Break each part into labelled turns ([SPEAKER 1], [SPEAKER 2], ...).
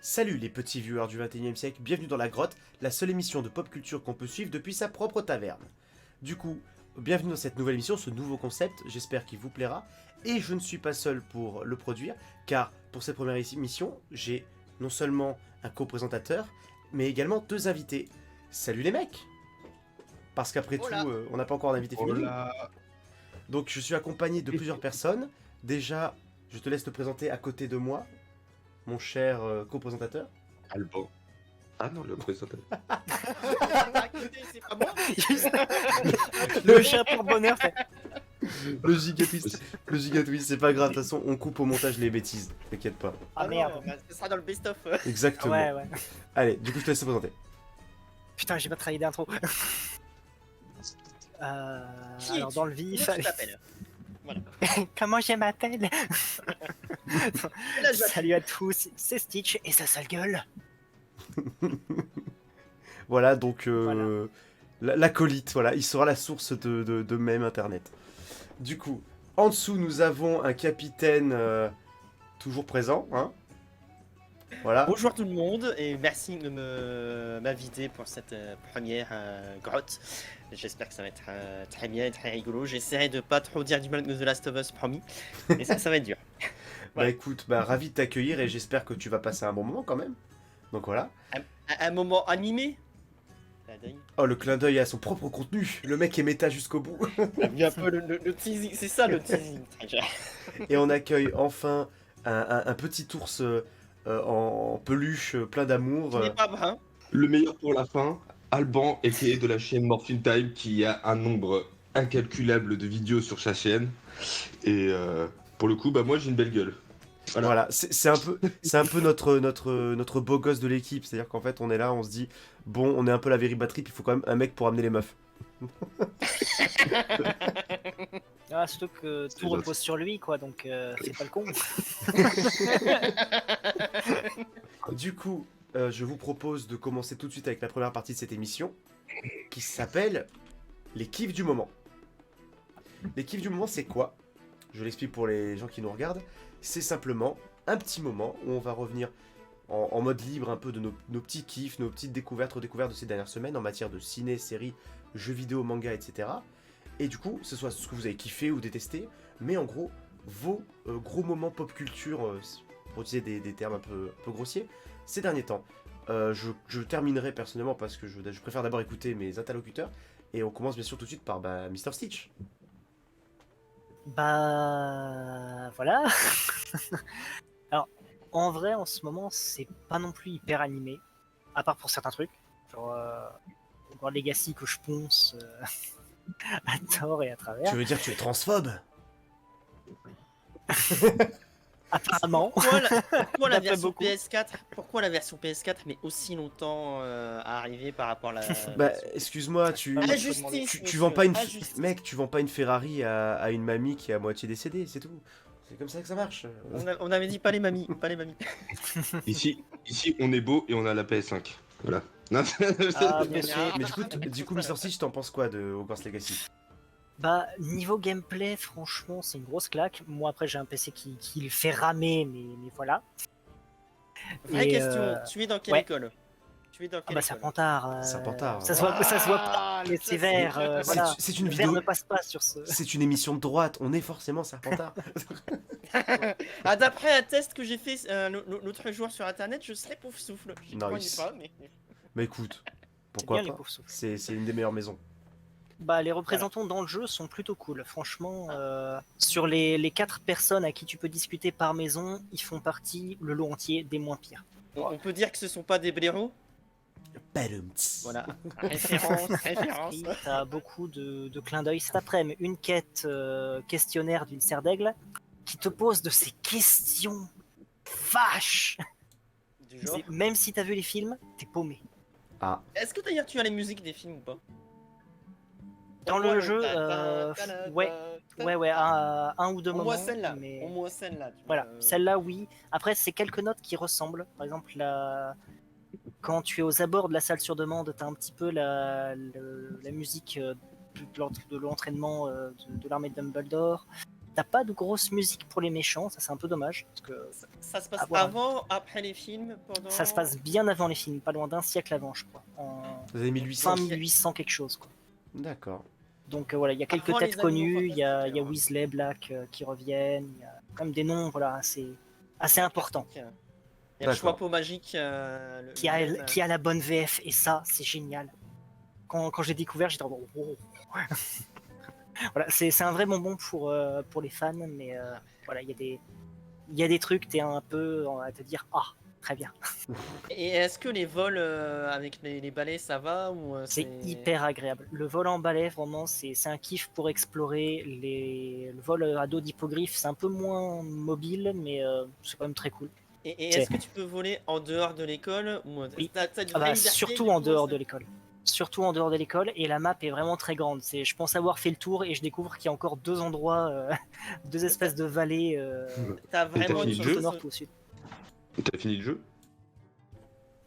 [SPEAKER 1] Salut les petits viewers du 21e siècle, bienvenue dans La Grotte, la seule émission de pop culture qu'on peut suivre depuis sa propre taverne. Du coup, bienvenue dans cette nouvelle émission, ce nouveau concept, j'espère qu'il vous plaira. Et je ne suis pas seul pour le produire, car pour cette première émission, j'ai non seulement un co-présentateur, mais également deux invités. Salut les mecs! Parce qu'après tout,
[SPEAKER 2] Hola.
[SPEAKER 1] on n'a pas encore d'invité féminin.
[SPEAKER 3] Hola.
[SPEAKER 1] Donc je suis accompagné de plusieurs personnes. Déjà, je te laisse te présenter à côté de moi, mon cher co-présentateur.
[SPEAKER 3] Alban. Ah non, le présentateur.
[SPEAKER 2] À côté, c'est pas moi.
[SPEAKER 4] Le chat pour bonheur.
[SPEAKER 1] Le gigatwist, c'est pas grave, de toute façon on coupe au montage les bêtises, t'inquiète pas.
[SPEAKER 4] Ah merde.
[SPEAKER 2] non, bah, ce sera dans le best-of.
[SPEAKER 1] Exactement.
[SPEAKER 4] Ouais.
[SPEAKER 1] Allez, du coup je te laisse te présenter.
[SPEAKER 4] Putain, j'ai pas travaillé d'intro.
[SPEAKER 2] Qui
[SPEAKER 4] Alors
[SPEAKER 2] es-tu?
[SPEAKER 4] dans le vif.
[SPEAKER 2] Comment tu t'appelles?
[SPEAKER 4] Comment je m'appelle?
[SPEAKER 2] Là, je vais-
[SPEAKER 4] Salut à tous, c'est Stitch et sa sale gueule.
[SPEAKER 1] Voilà, donc
[SPEAKER 4] Voilà.
[SPEAKER 1] l'acolyte, voilà, il sera la source de mèmes internet. Du coup, en dessous nous avons un capitaine toujours présent, hein. Voilà.
[SPEAKER 2] Bonjour tout le monde et merci de m'inviter pour cette première grotte. J'espère que ça va être très bien, très rigolo. J'essaierai de pas trop dire du mal de The Last of Us, promis. Mais ça va être dur.
[SPEAKER 1] Bah écoute, ravi de t'accueillir et j'espère que tu vas passer un bon moment quand même. Donc voilà.
[SPEAKER 2] Un moment animé. La dingue.
[SPEAKER 1] Oh, le clin d'œil à son propre contenu, le mec est méta jusqu'au bout.
[SPEAKER 2] Il y a un peu le teasing, c'est ça le teasing.
[SPEAKER 1] Et on accueille enfin un petit ours en peluche plein d'amour.
[SPEAKER 2] Qui n'est pas brun.
[SPEAKER 3] Le meilleur pour la fin, Alban, a.k.a. de la chaîne Morphine Time, qui a un nombre incalculable de vidéos sur sa chaîne. Et pour le coup, bah moi j'ai une belle gueule.
[SPEAKER 1] Voilà, c'est un peu notre beau gosse de l'équipe. C'est-à-dire qu'en fait, on est là, on se dit, bon, on est un peu la very bad trip, il faut quand même un mec pour amener les meufs.
[SPEAKER 4] Ah, surtout que tout
[SPEAKER 3] gentil.
[SPEAKER 4] repose sur lui, quoi, donc c'est pas le con.
[SPEAKER 1] Du coup, je vous propose de commencer tout de suite avec la première partie de cette émission, qui s'appelle les kiffs du moment. Les kiffs du moment, c'est quoi? Je l'explique pour les gens qui nous regardent. C'est simplement un petit moment où on va revenir en mode libre un peu de nos petits kiffs, nos petites découvertes, redécouvertes de ces dernières semaines en matière de ciné, séries, jeux vidéo, manga, etc. Et du coup, ce soit ce que vous avez kiffé ou détesté, mais en gros, vos gros moments pop culture, pour utiliser des termes un peu grossiers, ces derniers temps. Je terminerai personnellement parce que je préfère d'abord écouter mes interlocuteurs, et on commence bien sûr tout de suite par Mr. Stitch.
[SPEAKER 4] Bah voilà. Alors en vrai en ce moment c'est pas non plus hyper animé, à part pour certains trucs, genre Hogwarts Legacy que je ponce à tort et à travers.
[SPEAKER 1] Tu veux dire que tu es transphobe?
[SPEAKER 4] Apparemment.
[SPEAKER 2] Pourquoi la
[SPEAKER 4] D'après
[SPEAKER 2] version
[SPEAKER 4] beaucoup.
[SPEAKER 2] PS4 Pourquoi la version PS4 met aussi longtemps à arriver par rapport à la.
[SPEAKER 1] Bah, excuse-moi, tu
[SPEAKER 2] Injustice,
[SPEAKER 1] vends pas une
[SPEAKER 2] injustice.
[SPEAKER 1] mec, tu vends pas une Ferrari à une mamie qui est à moitié décédée, c'est tout. C'est comme ça que ça marche.
[SPEAKER 2] On avait dit pas les mamies, pas les mamies.
[SPEAKER 3] Ici, on est beau et on a la PS5. Voilà. Non,
[SPEAKER 4] Ah,
[SPEAKER 1] Mais,
[SPEAKER 4] monsieur.
[SPEAKER 1] du coup, Mr. Stitch, t'en penses quoi de Hogwarts Legacy?
[SPEAKER 4] Bah, niveau gameplay, franchement, c'est une grosse claque. Moi, après, j'ai un PC qui le fait ramer, mais voilà.
[SPEAKER 2] Vraie
[SPEAKER 4] Et,
[SPEAKER 2] question, tu es dans quelle
[SPEAKER 4] ouais.
[SPEAKER 2] école? Tu es dans
[SPEAKER 4] Ah
[SPEAKER 2] quelle
[SPEAKER 4] bah,
[SPEAKER 2] école?
[SPEAKER 4] Serpentard.
[SPEAKER 1] Serpentard,
[SPEAKER 4] Ça
[SPEAKER 1] ouais.
[SPEAKER 4] se voit pas, mais c'est vert. Voilà.
[SPEAKER 1] C'est une
[SPEAKER 4] Le vert
[SPEAKER 1] vidéo,
[SPEAKER 4] ne passe pas sur ce.
[SPEAKER 1] c'est une émission de droite, on est forcément Serpentard.
[SPEAKER 2] Ah, d'après un test que j'ai fait l'autre jour sur internet, je serais pouf souffle. J'y croyais
[SPEAKER 1] Nice.
[SPEAKER 2] pas, mais.
[SPEAKER 1] Mais écoute,
[SPEAKER 4] C'est
[SPEAKER 1] pourquoi
[SPEAKER 4] bien les
[SPEAKER 1] pas?
[SPEAKER 4] pauvres souffles.
[SPEAKER 1] C'est une des meilleures maisons.
[SPEAKER 4] Bah, les représentants dans le jeu sont plutôt cool. Franchement, sur les 4 personnes à qui tu peux discuter par maison, ils font partie, le lot entier, des moins pires.
[SPEAKER 2] On peut dire que ce sont pas des blaireaux.
[SPEAKER 1] Badumts.
[SPEAKER 2] Voilà. Référence.
[SPEAKER 4] T'as beaucoup de clins d'œil cet après-midi. Une quête questionnaire d'une serre d'aigle qui te pose de ces questions vaches.
[SPEAKER 2] Du genre.
[SPEAKER 4] Même si t'as vu les films, t'es paumé.
[SPEAKER 1] Ah,
[SPEAKER 2] Est-ce que d'ailleurs tu as les musiques des films ou pas?
[SPEAKER 4] Dans le jeu, ouais, un ou deux
[SPEAKER 2] Au
[SPEAKER 4] moments.
[SPEAKER 2] moins celle-là.
[SPEAKER 4] Mais...
[SPEAKER 2] Au moins celle-là. tu
[SPEAKER 4] Voilà,
[SPEAKER 2] vois,
[SPEAKER 4] celle-là, oui. Après, c'est quelques notes qui ressemblent. Par exemple, quand tu es aux abords de la salle sur demande, tu as un petit peu la musique de l'entraînement de l'armée de Dumbledore. t'as pas de grosse musique pour les méchants, ça c'est un peu dommage, parce que
[SPEAKER 2] Ça se passe
[SPEAKER 4] Ah, voilà.
[SPEAKER 2] avant, après les films, pendant.
[SPEAKER 4] ça se passe bien avant les films, pas loin d'un siècle avant, je crois, en
[SPEAKER 1] Vous avez 1800.
[SPEAKER 4] fin 1800 quelque chose, quoi.
[SPEAKER 1] D'accord.
[SPEAKER 4] Donc voilà, il y a quelques
[SPEAKER 2] Avant les
[SPEAKER 4] têtes
[SPEAKER 2] Animaux
[SPEAKER 4] connues, il y a
[SPEAKER 2] Fantastiques, alors.
[SPEAKER 4] Weasley, Black qui reviennent, il y a quand même des noms voilà, assez importants.
[SPEAKER 2] Il y a le
[SPEAKER 1] D'accord.
[SPEAKER 2] Choix-peau magique.
[SPEAKER 4] Qui a la bonne VF, et ça, c'est génial. Quand j'ai découvert, j'étais en mode, oh. Voilà, c'est un vrai bonbon pour les fans, mais voilà, il y a des trucs, t'es un peu à te dire, ah, très bien.
[SPEAKER 2] Et est-ce que les vols avec les balais ça va ou
[SPEAKER 4] C'est hyper agréable. Le vol en balai, vraiment, c'est un kiff pour explorer. Le vol à dos d'hippogriffe, c'est un peu moins mobile, mais c'est quand même très cool.
[SPEAKER 2] Et est-ce que tu peux voler en dehors de l'école ou
[SPEAKER 4] Oui.
[SPEAKER 2] t'as une
[SPEAKER 4] Ah
[SPEAKER 2] vraie
[SPEAKER 4] bah,
[SPEAKER 2] liberté,
[SPEAKER 4] surtout
[SPEAKER 2] du
[SPEAKER 4] en
[SPEAKER 2] coup,
[SPEAKER 4] dehors
[SPEAKER 2] ça
[SPEAKER 4] de l'école. Surtout en dehors de l'école, et la map est vraiment très grande. Je pense avoir fait le tour et je découvre qu'il y a encore deux endroits, deux espèces de vallées,
[SPEAKER 2] T'as vraiment
[SPEAKER 3] fini
[SPEAKER 2] une
[SPEAKER 3] le jeu
[SPEAKER 4] tout au nord,
[SPEAKER 2] sensation-
[SPEAKER 4] tout au sud.
[SPEAKER 3] T'as fini le jeu?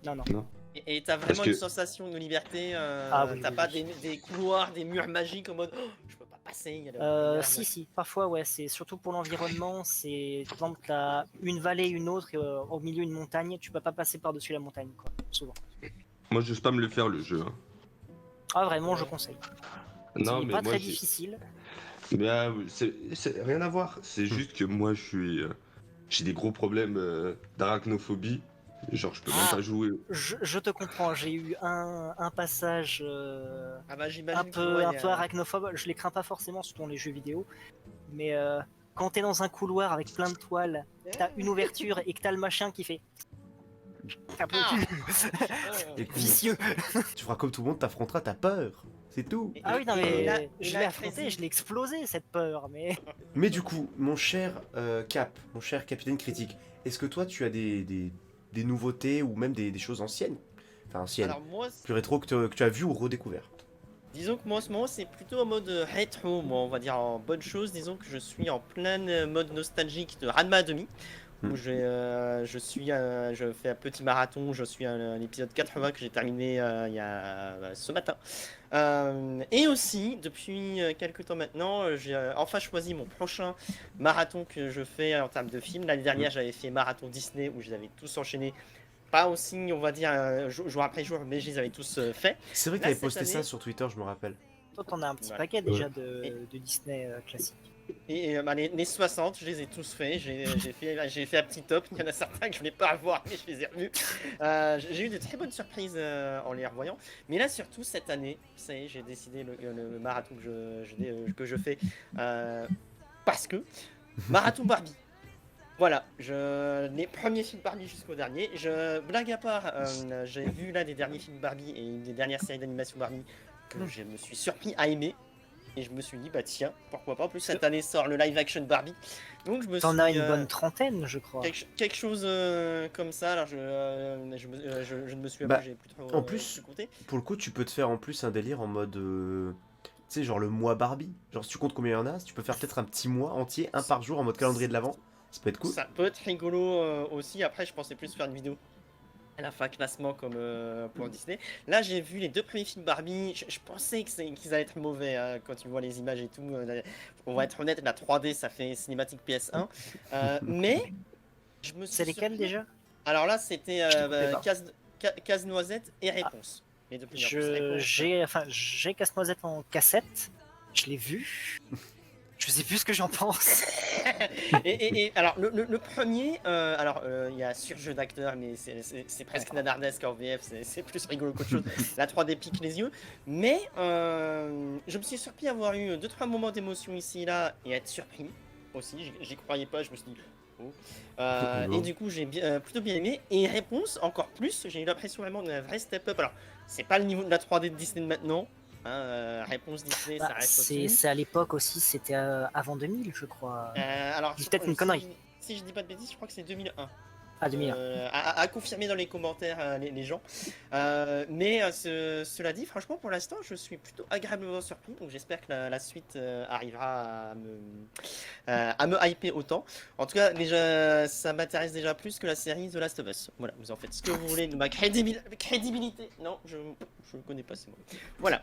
[SPEAKER 4] Non.
[SPEAKER 2] Et t'as
[SPEAKER 3] Parce
[SPEAKER 2] vraiment
[SPEAKER 3] que-
[SPEAKER 2] une sensation de liberté.
[SPEAKER 4] Ah oui,
[SPEAKER 2] T'as
[SPEAKER 4] oui,
[SPEAKER 2] pas
[SPEAKER 4] oui.
[SPEAKER 2] des couloirs, des murs magiques en mode oh, je peux pas passer. Il y a le mur
[SPEAKER 4] Si, parfois, ouais, c'est surtout pour l'environnement. C'est, par exemple, t'as une vallée, une autre, et, au milieu une montagne, tu peux pas passer par-dessus la montagne, quoi, souvent.
[SPEAKER 3] Moi, j'ose pas me le faire le jeu. Hein.
[SPEAKER 4] Ah, vraiment, je conseille.
[SPEAKER 3] Non,
[SPEAKER 4] C'est
[SPEAKER 3] mais
[SPEAKER 4] pas
[SPEAKER 3] moi,
[SPEAKER 4] très
[SPEAKER 3] j'ai-
[SPEAKER 4] difficile.
[SPEAKER 3] Mais c'est rien à voir. C'est juste que moi, j'ai des gros problèmes d'arachnophobie. Genre, je peux même
[SPEAKER 2] Ah.
[SPEAKER 3] pas jouer.
[SPEAKER 4] Je te comprends, j'ai eu un passage
[SPEAKER 2] Ah bah
[SPEAKER 4] un
[SPEAKER 2] j'imagine que
[SPEAKER 4] peu,
[SPEAKER 2] ouais,
[SPEAKER 4] un
[SPEAKER 2] il y
[SPEAKER 4] peu
[SPEAKER 2] a-
[SPEAKER 4] arachnophobe. Je les crains pas forcément, surtout dans les jeux vidéo. Mais quand t'es dans un couloir avec plein de toiles, que t'as une ouverture et que t'as le machin qui fait. Un peu
[SPEAKER 2] Ah.
[SPEAKER 1] Écoute,
[SPEAKER 4] vicieux.
[SPEAKER 1] tu feras comme tout le monde, t'affronteras ta peur. C'est tout.
[SPEAKER 2] Et-
[SPEAKER 4] Ah oui, non,
[SPEAKER 2] et
[SPEAKER 4] mais
[SPEAKER 2] là- et
[SPEAKER 4] je
[SPEAKER 2] là,
[SPEAKER 4] l'ai affronté,
[SPEAKER 2] Crazy.
[SPEAKER 4] je l'ai explosé cette peur. Mais
[SPEAKER 1] Mais du coup, mon cher Cap, mon cher Capitaine Critique, est-ce que toi tu as des nouveautés ou même des choses anciennes? Enfin anciennes,
[SPEAKER 2] Alors moi,
[SPEAKER 1] plus rétro que tu as vu ou redécouvert?
[SPEAKER 2] disons que moi en ce moment c'est plutôt en mode rétro, moi on va dire en bonne chose. Disons que je suis en plein mode nostalgique de Ranma Demi. Où je fais un petit marathon, je suis à l'épisode 80 que j'ai terminé il y a ce matin. Et aussi, depuis quelques temps maintenant, j'ai enfin choisi mon prochain marathon que je fais en termes de films. L'année dernière, j'avais fait marathon Disney où je les avais tous enchaînés. Pas aussi, on va dire, jour après jour, mais je les avais tous faits.
[SPEAKER 1] C'est vrai que
[SPEAKER 2] Là,
[SPEAKER 1] t'avais
[SPEAKER 2] cette
[SPEAKER 1] posté ça
[SPEAKER 2] année-
[SPEAKER 1] sur Twitter, je me rappelle.
[SPEAKER 4] toi, t'en as un petit
[SPEAKER 2] Voilà.
[SPEAKER 4] paquet déjà de Disney classiques.
[SPEAKER 2] Et bah, les 60, je les ai tous faits. J'ai fait un petit top. Il y en a certains que je voulais pas avoir, mais je les ai revus. J'ai eu de très bonnes surprises en les revoyant. Mais là, surtout cette année, ça y est, j'ai décidé le marathon que je fais parce que marathon Barbie. Voilà, les premiers films Barbie jusqu'au dernier. Blague à part, j'ai vu là des derniers films Barbie et des dernières séries d'animation Barbie que je me suis surpris à aimer. Et je me suis dit, bah tiens, pourquoi pas. En plus, cette année sort le live action Barbie. Donc je me
[SPEAKER 4] T'en
[SPEAKER 2] suis
[SPEAKER 4] as une bonne trentaine, je crois.
[SPEAKER 2] quelque chose comme ça. Alors je ne me souviens
[SPEAKER 1] Bah,
[SPEAKER 2] plus, j'ai plus trop
[SPEAKER 1] en plus-
[SPEAKER 2] plus compté.
[SPEAKER 1] Pour le coup, tu peux te faire en plus un délire en mode. Tu sais, genre le mois Barbie. Genre si tu comptes combien il y en a, tu peux faire peut-être un petit mois entier, un par jour en mode calendrier de l'avant. Ça peut être cool.
[SPEAKER 2] Ça peut être rigolo aussi. Après, je pensais plus faire une vidéo à la fin classement comme pour Disney. Là, j'ai vu les deux premiers films Barbie. Je pensais qu'ils allaient être mauvais hein, quand tu vois les images et tout. On va être honnête, la 3D, ça fait cinématique PS1. Mais je me suis
[SPEAKER 4] C'est lesquels
[SPEAKER 2] surpris.
[SPEAKER 4] déjà?
[SPEAKER 2] Alors là, c'était
[SPEAKER 4] Je t'écoutais pas.
[SPEAKER 2] Casse-noisette et réponse. Les deux premiers, en plus, réponse.
[SPEAKER 4] J'ai Casse-Noisette en cassette. Je l'ai vu. Je sais plus ce que j'en pense.
[SPEAKER 2] Et alors le premier, il y a surjeu d'acteurs, mais c'est presque nanardesque en VF, c'est plus rigolo qu'autre chose. La 3D pique les yeux, mais je me suis surpris à avoir eu 2-3 moments d'émotion ici et là et être surpris aussi. J'y croyais pas, je me suis dit. Oh. Et du coup j'ai plutôt bien aimé et réponse encore plus, j'ai eu l'impression vraiment d'un vrai step up. Alors c'est pas le niveau de la 3D de Disney de maintenant. Réponse Disney, ça
[SPEAKER 4] Bah,
[SPEAKER 2] reste au-dessus.
[SPEAKER 4] c'est à l'époque aussi, c'était avant 2000, je crois.
[SPEAKER 2] Alors,
[SPEAKER 4] C'est peut-être une connerie.
[SPEAKER 2] Si je dis pas de bêtises, je crois que c'est 2001.
[SPEAKER 4] Ah, 2001.
[SPEAKER 2] À confirmer dans les commentaires les gens. Mais cela dit, franchement, pour l'instant, je suis plutôt agréablement surpris. Donc j'espère que la suite arrivera à me hyper autant. En tout cas, déjà, ça m'intéresse déjà plus que la série The Last of Us. Voilà, vous en faites ce que vous voulez de ma crédibilité. Non, je ne connais pas ces mots. Voilà,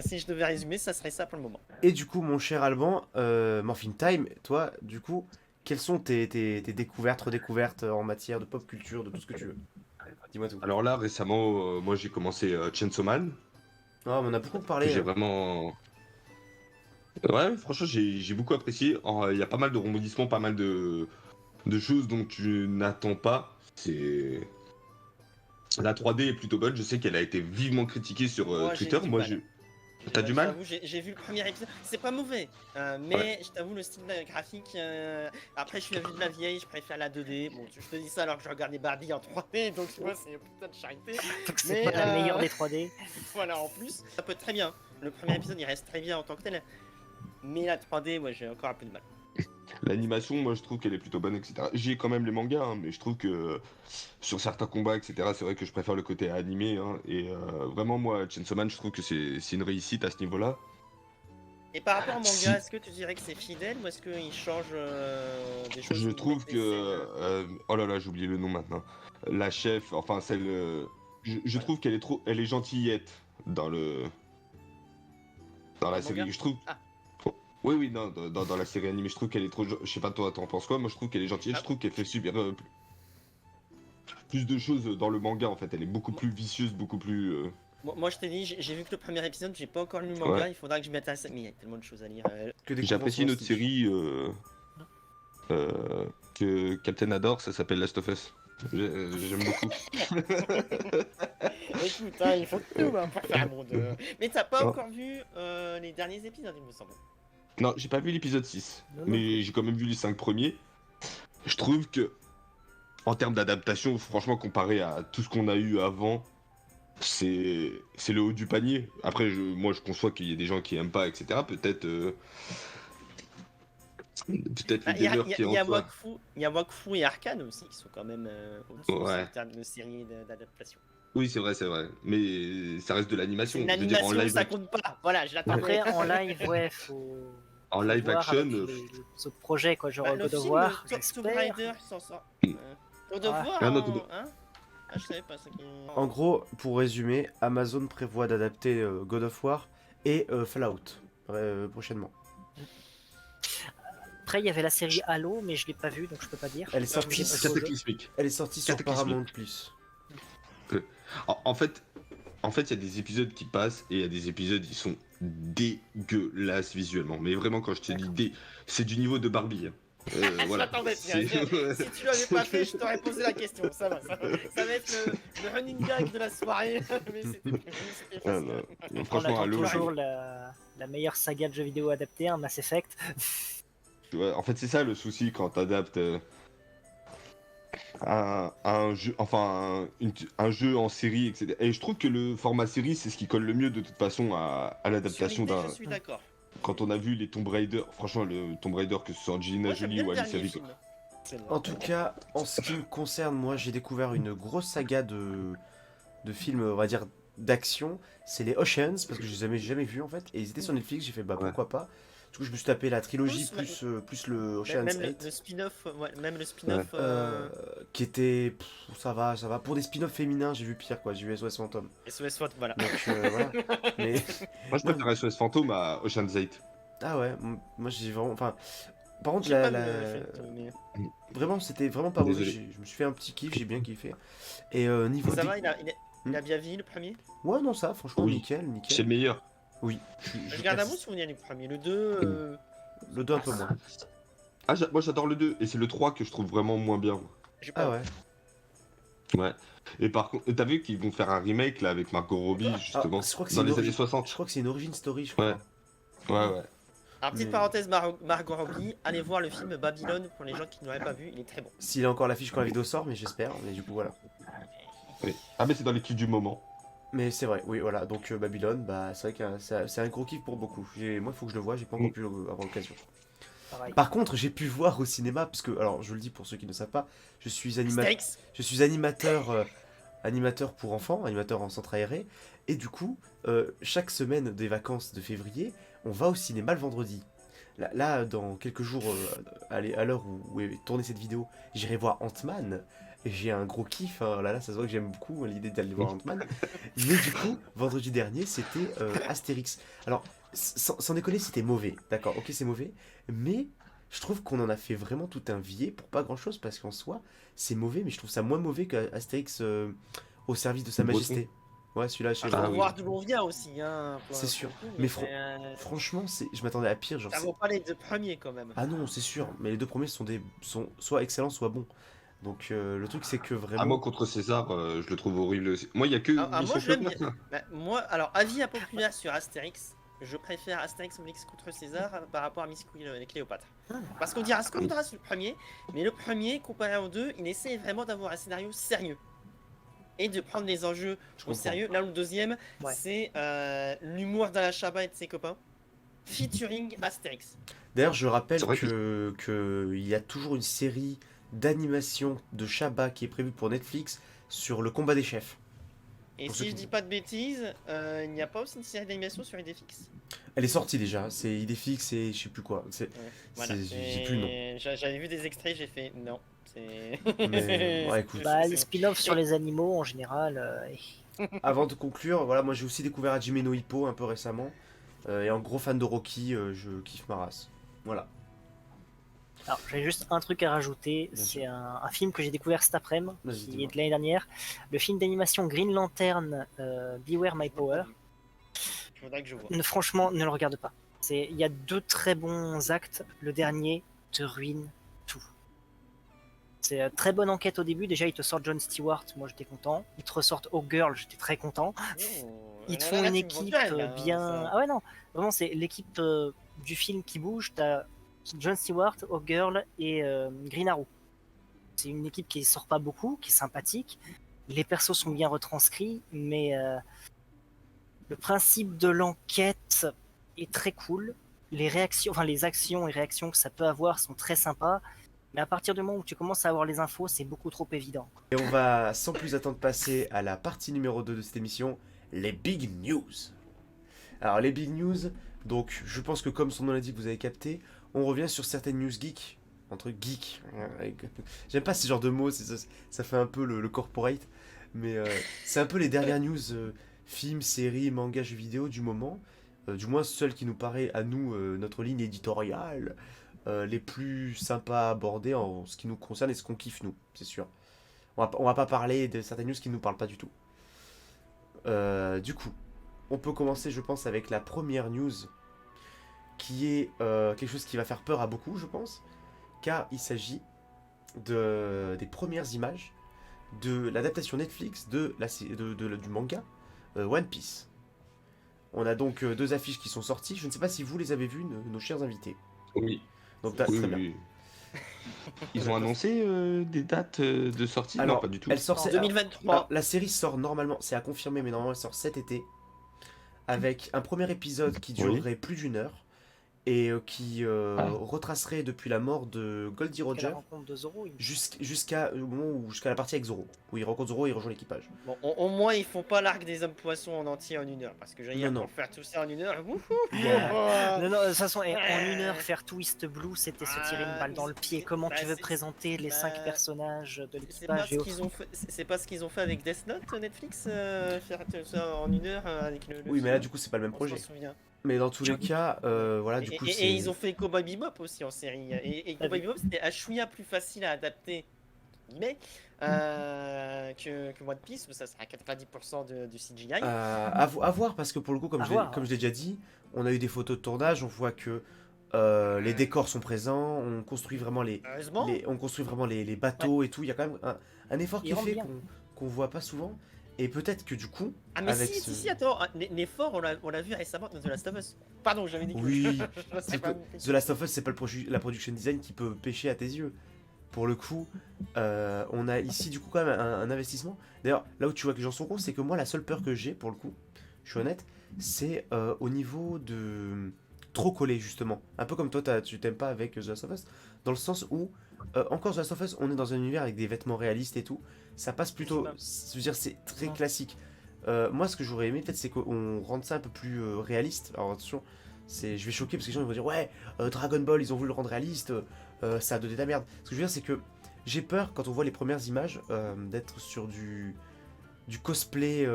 [SPEAKER 2] si je devais résumer, ça serait ça pour le moment.
[SPEAKER 1] Et du coup, mon cher Alban, Morphin Time, toi, du coup, quelles sont tes découvertes, redécouvertes en matière de pop culture, de tout ce que tu veux? Dis-moi tout.
[SPEAKER 3] Alors là, récemment, moi j'ai commencé Chainsaw Man,
[SPEAKER 1] Ah, on en a beaucoup
[SPEAKER 3] que
[SPEAKER 1] parlé.
[SPEAKER 3] j'ai vraiment... Ouais, franchement, j'ai beaucoup apprécié. Il y a pas mal de rebondissements, pas mal de choses dont tu n'attends pas. C'est... La 3D est plutôt bonne, je sais qu'elle a été vivement critiquée sur
[SPEAKER 2] Moi, j'ai
[SPEAKER 3] Twitter.
[SPEAKER 2] du
[SPEAKER 3] Moi,
[SPEAKER 2] mal.
[SPEAKER 3] T'as du mal?
[SPEAKER 2] J'avoue, j'ai vu le premier épisode. C'est pas mauvais, mais je t'avoue, le style graphique. Après, je suis de la vieille, je préfère la 2D. Bon, je te dis ça alors que je regardais Barbie en 3D, donc tu vois, c'est une putain de charité.
[SPEAKER 4] Donc c'est
[SPEAKER 2] Mais,
[SPEAKER 4] pas la meilleure des 3D.
[SPEAKER 2] Voilà, en plus, ça peut être très bien. Le premier épisode, il reste très bien en tant que tel. Mais la 3D, ouais, j'ai encore un peu de mal.
[SPEAKER 3] L'animation, moi je trouve qu'elle est plutôt bonne, etc. J'ai quand même les mangas, hein, mais je trouve que sur certains combats, etc., c'est vrai que je préfère le côté animé. Hein, et vraiment, moi, Chainsaw Man, je trouve que c'est une réussite à ce niveau-là.
[SPEAKER 2] Et par rapport au manga,
[SPEAKER 3] Si.
[SPEAKER 2] est-ce que tu dirais que c'est fidèle ou est-ce qu'il change des choses
[SPEAKER 3] Je
[SPEAKER 2] ou
[SPEAKER 3] trouve
[SPEAKER 2] met des
[SPEAKER 3] que.
[SPEAKER 2] scènes,
[SPEAKER 3] Oh là là, j'ai oublié le nom maintenant. La chef, enfin celle. Je trouve qu'elle est trop. Elle est gentillette dans le. Dans
[SPEAKER 2] Dans
[SPEAKER 3] la
[SPEAKER 2] le
[SPEAKER 3] série.
[SPEAKER 2] manga
[SPEAKER 3] Je trouve.
[SPEAKER 2] Ah.
[SPEAKER 3] Oui, oui, non, dans la série animée, je trouve qu'elle est trop. Je sais pas, toi, t'en penses quoi? Moi, je trouve qu'elle est gentillette.
[SPEAKER 2] Ah.
[SPEAKER 3] Je trouve qu'elle fait super. Plus de choses dans le manga en fait. Elle est beaucoup plus vicieuse, beaucoup plus.
[SPEAKER 2] Moi, je t'ai dit, j'ai vu que le premier épisode, j'ai pas encore lu le manga,
[SPEAKER 3] Ouais.
[SPEAKER 2] il faudra que je m'intéresse. Mais il y a tellement de choses à lire.
[SPEAKER 1] Que des
[SPEAKER 3] J'apprécie une autre
[SPEAKER 1] conventions
[SPEAKER 3] série que Captain adore, ça s'appelle Last of Us. J'aime beaucoup.
[SPEAKER 2] Écoute, hein, il faut tout hein, pour faire un monde. Mais t'as pas
[SPEAKER 3] Non.
[SPEAKER 2] encore vu les derniers épisodes, il me semble.
[SPEAKER 3] Non, j'ai pas vu l'épisode 6,
[SPEAKER 4] Non, non
[SPEAKER 3] mais
[SPEAKER 4] plus.
[SPEAKER 3] j'ai quand même vu les 5 premiers. Je trouve que, en termes d'adaptation, franchement, comparé à tout ce qu'on a eu avant, c'est le haut du panier. Après, moi, je conçois qu'il y ait des gens qui aiment pas, etc. Peut-être peut-être
[SPEAKER 2] Ah,
[SPEAKER 3] le
[SPEAKER 2] Il y, a-
[SPEAKER 3] gamer
[SPEAKER 2] il y a-
[SPEAKER 3] qui est
[SPEAKER 2] il
[SPEAKER 3] en
[SPEAKER 2] y a
[SPEAKER 3] soi.
[SPEAKER 2] Wakfu et Arcane aussi, qui sont quand même au-dessus
[SPEAKER 3] Ouais.
[SPEAKER 2] en termes de séries d'adaptation.
[SPEAKER 3] Oui, c'est vrai, c'est vrai. Mais ça reste de
[SPEAKER 2] C'est
[SPEAKER 3] l'animation.
[SPEAKER 2] une
[SPEAKER 3] Je veux dire, en
[SPEAKER 2] animation,
[SPEAKER 3] live,
[SPEAKER 2] ça compte pas. Voilà, je l'attends.
[SPEAKER 4] Après, en live, ouais, faut.
[SPEAKER 3] en
[SPEAKER 4] faut
[SPEAKER 3] live
[SPEAKER 4] voir
[SPEAKER 3] action,
[SPEAKER 4] avec les autres projets, quoi, genre
[SPEAKER 2] Bah, le
[SPEAKER 4] God of
[SPEAKER 2] film
[SPEAKER 4] War,
[SPEAKER 2] Tomb
[SPEAKER 4] j'espère.
[SPEAKER 2] Raider qui s'en sort. God of
[SPEAKER 4] Ah.
[SPEAKER 2] War,
[SPEAKER 3] Ah non, Tomb-
[SPEAKER 2] hein Ah, je savais pas ça qui.
[SPEAKER 1] En gros, pour résumer, Amazon prévoit d'adapter God of War et Fallout prochainement.
[SPEAKER 4] Après, il y avait la série Halo, mais je l'ai pas vue, donc je peux pas dire.
[SPEAKER 1] Elle est sortie,
[SPEAKER 4] J'ai pas joué au jeu.
[SPEAKER 3] cataclysmique.
[SPEAKER 1] Elle est sortie sur
[SPEAKER 3] Cataclysmique.
[SPEAKER 1] Paramount Plus.
[SPEAKER 3] En fait, il y a des épisodes qui passent et il y a des épisodes qui sont dégueulasses visuellement. Mais vraiment, quand je te dis c'est du niveau de Barbie. Hein.
[SPEAKER 2] Je
[SPEAKER 3] Voilà.
[SPEAKER 2] m'attendais,
[SPEAKER 3] C'est-
[SPEAKER 2] si tu l'avais pas fait, je t'aurais posé la question. Ça va, ça va être le running gag de la soirée. Mais c'était
[SPEAKER 3] Ah,
[SPEAKER 2] facile.
[SPEAKER 3] non.
[SPEAKER 4] On
[SPEAKER 3] Franchement,
[SPEAKER 4] attend
[SPEAKER 3] Halo,
[SPEAKER 4] toujours la meilleure saga de jeux vidéo adaptée, un Mass Effect.
[SPEAKER 3] ouais, en fait, c'est ça le souci quand t'adaptes un jeu, enfin un jeu en série, etc. Et je trouve que le format série, c'est ce qui colle le mieux de toute façon à
[SPEAKER 2] Sur
[SPEAKER 3] l'adaptation
[SPEAKER 2] l'idée,
[SPEAKER 3] d'un.
[SPEAKER 2] je suis d'accord.
[SPEAKER 3] Quand on a vu les Tomb Raider, franchement, le Tomb Raider, que ce soit Angelina
[SPEAKER 2] Moi, j'aime
[SPEAKER 3] Jolie
[SPEAKER 2] bien
[SPEAKER 3] ou
[SPEAKER 2] le
[SPEAKER 3] Alice
[SPEAKER 2] dernier
[SPEAKER 3] Rico.
[SPEAKER 2] film.
[SPEAKER 1] En tout cas, en ce qui me concerne, moi j'ai découvert une grosse saga de films, on va dire, d'action. C'est les Oceans, parce que je les avais jamais vus en fait. Et ils étaient sur Netflix, j'ai fait bah
[SPEAKER 3] Ouais.
[SPEAKER 1] pourquoi pas. Du coup, je me suis tapé la trilogie
[SPEAKER 2] Tous,
[SPEAKER 1] plus le Oceans
[SPEAKER 2] Même
[SPEAKER 1] 8.
[SPEAKER 2] le spin-off, ouais, même le spin-off.
[SPEAKER 1] Qui était. Ça va. Pour des spin-offs féminins, j'ai vu pire quoi. J'ai vu SOS Phantom.
[SPEAKER 2] SOS Faute, voilà.
[SPEAKER 1] Donc voilà. Mais.
[SPEAKER 3] Moi, je préfère SOS Fantôme à Ocean's 8.
[SPEAKER 1] Ah ouais, moi j'ai vraiment. Enfin. Par contre,
[SPEAKER 2] J'ai pas vu le film, mais
[SPEAKER 1] vraiment, c'était vraiment pas mauvais.
[SPEAKER 3] Désolé.
[SPEAKER 1] Je me suis fait un petit kiff, j'ai bien kiffé. Et niveau.
[SPEAKER 2] ça
[SPEAKER 1] des-
[SPEAKER 2] va, il a bien vieilli le premier.
[SPEAKER 1] Ouais, non, ça, franchement,
[SPEAKER 3] Oui.
[SPEAKER 1] nickel.
[SPEAKER 3] C'est le meilleur.
[SPEAKER 1] Oui.
[SPEAKER 2] Je garde un bon souvenir du premier. Le 2,
[SPEAKER 1] Le 2 un peu moins.
[SPEAKER 3] Ah, moi j'adore le 2, et c'est le 3 que je trouve vraiment moins bien.
[SPEAKER 2] j'ai pas.
[SPEAKER 1] Ah ouais.
[SPEAKER 3] Ouais. Et par contre, t'as vu qu'ils vont faire un remake là avec Margot Robbie, justement,
[SPEAKER 1] je crois que c'est
[SPEAKER 3] dans
[SPEAKER 1] une
[SPEAKER 3] les années
[SPEAKER 1] origine-
[SPEAKER 3] 60.
[SPEAKER 1] Je crois que c'est une origin story, je crois.
[SPEAKER 3] Ouais. Ouais, ouais.
[SPEAKER 2] Alors, petite
[SPEAKER 1] Mais-
[SPEAKER 2] parenthèse, Margot Robbie, allez voir le film Babylone pour les gens qui ne l'auraient pas vu, il est très bon.
[SPEAKER 1] S'il a encore l'affiche quand la vidéo sort, mais j'espère. Mais du coup, voilà.
[SPEAKER 3] Oui. Ah, mais c'est dans l'équipe du moment.
[SPEAKER 1] Mais c'est vrai, oui, voilà. Donc Babylone, bah, c'est vrai que c'est un gros kiff pour beaucoup. Moi, il faut que je le voie, j'ai pas encore pu avoir l'occasion.
[SPEAKER 4] pareil.
[SPEAKER 1] Par contre, j'ai pu voir au cinéma, parce que, alors je le dis pour ceux qui ne savent pas, je suis,
[SPEAKER 2] Astérix.
[SPEAKER 1] je suis animateur, animateur pour enfants, animateur en centre aéré, et du coup, chaque semaine des vacances de février, on va au cinéma le vendredi. Là, dans quelques jours, à l'heure où est tournée cette vidéo, j'irai voir Ant-Man. Et j'ai un gros kiff, hein. Là, ça se voit que j'aime beaucoup l'idée d'aller voir Ant-Man. Mais du coup, vendredi dernier, c'était Astérix. Alors, sans déconner, c'était mauvais. D'accord, ok, c'est mauvais. Mais je trouve qu'on en a fait vraiment tout un billet pour pas grand-chose, parce qu'en soi, c'est mauvais, mais je trouve ça moins mauvais qu'Astérix au service de Sa
[SPEAKER 3] Breton.
[SPEAKER 1] Majesté. Ouais, celui-là, je sais
[SPEAKER 2] Il
[SPEAKER 3] Ah
[SPEAKER 1] pas.
[SPEAKER 2] faut
[SPEAKER 3] oui.
[SPEAKER 2] voir d'où l'on vient aussi. Hein,
[SPEAKER 1] C'est sûr.
[SPEAKER 2] pour le coup,
[SPEAKER 1] Mais franchement, je m'attendais à pire. Genre,
[SPEAKER 2] ça vaut pas les 2 premiers quand même.
[SPEAKER 1] ah non, c'est sûr, mais les deux premiers sont soit excellents, soit bons. Donc le truc, c'est que
[SPEAKER 3] Ah, moi,
[SPEAKER 1] vraiment.
[SPEAKER 3] contre César, je le trouve horrible aussi. Moi, il y a que
[SPEAKER 2] Moi
[SPEAKER 3] Mission
[SPEAKER 2] je l'aime bien.
[SPEAKER 3] Cléopâtre.
[SPEAKER 2] Bah, moi, alors avis impopulaire sur Astérix, je préfère Astérix Obélix contre César par rapport à Miss Cléopâtre. Parce qu'on dira ce qu'on voudra sur le premier, mais le premier, comparé aux deux, il essaie vraiment d'avoir un scénario sérieux. Et de prendre les enjeux au
[SPEAKER 1] comprends.
[SPEAKER 2] sérieux. Là où le deuxième,
[SPEAKER 4] Ouais.
[SPEAKER 2] c'est l'humour d'Alain Chabat et de ses copains. Featuring Astérix.
[SPEAKER 1] D'ailleurs, je rappelle
[SPEAKER 3] C'est vrai
[SPEAKER 1] que il y a toujours une série d'animation de Chabat qui est prévue pour Netflix sur le combat des chefs.
[SPEAKER 2] Et
[SPEAKER 1] Pour ceux
[SPEAKER 2] si je
[SPEAKER 1] qui-
[SPEAKER 2] dis pas de bêtises, il n'y a pas aussi une série d'animation sur Idéfix.
[SPEAKER 1] Elle est sortie déjà, c'est Idéfix et je sais plus quoi.
[SPEAKER 2] Voilà.
[SPEAKER 1] J'ai plus le nom.
[SPEAKER 2] J'avais vu des extraits, j'ai fait non. C'est.
[SPEAKER 1] Mais ouais, écoute.
[SPEAKER 4] Bah, les spin-offs sur les animaux, en général,
[SPEAKER 1] Avant de conclure, voilà, moi j'ai aussi découvert Hajime no Hippo un peu récemment. Et en gros fan de Rocky, je kiffe ma race. Voilà.
[SPEAKER 4] Alors, j'ai juste un truc à rajouter.
[SPEAKER 1] Bien
[SPEAKER 4] C'est un film que j'ai découvert cet après-midi,
[SPEAKER 1] Vas-y,
[SPEAKER 4] qui
[SPEAKER 1] dis-moi.
[SPEAKER 4] est de l'année dernière. Le film d'animation Green Lantern, Beware My Power.
[SPEAKER 2] Je voudrais que je vois.
[SPEAKER 4] Franchement, ne le regarde pas. Il y a 2 très bons actes. Le dernier te ruine tout. C'est très bonne enquête au début. Déjà, ils te sortent Jon Stewart, moi j'étais content. Ils te ressortent O'Girl, j'étais très content. Ils te font une équipe bien. Ah ouais, non, vraiment, c'est l'équipe du film qui bouge. T'as Jon Stewart, O'Girl et Green Arrow. C'est une équipe qui sort pas beaucoup, qui est sympathique. Les persos sont bien retranscrits, mais le principe de l'enquête est très cool. Les réactions, enfin les actions et réactions que ça peut avoir sont très sympas. Mais à partir du moment où tu commences à avoir les infos, c'est beaucoup trop évident.
[SPEAKER 1] Et on va sans plus attendre passer à la partie numéro 2 de cette émission, les big news. Alors les big news, donc je pense que comme son nom l'indique, vous avez capté, on revient sur certaines news geeks, entre geeks. J'aime pas ce genre de mots, ça fait un peu le corporate, mais c'est un peu les dernières news films, séries, mangas, jeux vidéo du moment, du moins celle qui nous paraît à nous, notre ligne éditoriale, les plus sympas à aborder en ce qui nous concerne et ce qu'on kiffe nous, c'est sûr. On va pas parler de certaines news qui ne nous parlent pas du tout. Du coup, on peut commencer, je pense, avec la première news, qui est quelque chose qui va faire peur à beaucoup, je pense, car il s'agit des premières images de l'adaptation Netflix du manga One Piece. On a donc 2 affiches qui sont sorties. Je ne sais pas si vous les avez vues, nos chers invités.
[SPEAKER 3] Oui.
[SPEAKER 1] Donc
[SPEAKER 3] Oui,
[SPEAKER 1] très bien.
[SPEAKER 3] oui. Ils ont annoncé des dates de sortie?
[SPEAKER 1] Alors,
[SPEAKER 3] Non, pas du tout.
[SPEAKER 1] elle sort
[SPEAKER 2] En
[SPEAKER 1] c'est-
[SPEAKER 2] 2023.
[SPEAKER 1] alors, la série sort normalement, c'est à confirmer, mais normalement elle sort cet été, avec un premier épisode qui durerait plus d'1 heure et qui retracerait depuis la mort de Goldie
[SPEAKER 4] La
[SPEAKER 1] Roger
[SPEAKER 4] rencontre de Zoro,
[SPEAKER 1] jusqu'à la partie avec Zoro, où il rencontre Zoro et il rejoint l'équipage.
[SPEAKER 2] Bon, au moins, ils font pas l'arc des hommes poissons en entier en 1 heure. Parce que j'ai
[SPEAKER 1] Non, non.
[SPEAKER 2] pour faire tout ça en 1 heure.
[SPEAKER 4] Non, non, de toute façon, en 1 heure, faire Twist Blue, c'était se tirer une balle dans le pied. Comment tu veux présenter les 5 personnages de
[SPEAKER 2] C'est pas
[SPEAKER 4] l'équipage
[SPEAKER 2] ce qu'ils ont fait. C'est pas ce qu'ils ont fait avec Death Note Netflix, faire tout ça en 1 heure avec le.
[SPEAKER 1] Oui, mais là du coup c'est pas le même
[SPEAKER 2] on
[SPEAKER 1] projet.
[SPEAKER 2] s'en souvient.
[SPEAKER 1] Mais dans tous les cas, voilà, du coup
[SPEAKER 2] Et
[SPEAKER 1] c'est.
[SPEAKER 2] ils ont fait Cowboy Bebop aussi en série. Et Cowboy Bebop c'était un chouïa plus facile à adapter, mais que One Piece, où ça sera 90% du CGI.
[SPEAKER 1] À voir parce que pour le coup, comme je l'ai déjà dit, on a eu des photos de tournage, on voit que les décors sont présents, on construit vraiment
[SPEAKER 2] Heureusement.
[SPEAKER 1] on construit vraiment les bateaux et tout. Il y a quand même un effort qui
[SPEAKER 4] Ils
[SPEAKER 1] est
[SPEAKER 4] rendent
[SPEAKER 1] fait
[SPEAKER 4] bien.
[SPEAKER 1] qu'on voit pas souvent. Et peut-être que du coup,
[SPEAKER 2] Ah mais
[SPEAKER 1] avec
[SPEAKER 2] si, attends, l'effort on l'a vu récemment dans The Last of Us. Pardon, j'avais dit que
[SPEAKER 1] Oui,
[SPEAKER 2] je sais
[SPEAKER 1] c'est
[SPEAKER 2] pas.
[SPEAKER 1] que The Last of Us, c'est pas la production design qui peut pêcher à tes yeux. Pour le coup, on a ici du coup quand même un investissement. D'ailleurs, là où tu vois que les gens sont cons, c'est que moi la seule peur que j'ai, pour le coup, je suis honnête, c'est au niveau trop collé justement. Un peu comme toi, tu t'aimes pas avec The Last of Us, dans le sens où encore The Last of Us, on est dans un univers avec des vêtements réalistes et tout. Ça passe plutôt, je veux dire, c'est très classique. Moi, ce que j'aurais aimé, peut-être, c'est qu'on rende ça un peu plus réaliste. Alors attention, je vais choquer parce que les gens ils vont dire ouais, Dragon Ball, ils ont voulu le rendre réaliste, ça a donné de la merde. Ce que je veux dire, c'est que j'ai peur quand on voit les premières images d'être sur du cosplay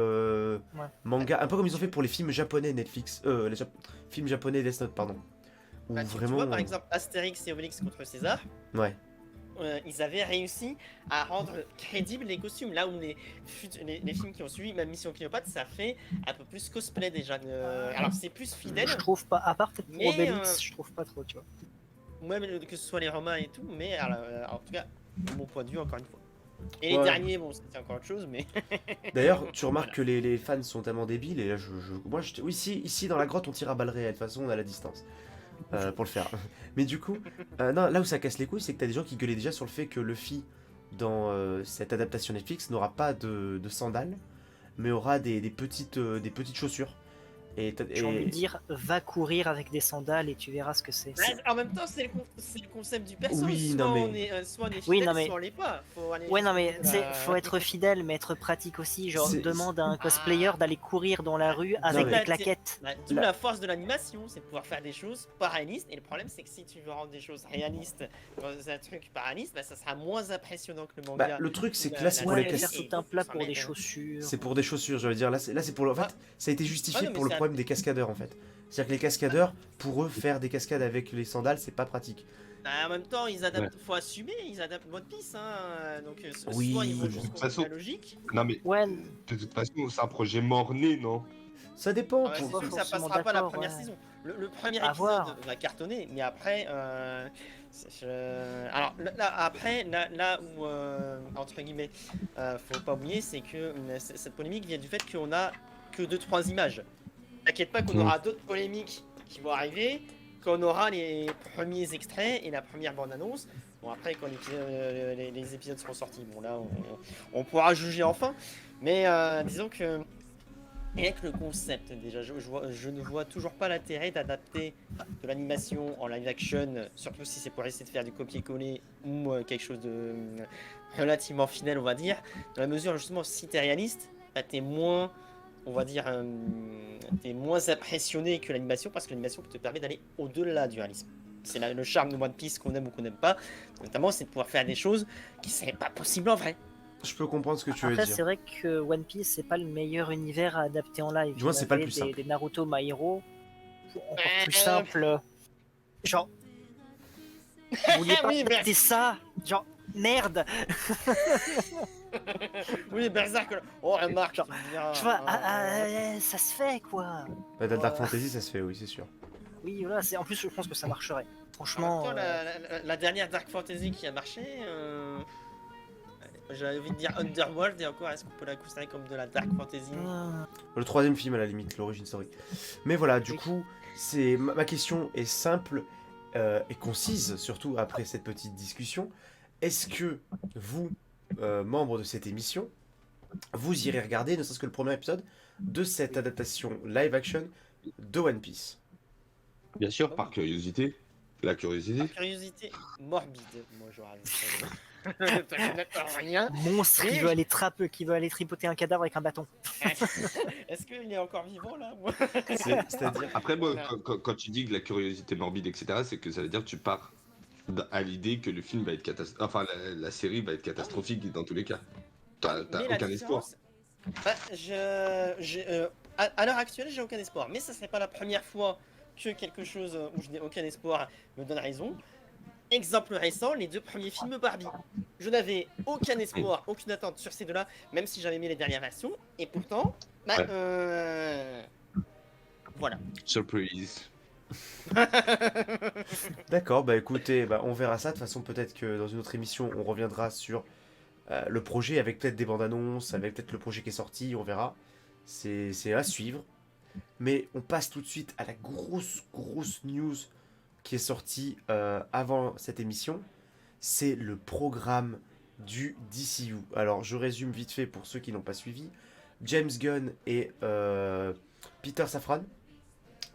[SPEAKER 1] manga, un peu comme ils ont fait pour les films japonais Netflix, films japonais Death Note, pardon. Où
[SPEAKER 2] Bah, tu vois, par exemple, Astérix et Obélix contre César,
[SPEAKER 1] Ouais.
[SPEAKER 2] ils avaient réussi à rendre crédibles les costumes. Là où les films qui ont suivi, même Mission Cléopâtre, ça fait un peu plus cosplay déjà. Alors c'est plus fidèle,
[SPEAKER 4] Je trouve pas, à part peut-être pour
[SPEAKER 2] Mais,
[SPEAKER 4] Obélix, je trouve pas trop, tu vois.
[SPEAKER 2] même que ce soit les Romains et tout, mais en tout cas, de mon point de vue, encore une fois. Et
[SPEAKER 1] Ouais.
[SPEAKER 2] les derniers, bon, c'était encore autre chose, mais.
[SPEAKER 1] D'ailleurs, tu remarques que les fans sont tellement débiles, et là, moi, oui, ici, dans la grotte, on tire à balles réelles, de toute façon, on a la distance pour le faire. Mais du coup, non, là où ça casse les couilles, c'est que t'as des gens qui gueulaient déjà sur le fait que Luffy, dans cette adaptation Netflix, n'aura pas de sandales, mais aura des petites chaussures.
[SPEAKER 4] J'ai envie de dire, va courir avec des sandales et tu verras ce que c'est.
[SPEAKER 2] Ouais, en même temps, c'est le concept du perso.
[SPEAKER 1] Oui,
[SPEAKER 2] soit,
[SPEAKER 1] non, mais-
[SPEAKER 2] on est, soit on est
[SPEAKER 4] Oui,
[SPEAKER 2] fidèle,
[SPEAKER 4] non, mais-
[SPEAKER 2] soit on l'est pas. Faut aller
[SPEAKER 4] Ouais, non, mais
[SPEAKER 2] jusqu'au bout de la-
[SPEAKER 4] faut être fidèle, mais être pratique aussi. Genre,
[SPEAKER 1] C'est-
[SPEAKER 4] demande à un cosplayer d'aller courir dans la rue avec
[SPEAKER 1] mais-
[SPEAKER 4] des claquettes.
[SPEAKER 2] Bah, d'où
[SPEAKER 1] La-
[SPEAKER 2] la force de l'animation, c'est de pouvoir faire des choses pas réalistes. Et le problème, c'est que si tu veux rendre des choses réalistes dans un truc pas réaliste, bah, ça sera moins impressionnant que le manga.
[SPEAKER 1] Bah, le truc, c'est que
[SPEAKER 2] La-
[SPEAKER 1] là, c'est pour
[SPEAKER 2] la
[SPEAKER 1] les
[SPEAKER 4] Ouais,
[SPEAKER 2] série
[SPEAKER 4] faire
[SPEAKER 1] cascades.
[SPEAKER 2] et
[SPEAKER 4] tout un plat
[SPEAKER 2] faut
[SPEAKER 4] pour
[SPEAKER 2] s'en
[SPEAKER 4] des
[SPEAKER 2] mettre-
[SPEAKER 4] chaussures.
[SPEAKER 1] C'est pour des chaussures, je veux dire. Là, c'est pour. En fait, ça a été justifié
[SPEAKER 2] non, mais
[SPEAKER 1] pour le
[SPEAKER 2] c'est
[SPEAKER 1] problème des cascadeurs, en fait. C'est-à-dire que les cascadeurs, pour eux, faire des cascades avec les sandales, c'est pas pratique.
[SPEAKER 2] Bah, en même temps, ils adaptent, faut assumer, ils adaptent One Piece. Hein. Donc,
[SPEAKER 1] Oui.
[SPEAKER 2] soit ils vont
[SPEAKER 3] De
[SPEAKER 2] juste
[SPEAKER 3] toute façon-
[SPEAKER 2] la logique.
[SPEAKER 3] Non, mais
[SPEAKER 4] Ouais,
[SPEAKER 3] de toute façon, c'est un projet mort-né, non?
[SPEAKER 1] Ça dépend.
[SPEAKER 2] Ah ouais, c'est
[SPEAKER 1] pour-
[SPEAKER 2] sûr que ça
[SPEAKER 4] forcément
[SPEAKER 2] passera pas la
[SPEAKER 4] d'accord,
[SPEAKER 2] première
[SPEAKER 4] ouais.
[SPEAKER 2] saison. Le premier
[SPEAKER 4] À
[SPEAKER 2] épisode
[SPEAKER 4] voir.
[SPEAKER 2] va cartonner, mais après, alors là où entre guillemets, faut pas oublier, c'est que cette polémique vient du fait qu'on a que 2-3 images. T'inquiète pas qu'on
[SPEAKER 3] Mm.
[SPEAKER 2] aura d'autres polémiques qui vont arriver, qu'on aura les premiers extraits et la première bande-annonce. Bon, après, quand les épisodes seront sortis, bon là, on pourra juger enfin. Mais disons que et avec le concept, déjà, je ne vois toujours pas l'intérêt d'adapter de l'animation en live action, surtout si c'est pour essayer de faire du copier-coller ou quelque chose de relativement fidèle, on va dire, dans la mesure justement si t'es réaliste, bah, t'es moins, on va dire, t'es moins impressionné que l'animation parce que l'animation te permet d'aller au-delà du réalisme. C'est le charme de One Piece qu'on aime ou qu'on n'aime pas, notamment c'est de pouvoir faire des choses qui seraient pas possibles en vrai.
[SPEAKER 1] Je peux comprendre ce que tu veux
[SPEAKER 4] après,
[SPEAKER 1] dire.
[SPEAKER 4] c'est vrai que One Piece, c'est pas le meilleur univers à adapter en live.
[SPEAKER 1] Du moins,
[SPEAKER 4] Il y
[SPEAKER 1] c'est pas le
[SPEAKER 4] avait
[SPEAKER 1] plus simple.
[SPEAKER 4] Des Naruto, My Hero, encore plus simple. Genre. Vous vouliez pas
[SPEAKER 2] Oui, mais-
[SPEAKER 4] adapter ça? Genre, merde!
[SPEAKER 2] Oui, Berserk, oh remarque,
[SPEAKER 4] Genre, Tu vois, ça se fait quoi.
[SPEAKER 1] Bah, dans le Dark Fantasy, ça se fait, oui, c'est sûr.
[SPEAKER 4] Oui, voilà, en plus, je pense que ça marcherait.
[SPEAKER 2] En
[SPEAKER 4] Franchement.
[SPEAKER 2] même temps, la dernière Dark Fantasy qui a marché, j'avais envie de dire Underworld, et encore, est-ce qu'on peut la considérer comme de la Dark Fantasy?
[SPEAKER 1] Le troisième film, à la limite, l'origine story. Mais voilà, du
[SPEAKER 4] Oui.
[SPEAKER 1] coup, ma question est simple et concise, surtout après cette petite discussion. Est-ce que vous, membres de cette émission, vous irez regarder, ne serait-ce que le premier épisode, de cette adaptation live-action de One Piece?
[SPEAKER 3] Bien sûr, par curiosité. La curiosité.
[SPEAKER 2] Par curiosité morbide, moi je rajoute. Toi, je n'attends rien.
[SPEAKER 4] Monstre qui
[SPEAKER 2] Oui.
[SPEAKER 4] veut aller qui veut aller tripoter un cadavre avec un bâton.
[SPEAKER 2] Est-ce qu'il est encore vivant là moi
[SPEAKER 1] C'est-à-dire
[SPEAKER 3] Après, moi,
[SPEAKER 2] Voilà.
[SPEAKER 3] quand tu dis que la curiosité morbide, etc., c'est que ça veut dire que tu pars à l'idée que le film va être catastrophique. Enfin, la série va être catastrophique dans tous les cas. T'as
[SPEAKER 2] Mais la
[SPEAKER 3] aucun espoir.
[SPEAKER 2] différence- Bah, à l'heure actuelle, j'ai aucun espoir. Mais ça serait pas la première fois que quelque chose où je n'ai aucun espoir me donne raison. Exemple récent, les 2 premiers films Barbie. Je n'avais aucun espoir, aucune attente sur ces deux-là, même si j'avais mis les dernières versions. Et pourtant, bah,
[SPEAKER 3] Ouais.
[SPEAKER 2] voilà.
[SPEAKER 3] Surprise.
[SPEAKER 1] D'accord, bah écoutez, bah, on verra ça. De toute façon, peut-être que dans une autre émission, on reviendra sur le projet avec peut-être des bandes annonces, avec peut-être le projet qui est sorti, on verra. C'est à suivre. Mais on passe tout de suite à la grosse news qui est sortie avant cette émission. C'est le programme du DCU. Alors, je résume vite fait pour ceux qui n'ont pas suivi. James Gunn et Peter Safran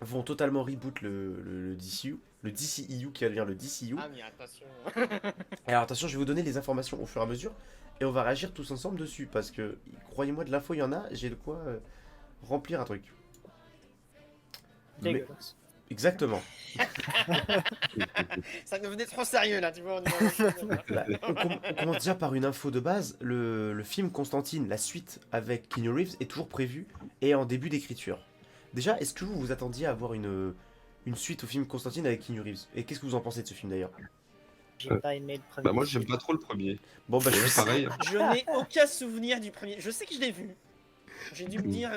[SPEAKER 1] vont totalement reboot le DCU, le DCEU qui va devenir le DCU.
[SPEAKER 2] Ah, mais attention.
[SPEAKER 1] Et alors attention, je vais vous donner les informations au fur et à mesure et on va réagir tous ensemble dessus parce que croyez-moi, de l'info il y en a, j'ai de quoi remplir un truc. Mais-
[SPEAKER 4] Dégueulasse.
[SPEAKER 1] Exactement.
[SPEAKER 2] Ça devenait trop sérieux là, tu vois.
[SPEAKER 1] Bah, on commence déjà par une info de base. Le film Constantine, la suite avec Keanu Reeves, est toujours prévu et en début d'écriture. Déjà, est-ce que vous vous attendiez à avoir une suite au film Constantine avec Keanu Reeves? Et qu'est-ce que vous en pensez de ce film d'ailleurs?
[SPEAKER 4] J'ai
[SPEAKER 3] Euh,
[SPEAKER 4] pas aimé le premier.
[SPEAKER 3] Bah, moi, j'aime pas trop le premier.
[SPEAKER 1] Bon, bah, je
[SPEAKER 3] Ouais,
[SPEAKER 1] suis
[SPEAKER 3] pareil.
[SPEAKER 2] Je n'ai aucun souvenir du premier. Je sais que je l'ai vu. J'ai dû me dire.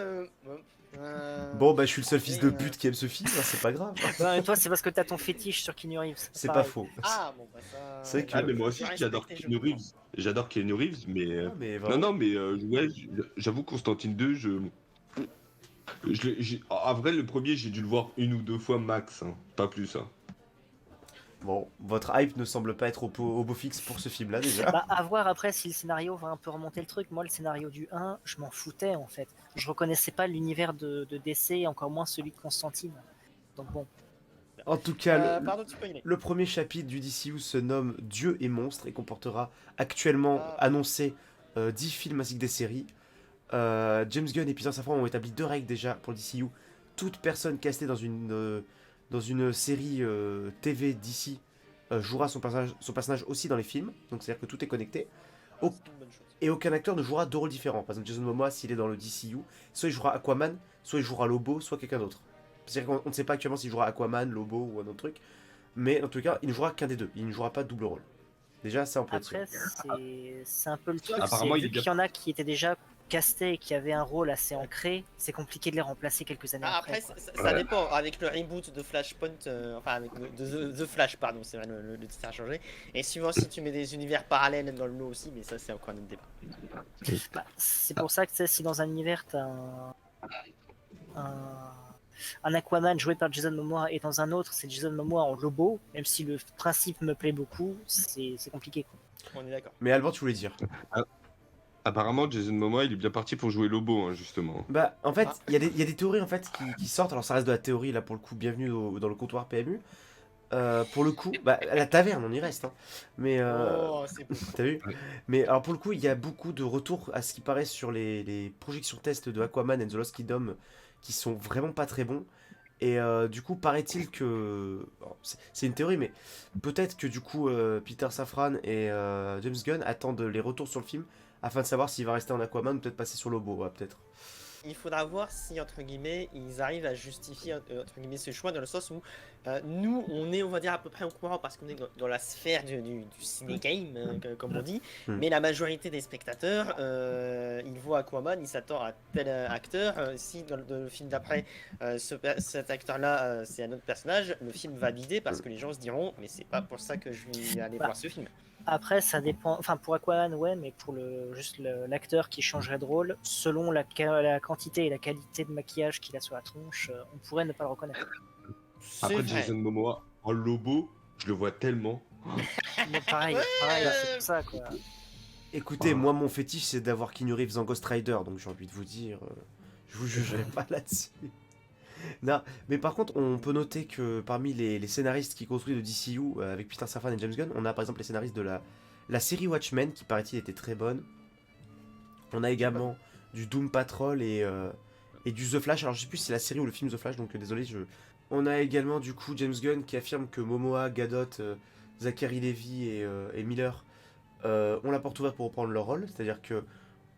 [SPEAKER 1] Bon, bah, je suis le seul fils de
[SPEAKER 2] mais,
[SPEAKER 1] pute qui aime ce film, hein, c'est pas grave.
[SPEAKER 4] Ouais, mais toi, c'est parce que t'as ton fétiche sur Keanu Reeves.
[SPEAKER 1] C'est pas
[SPEAKER 4] pareil.
[SPEAKER 1] faux.
[SPEAKER 2] Ah, bon, bah ça.
[SPEAKER 1] C'est que-
[SPEAKER 3] Ah, mais moi
[SPEAKER 2] Je
[SPEAKER 3] aussi,
[SPEAKER 2] respecte
[SPEAKER 3] j'adore
[SPEAKER 2] les
[SPEAKER 3] Keanu
[SPEAKER 2] jeux.
[SPEAKER 3] Reeves. J'adore Keanu Reeves, mais.
[SPEAKER 1] Ah, mais
[SPEAKER 3] Non,
[SPEAKER 1] vraiment.
[SPEAKER 3] non, mais ouais, j'avoue, Constantine 2, en vrai, le premier, j'ai dû le voir une ou deux fois max, hein, pas plus. Hein.
[SPEAKER 1] Bon, votre hype ne semble pas être au beau fixe pour ce film-là déjà.
[SPEAKER 4] Bah, à voir après si le scénario va un peu remonter le truc. Moi, le scénario du 1, je m'en foutais en fait. Je reconnaissais pas l'univers de DC, et encore moins celui de Constantine. Donc bon,
[SPEAKER 1] En tout cas,
[SPEAKER 2] Pardon, tu peux y aller.
[SPEAKER 1] le premier chapitre du DCU se nomme Dieu et monstres et comportera actuellement annoncé 10 films ainsi que des séries. James Gunn et Peter Safran ont établi 2 règles déjà pour le DCU. Toute personne castée dans une série TV DC jouera son personnage aussi dans les films. Donc c'est-à-dire que tout est connecté. Oh.
[SPEAKER 2] C'est une bonne chose.
[SPEAKER 1] Et aucun acteur ne jouera deux rôles différents. Par exemple, Jason Momoa, s'il est dans le DCU, soit il jouera Aquaman, soit il jouera Lobo, soit quelqu'un d'autre. C'est-à-dire qu'on ne sait pas actuellement s'il jouera Aquaman, Lobo ou un autre truc. Mais en tout cas, il ne jouera qu'un des deux. Il ne jouera pas de double rôle. Déjà, ça, on peut être sûr.
[SPEAKER 4] après, c'est un peu le truc.
[SPEAKER 3] Apparemment,
[SPEAKER 4] c'est
[SPEAKER 3] il est
[SPEAKER 4] vu
[SPEAKER 3] bien-
[SPEAKER 4] qu'il y en a qui étaient déjà castés et qui avaient un rôle assez ancré, c'est compliqué de les remplacer quelques années
[SPEAKER 2] Ah,
[SPEAKER 4] après.
[SPEAKER 2] après,
[SPEAKER 4] quoi.
[SPEAKER 2] ça dépend. Avec le reboot de Flashpoint, enfin, avec The Flash, pardon, c'est vrai, le titre a changé. Et suivant si tu mets des univers parallèles dans le lot aussi, mais ça, c'est encore un autre débat.
[SPEAKER 4] Bah, c'est pour ça que tu sais, si dans un univers t'as un Aquaman joué par Jason Momoa et dans un autre c'est Jason Momoa en Lobo, même si le principe me plaît beaucoup, c'est compliqué quoi.
[SPEAKER 2] On est d'accord.
[SPEAKER 1] Mais Albert, tu voulais dire?
[SPEAKER 3] Apparemment, Jason Momoa, il est bien parti pour jouer Lobo, hein, justement.
[SPEAKER 1] Bah, en fait,
[SPEAKER 2] Ah.
[SPEAKER 1] il y a des théories en fait qui sortent. Alors, ça reste de la théorie là pour le coup. Bienvenue dans le comptoir PMU. Pour le coup, bah, à la taverne, on y reste. Hein. Mais
[SPEAKER 2] Oh, c'est beau.
[SPEAKER 1] t'as vu? Mais alors pour le coup, il y a beaucoup de retours à ce qui paraît sur les projections tests de Aquaman and the Lost Kingdom qui sont vraiment pas très bons. Et du coup, paraît-il que... alors, c'est une théorie, mais peut-être que du coup, Peter Safran et James Gunn attendent les retours sur le film afin de savoir s'il va rester en Aquaman ou peut-être passer sur Lobo, ouais, peut-être.
[SPEAKER 2] Il faudra voir si, entre guillemets, ils arrivent à justifier, entre guillemets, ce choix dans le sens où nous, on est, on va dire, à peu près au courant parce qu'on est dans la sphère du ciné-game, comme on dit,
[SPEAKER 1] Mm.
[SPEAKER 2] mais la majorité des spectateurs, ils voient Aquaman, ils s'attendent à tel acteur. Si dans le film d'après, cet acteur-là, c'est un autre personnage, le film va bider parce que les gens se diront, mais c'est pas pour ça que je vais aller voir ce film.
[SPEAKER 4] Après ça dépend, enfin pour Aquaman ouais, mais pour l'acteur qui changerait de rôle, selon la quantité et la qualité de maquillage qu'il a sur la tronche, on pourrait ne pas le reconnaître.
[SPEAKER 2] C'est
[SPEAKER 3] Après,
[SPEAKER 2] vrai.
[SPEAKER 3] Jason Momoa, en Lobo, je le vois tellement.
[SPEAKER 4] Mais pareil, c'est pour ça quoi.
[SPEAKER 1] Écoutez,
[SPEAKER 3] Ah.
[SPEAKER 1] moi mon fétiche c'est d'avoir Keanu Reeves en Ghost Rider, donc j'ai envie de vous dire, je vous jugerai pas là-dessus. Non, mais par contre, on peut noter que parmi les scénaristes qui construisent le DCU avec Peter Safran et James Gunn, on a par exemple les scénaristes de la série Watchmen qui paraît-il était très bonne. On a également du Doom Patrol et du The Flash. Alors je sais plus si c'est la série ou le film The Flash, donc désolé. On a également du coup James Gunn qui affirme que Momoa, Gadot, Zachary Levi et Miller ont la porte ouverte pour reprendre leur rôle. C'est-à-dire que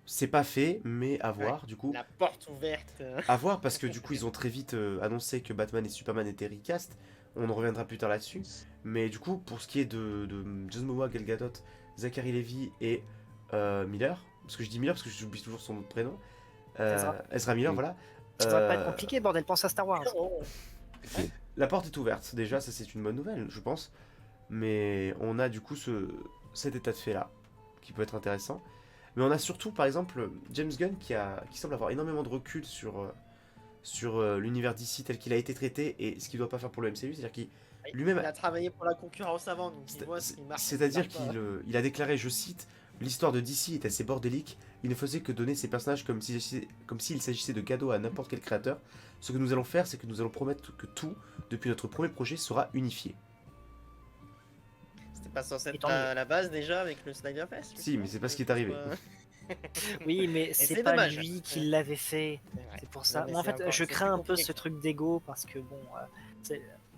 [SPEAKER 1] c'est pas fait, mais à voir du coup.
[SPEAKER 2] La porte ouverte.
[SPEAKER 1] À voir parce que du coup ils ont très vite annoncé que Batman et Superman étaient recast. On en reviendra plus tard là-dessus. Mais du coup pour ce qui est de Jason Momoa, Gal Gadot, Zachary Levi et Miller, parce que je dis Miller parce que j'oublie toujours son autre prénom. Ezra Miller, voilà.
[SPEAKER 4] Ça va pas être compliqué, bordel, pense à Star Wars.
[SPEAKER 2] Oh.
[SPEAKER 1] La porte est ouverte. Déjà ça c'est une bonne nouvelle je pense. Mais on a du coup cet état de fait là qui peut être intéressant. Mais on a surtout, par exemple, James Gunn qui semble avoir énormément de recul sur l'univers d'ici tel qu'il a été traité et ce qu'il doit pas faire pour le MCU. C'est-à-dire qu'il lui-même,
[SPEAKER 2] Il a travaillé pour la concurrence avant, donc il voit ce qui marche.
[SPEAKER 1] c'est-à-dire
[SPEAKER 2] ce qui marche pas.
[SPEAKER 1] qu'il a déclaré, je cite, l'histoire de DC est assez bordélique il ne faisait que donner ces personnages comme s'il s'agissait de cadeaux à n'importe quel créateur. Ce que nous allons faire, c'est que nous allons promettre que tout, depuis notre premier projet, sera unifié.
[SPEAKER 2] C'était pas censé
[SPEAKER 4] Et
[SPEAKER 2] être
[SPEAKER 4] tant mieux.
[SPEAKER 2] la base déjà avec le Snyderverse?
[SPEAKER 1] Si, mais c'est pas ce qui est arrivé.
[SPEAKER 4] Oui, mais c'est
[SPEAKER 2] c'est
[SPEAKER 4] pas
[SPEAKER 2] dommage.
[SPEAKER 4] lui qui l'avait fait. C'est pour ça.
[SPEAKER 2] Ouais, mais
[SPEAKER 4] Moi, en
[SPEAKER 2] c'est
[SPEAKER 4] fait,
[SPEAKER 2] encore-
[SPEAKER 4] je
[SPEAKER 2] c'est
[SPEAKER 4] crains
[SPEAKER 2] plus
[SPEAKER 4] un peu
[SPEAKER 2] compliqué,
[SPEAKER 4] ce
[SPEAKER 2] quoi.
[SPEAKER 4] truc d'ego parce que bon,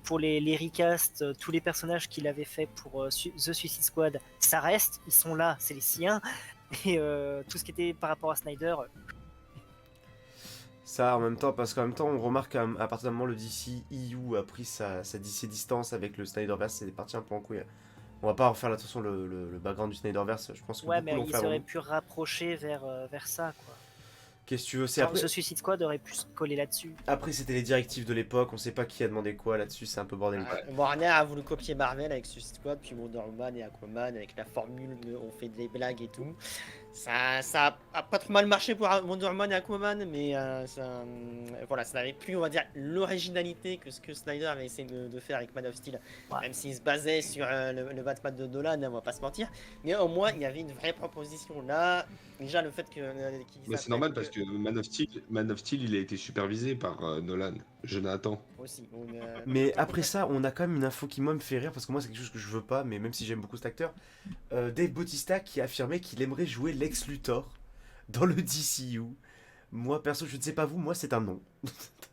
[SPEAKER 4] pour les recasts, tous les personnages qu'il avait fait pour The Suicide Squad, ça reste, ils sont là, c'est les siens. Et tout ce qui était par rapport à Snyder,
[SPEAKER 1] Ça, en même temps, parce qu'en même temps, on remarque qu'à partir d'un moment, le DC EU a pris ses distances avec le Snyderverse, c'est parti un peu en couille. On va pas refaire là, de toute façon, le background du Snyderverse, je pense que
[SPEAKER 4] ouais,
[SPEAKER 1] beaucoup
[SPEAKER 4] mais
[SPEAKER 1] l'ont
[SPEAKER 4] ils
[SPEAKER 1] fait avant
[SPEAKER 4] auraient
[SPEAKER 1] nous.
[SPEAKER 4] pu rapprocher vers ça, quoi.
[SPEAKER 1] Qu'est-ce que tu veux? C'est
[SPEAKER 4] Genre,
[SPEAKER 1] après,
[SPEAKER 4] The Suicide Squad aurait pu se coller là-dessus.
[SPEAKER 1] après c'était les directives de l'époque, on sait pas qui a demandé quoi là-dessus, c'est un peu bordélique.
[SPEAKER 2] Warner a voulu copier Marvel avec Suicide Squad, puis Wonder Woman et Aquaman avec la formule de on fait des blagues et tout. Ça a pas trop mal marché pour Wonder Woman et Aquaman, mais voilà, ça n'avait plus, on va dire, l'originalité que ce que Snyder avait essayé de faire avec Man of Steel.
[SPEAKER 4] Ouais.
[SPEAKER 2] Même s'il se basait sur le Batman de Nolan, on va pas se mentir. Mais au moins, il y avait une vraie proposition là. Déjà, le fait que.
[SPEAKER 3] Mais c'est normal parce que Man of Steel, il a été supervisé par Nolan, Jonathan.
[SPEAKER 2] Aussi.
[SPEAKER 1] Mais après ça, on a quand même une info qui moi me fait rire parce que moi c'est quelque chose que je veux pas, mais même si j'aime beaucoup cet acteur, Dave Bautista qui a affirmé qu'il aimerait jouer Lex Luthor dans le DCU. Moi perso, je ne sais pas vous, moi c'est un non.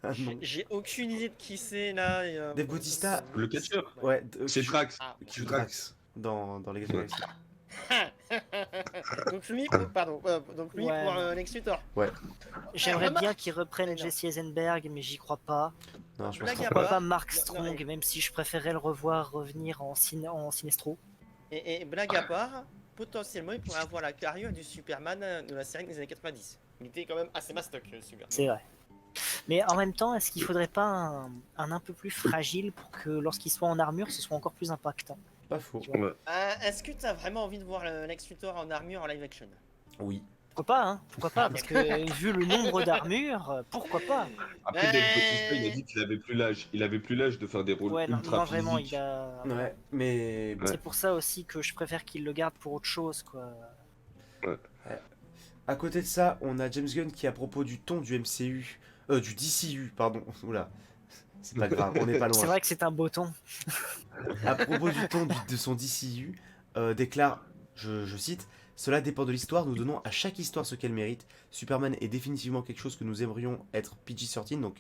[SPEAKER 1] Un non.
[SPEAKER 2] J'ai aucune idée de qui c'est là.
[SPEAKER 1] Dave Bautista,
[SPEAKER 3] Le catcheur,
[SPEAKER 1] ouais,
[SPEAKER 3] c'est
[SPEAKER 1] qui joue-
[SPEAKER 3] Drax.
[SPEAKER 2] Ah,
[SPEAKER 1] qui joue Drax dans les Galaxy.
[SPEAKER 2] donc lui, donc lui
[SPEAKER 4] Ouais,
[SPEAKER 2] pour
[SPEAKER 4] non.
[SPEAKER 2] Lex Luthor.
[SPEAKER 4] J'aimerais
[SPEAKER 2] remarque-
[SPEAKER 4] bien qu'ils reprennent
[SPEAKER 2] Non.
[SPEAKER 4] Jesse Eisenberg, mais j'y crois pas.
[SPEAKER 1] Non, je pense
[SPEAKER 2] Blague
[SPEAKER 1] pas.
[SPEAKER 2] à
[SPEAKER 4] Pourquoi
[SPEAKER 2] part.
[SPEAKER 4] pas Mark
[SPEAKER 2] Non, non,
[SPEAKER 4] Strong,
[SPEAKER 2] mais-
[SPEAKER 4] même si je préférais le revoir revenir en Sinestro.
[SPEAKER 2] Et blague à part, potentiellement il pourrait avoir la carrure du Superman de la série des années 90. Il était quand même assez mastoc, Superman.
[SPEAKER 4] C'est vrai. Mais en même temps, est-ce qu'il faudrait pas un peu plus fragile pour que lorsqu'il soit en armure, ce soit encore plus impactant?
[SPEAKER 1] Pas faux.
[SPEAKER 2] Est-ce que tu as vraiment envie de voir Lex Luthor en armure en live action?
[SPEAKER 1] Oui.
[SPEAKER 4] Pourquoi pas, hein? Pourquoi pas? Parce que vu le nombre d'armures, pourquoi pas?
[SPEAKER 3] Après, Dave Bautista, il a dit qu'il avait plus l'âge. Il avait plus l'âge de faire des rôles
[SPEAKER 4] Ouais, non,
[SPEAKER 3] ultra
[SPEAKER 4] non, vraiment,
[SPEAKER 3] physiques.
[SPEAKER 4] il a.
[SPEAKER 1] Ouais, mais bon.
[SPEAKER 4] C'est pour ça aussi que je préfère qu'il le garde pour autre chose, quoi.
[SPEAKER 1] À côté de ça, on a James Gunn qui, à propos du ton du MCU, du DCU, pardon, oula, c'est pas grave, on n'est pas
[SPEAKER 4] C'est
[SPEAKER 1] loin.
[SPEAKER 4] vrai que c'est un beau ton.
[SPEAKER 1] À propos du ton de son DCU, déclare, je cite, cela dépend de l'histoire, nous donnons à chaque histoire ce qu'elle mérite. Superman est définitivement quelque chose que nous aimerions être PG-13, donc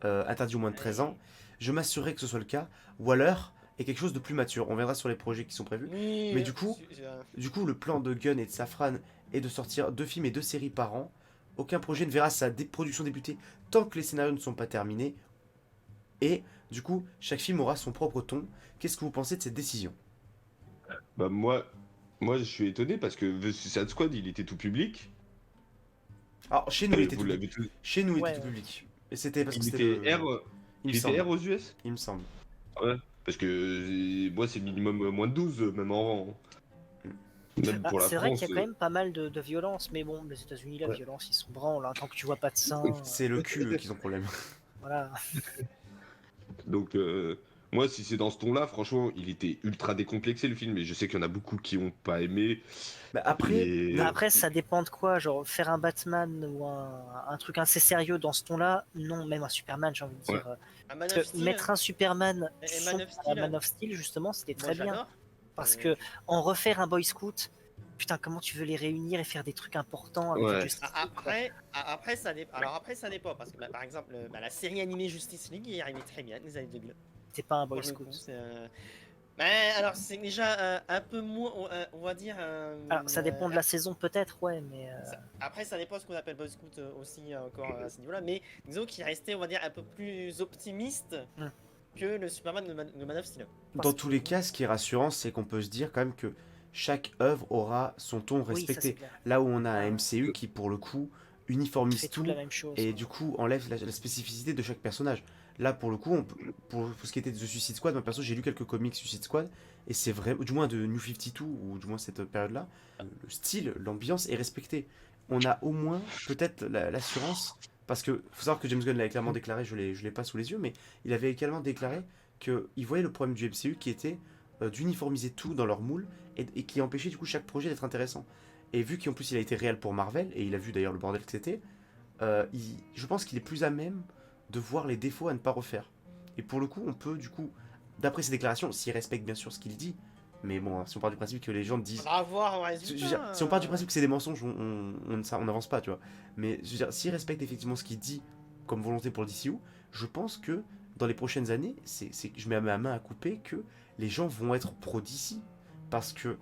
[SPEAKER 1] interdit au moins de 13 ans. Je m'assurerai que ce soit le cas. Waller est quelque chose de plus mature. On verra sur les projets qui sont prévus.
[SPEAKER 2] Oui,
[SPEAKER 1] Mais du coup, le plan de Gunn et de Safran est de sortir 2 films et 2 séries par an. Aucun projet ne verra sa production débuter tant que les scénarios ne sont pas terminés. Et du coup, chaque film aura son propre ton. Qu'est-ce que vous pensez de cette décision?
[SPEAKER 3] Bah moi, je suis étonné parce que The Suicide Squad, il était tout public.
[SPEAKER 1] Alors, chez nous, il était
[SPEAKER 3] Vous
[SPEAKER 1] tout
[SPEAKER 3] l'avez
[SPEAKER 1] public.
[SPEAKER 3] tous-
[SPEAKER 1] Chez nous, il
[SPEAKER 4] Ouais,
[SPEAKER 1] était tout
[SPEAKER 4] ouais.
[SPEAKER 1] public. Et c'était parce que
[SPEAKER 3] Il
[SPEAKER 1] c'était
[SPEAKER 3] était
[SPEAKER 1] le...
[SPEAKER 3] R,
[SPEAKER 1] Il me
[SPEAKER 3] il était
[SPEAKER 1] semble.
[SPEAKER 3] R aux US.
[SPEAKER 1] Il me semble.
[SPEAKER 3] Ouais. Parce que moi, c'est minimum moins de 12, même en. Même
[SPEAKER 4] Ah,
[SPEAKER 3] pour la
[SPEAKER 4] c'est vrai
[SPEAKER 3] France.
[SPEAKER 4] qu'il y a quand même pas mal de violence, mais bon, les États-Unis, la
[SPEAKER 3] Ouais.
[SPEAKER 4] violence, ils sont branles. Hein, tant que tu vois pas de sang,
[SPEAKER 1] C'est le cul qui ont problème.
[SPEAKER 4] voilà.
[SPEAKER 3] Donc, moi, si c'est dans ce ton-là, franchement, il était ultra décomplexé le film. Et je sais qu'il y en a beaucoup qui ont pas aimé.
[SPEAKER 1] Bah, après,
[SPEAKER 3] Et-
[SPEAKER 4] Après, ça dépend de quoi. Genre, faire un Batman ou un truc assez sérieux dans ce ton-là, non, même un Superman, j'ai envie de dire.
[SPEAKER 2] Un Man
[SPEAKER 4] Parce
[SPEAKER 2] of
[SPEAKER 4] que
[SPEAKER 2] Steel,
[SPEAKER 4] mettre un Superman
[SPEAKER 2] Et
[SPEAKER 4] son
[SPEAKER 2] Man of
[SPEAKER 4] à
[SPEAKER 2] Steel.
[SPEAKER 4] Man of Steel, justement, c'était
[SPEAKER 2] moi,
[SPEAKER 4] très bien.
[SPEAKER 2] j'adore.
[SPEAKER 4] Parce que en refaire un Boy Scout, putain, comment tu veux les réunir et faire des trucs importants avec
[SPEAKER 3] Ouais.
[SPEAKER 4] Justice League, quoi.
[SPEAKER 2] Après, ça dépend. Alors après, ça dépend parce que par exemple, la série animée Justice League est arrivée très bien les années 2000.
[SPEAKER 4] C'était pas un
[SPEAKER 2] Pour
[SPEAKER 4] Boy
[SPEAKER 2] le coup,
[SPEAKER 4] Scout.
[SPEAKER 2] c'est, mais alors c'est déjà un peu moins, on va dire.
[SPEAKER 4] Alors, ça dépend de la saison, peut-être, ouais, mais.
[SPEAKER 2] Après, ça dépend de ce qu'on appelle Boy Scout aussi encore à ce niveau-là, mais disons qu'il restait, on va dire, un peu plus optimiste
[SPEAKER 4] Hmm.
[SPEAKER 2] que le Superman de Man of Steel.
[SPEAKER 1] dans tous les cas, ce qui est rassurant, c'est qu'on peut se dire quand même que chaque œuvre aura son ton
[SPEAKER 4] Oui, ça, c'est
[SPEAKER 1] respecté.
[SPEAKER 4] clair.
[SPEAKER 1] Là où on a un MCU qui, pour le coup, uniformise
[SPEAKER 4] C'est
[SPEAKER 1] tout
[SPEAKER 4] tout la même chose.
[SPEAKER 1] et
[SPEAKER 4] quoi.
[SPEAKER 1] du coup enlève la spécificité de chaque personnage. Là, pour le coup, pour ce qui était de The Suicide Squad, moi perso, j'ai lu quelques comics Suicide Squad et c'est vrai, du moins de New 52 ou du moins cette période-là, le style, l'ambiance est respecté. On a au moins peut-être l'assurance, parce que faut savoir que James Gunn l'avait clairement déclaré, je l'ai pas sous les yeux, mais il avait également déclaré qu'il voyait le problème du MCU qui était d'uniformiser tout dans leur moule et qui empêchait du coup chaque projet d'être intéressant. Et vu qu'en plus il a été réel pour Marvel, et il a vu d'ailleurs le bordel que c'était, je pense qu'il est plus à même de voir les défauts à ne pas refaire. Et pour le coup, on peut du coup, d'après ses déclarations, s'il respecte bien sûr ce qu'il dit, mais bon, si on part du principe que les gens disent...
[SPEAKER 2] Faudra voir en
[SPEAKER 1] Je veux dire,
[SPEAKER 2] résultat.
[SPEAKER 1] si on part du principe que c'est des mensonges, on n'avance pas, tu vois. Mais je veux dire, s'il respecte effectivement ce qu'il dit comme volonté pour le DCU, je pense que dans les prochaines années, je mets ma main à couper que les gens vont être pro DC. Parce que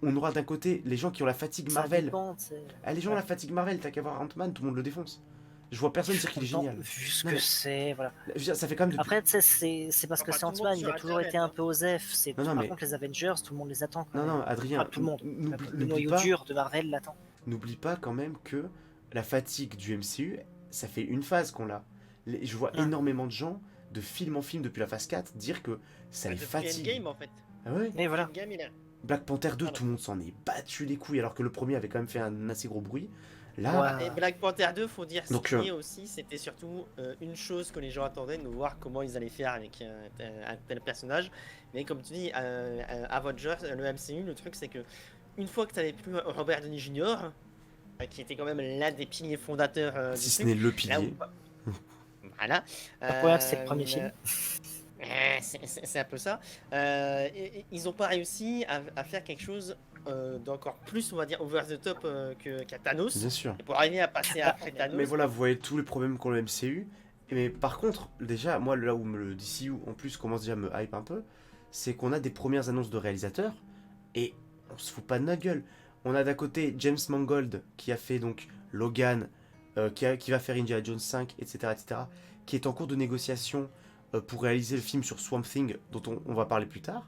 [SPEAKER 1] on aura d'un côté les gens qui ont la fatigue
[SPEAKER 4] Ça
[SPEAKER 1] Marvel.
[SPEAKER 4] dépend, tu sais.
[SPEAKER 1] Ah, les gens ont la fatigue Marvel, t'as qu'à voir Ant-Man, tout le monde le défonce. Je vois personne dire qu'il est
[SPEAKER 4] Non,
[SPEAKER 1] génial.
[SPEAKER 4] vu ce
[SPEAKER 1] Non,
[SPEAKER 4] que
[SPEAKER 1] mais-
[SPEAKER 4] c'est, voilà.
[SPEAKER 1] Je veux dire, ça fait quand même depuis...
[SPEAKER 4] Après, tu sais, c'est parce que
[SPEAKER 2] Enfin,
[SPEAKER 4] c'est
[SPEAKER 2] tout le monde
[SPEAKER 4] Ant-Man, il
[SPEAKER 2] sur
[SPEAKER 4] a toujours été
[SPEAKER 2] Internet,
[SPEAKER 4] un peu osef.
[SPEAKER 1] Non,
[SPEAKER 4] Par
[SPEAKER 1] mais-
[SPEAKER 4] contre, les Avengers, tout le monde les attend quand
[SPEAKER 1] Non,
[SPEAKER 4] même.
[SPEAKER 1] non, Adrien,
[SPEAKER 4] Enfin, tout le monde. Le
[SPEAKER 1] n'oublie
[SPEAKER 4] noyau
[SPEAKER 1] pas...
[SPEAKER 4] dur de Marvel l'attend.
[SPEAKER 1] N'oublie pas quand même que la fatigue du MCU, ça fait une phase qu'on l'a. Je vois
[SPEAKER 4] Ah.
[SPEAKER 1] énormément de gens, de film en film depuis la phase 4, dire que ça les
[SPEAKER 2] Depuis
[SPEAKER 1] fatigue.
[SPEAKER 2] Endgame en fait.
[SPEAKER 1] Ah ouais.
[SPEAKER 4] Mais voilà.
[SPEAKER 2] Endgame, il a...
[SPEAKER 1] Black Panther 2,
[SPEAKER 2] Pardon.
[SPEAKER 1] tout le monde s'en est battu les couilles, alors que le premier avait quand même fait un assez gros bruit. Là,
[SPEAKER 4] Ouais.
[SPEAKER 2] Et Black Panther 2, faut dire ce
[SPEAKER 1] Donc,
[SPEAKER 2] qui est aussi, c'était surtout une chose que les gens attendaient, de voir comment ils allaient faire avec un tel personnage. Mais comme tu dis, Avengers, le MCU, le truc c'est que une fois que tu avais plus Robert Downey Jr., qui était quand même l'un des piliers fondateurs
[SPEAKER 1] si
[SPEAKER 2] du
[SPEAKER 1] ce
[SPEAKER 2] truc,
[SPEAKER 1] n'est le
[SPEAKER 2] là
[SPEAKER 1] pilier.
[SPEAKER 2] voilà.
[SPEAKER 4] Le problème, c'est le premier film.
[SPEAKER 2] C'est un peu ça. Ils n'ont pas réussi à faire quelque chose d'encore plus, on va dire, over the top qu'à Thanos.
[SPEAKER 1] Bien sûr.
[SPEAKER 2] Et pour arriver à passer après Thanos.
[SPEAKER 1] Mais voilà, vous voyez tous les problèmes qu'ont le MCU. Mais par contre, déjà, moi, là où le DCU en plus commence déjà à me hype un peu, c'est qu'on a des premières annonces de réalisateurs et on se fout pas de notre gueule. On a d'un côté James Mangold qui a fait donc Logan, qui va faire Indiana Jones 5, etc., etc., qui est en cours de négociation pour réaliser le film sur Swamp Thing, dont on va parler plus tard.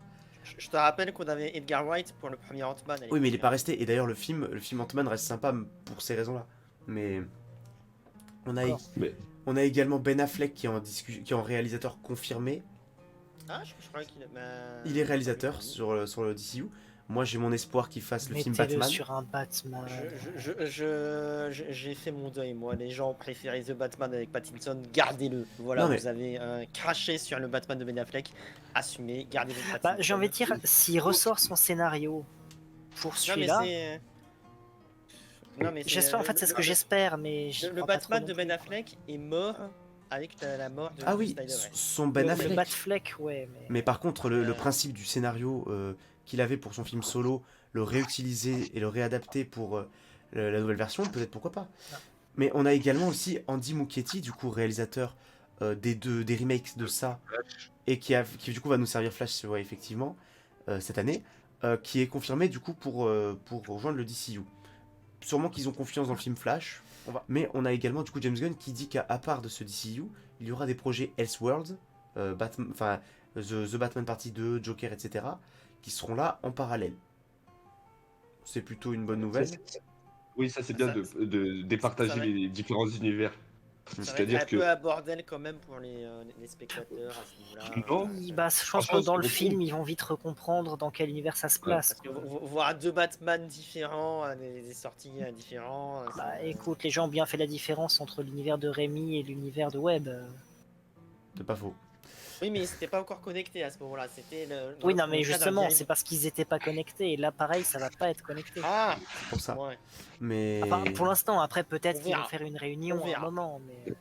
[SPEAKER 2] Je te rappelle qu'on avait Edgar Wright pour le premier Ant-Man. à
[SPEAKER 1] Oui, mais il est
[SPEAKER 2] l'époque,
[SPEAKER 1] pas resté. Et d'ailleurs, le film Ant-Man reste sympa pour ces raisons-là. Mais on a,
[SPEAKER 4] D'accord.
[SPEAKER 3] Mais
[SPEAKER 1] on a également Ben Affleck qui est en réalisateur confirmé.
[SPEAKER 2] Ah, je crois qu'il
[SPEAKER 1] Il est réalisateur sur le DCU. Moi, j'ai mon espoir qu'il fasse le film
[SPEAKER 4] Mettez-le
[SPEAKER 1] Batman.
[SPEAKER 4] sur un Batman.
[SPEAKER 2] J'ai fait mon deuil, moi. Les gens ont préféré The Batman avec Pattinson. Gardez-le. Voilà,
[SPEAKER 1] Non, mais-
[SPEAKER 2] vous avez craché sur le Batman de Ben Affleck. Assumez, gardez-le. de
[SPEAKER 4] Bah,
[SPEAKER 2] Pattinson.
[SPEAKER 4] j'ai envie de dire, s'il ressort son scénario pour
[SPEAKER 2] Non, mais
[SPEAKER 4] celui-là,
[SPEAKER 2] c'est. Non, mais
[SPEAKER 4] j'espère, en fait, c'est ce que j'espère, mais j'y
[SPEAKER 2] Le
[SPEAKER 4] crois pas trop
[SPEAKER 2] Batman
[SPEAKER 4] non
[SPEAKER 2] de
[SPEAKER 4] plus.
[SPEAKER 2] Ben Affleck est mort avec la mort de
[SPEAKER 1] Ah oui,
[SPEAKER 2] Snyder.
[SPEAKER 1] son Ben
[SPEAKER 4] Le
[SPEAKER 1] Affleck.
[SPEAKER 4] Batfleck, ouais, mais.
[SPEAKER 1] Mais par contre, le principe du scénario qu'il avait pour son film solo, le réutiliser et le réadapter pour la nouvelle version, peut-être pourquoi pas.
[SPEAKER 4] Ah.
[SPEAKER 1] Mais on a également aussi Andy Muschietti, du coup réalisateur des remakes de ça, et qui du coup va nous servir Flash, ouais, effectivement, cette année, qui est confirmé du coup pour rejoindre le DCU. Sûrement qu'ils ont confiance dans le film Flash. Mais on a également du coup James Gunn qui dit qu'à part de ce DCU, il y aura des projets Elseworlds, The Batman Partie 2, Joker, etc., qui seront là en parallèle. C'est plutôt une bonne nouvelle.
[SPEAKER 3] oui, ça c'est bien
[SPEAKER 2] Ça-
[SPEAKER 3] de départager
[SPEAKER 2] ça va-
[SPEAKER 3] les différents univers.
[SPEAKER 2] Ça va être
[SPEAKER 3] C'est-à-dire
[SPEAKER 2] un
[SPEAKER 3] que
[SPEAKER 2] peu un bordel quand même pour les spectateurs à ce niveau-là.
[SPEAKER 3] Non.
[SPEAKER 4] Bah, je pense que
[SPEAKER 3] Franchement,
[SPEAKER 4] dans le
[SPEAKER 3] c'est
[SPEAKER 4] film, ils vont vite recomprendre dans quel univers ça se place.
[SPEAKER 2] Parce que voir deux Batman différents, des sorties différents.
[SPEAKER 4] Bah, écoute, les gens ont bien fait la différence entre l'univers de Rémi et l'univers de Webb.
[SPEAKER 1] C'est pas faux.
[SPEAKER 2] Oui, mais c'était pas encore connecté à ce moment-là. C'était le.
[SPEAKER 4] Oui, non, mais
[SPEAKER 2] le cas d'un
[SPEAKER 4] justement,
[SPEAKER 2] Jeremy.
[SPEAKER 4] c'est parce qu'ils étaient pas connectés. Et là, pareil, ça va pas être connecté.
[SPEAKER 2] Ah,
[SPEAKER 1] C'est pour ça.
[SPEAKER 2] ouais.
[SPEAKER 1] Mais
[SPEAKER 4] Enfin, pour l'instant, après, peut-être
[SPEAKER 2] On
[SPEAKER 4] qu'ils vont
[SPEAKER 2] verra.
[SPEAKER 4] faire une réunion
[SPEAKER 2] On
[SPEAKER 4] à un
[SPEAKER 2] verra.
[SPEAKER 4] moment, mais.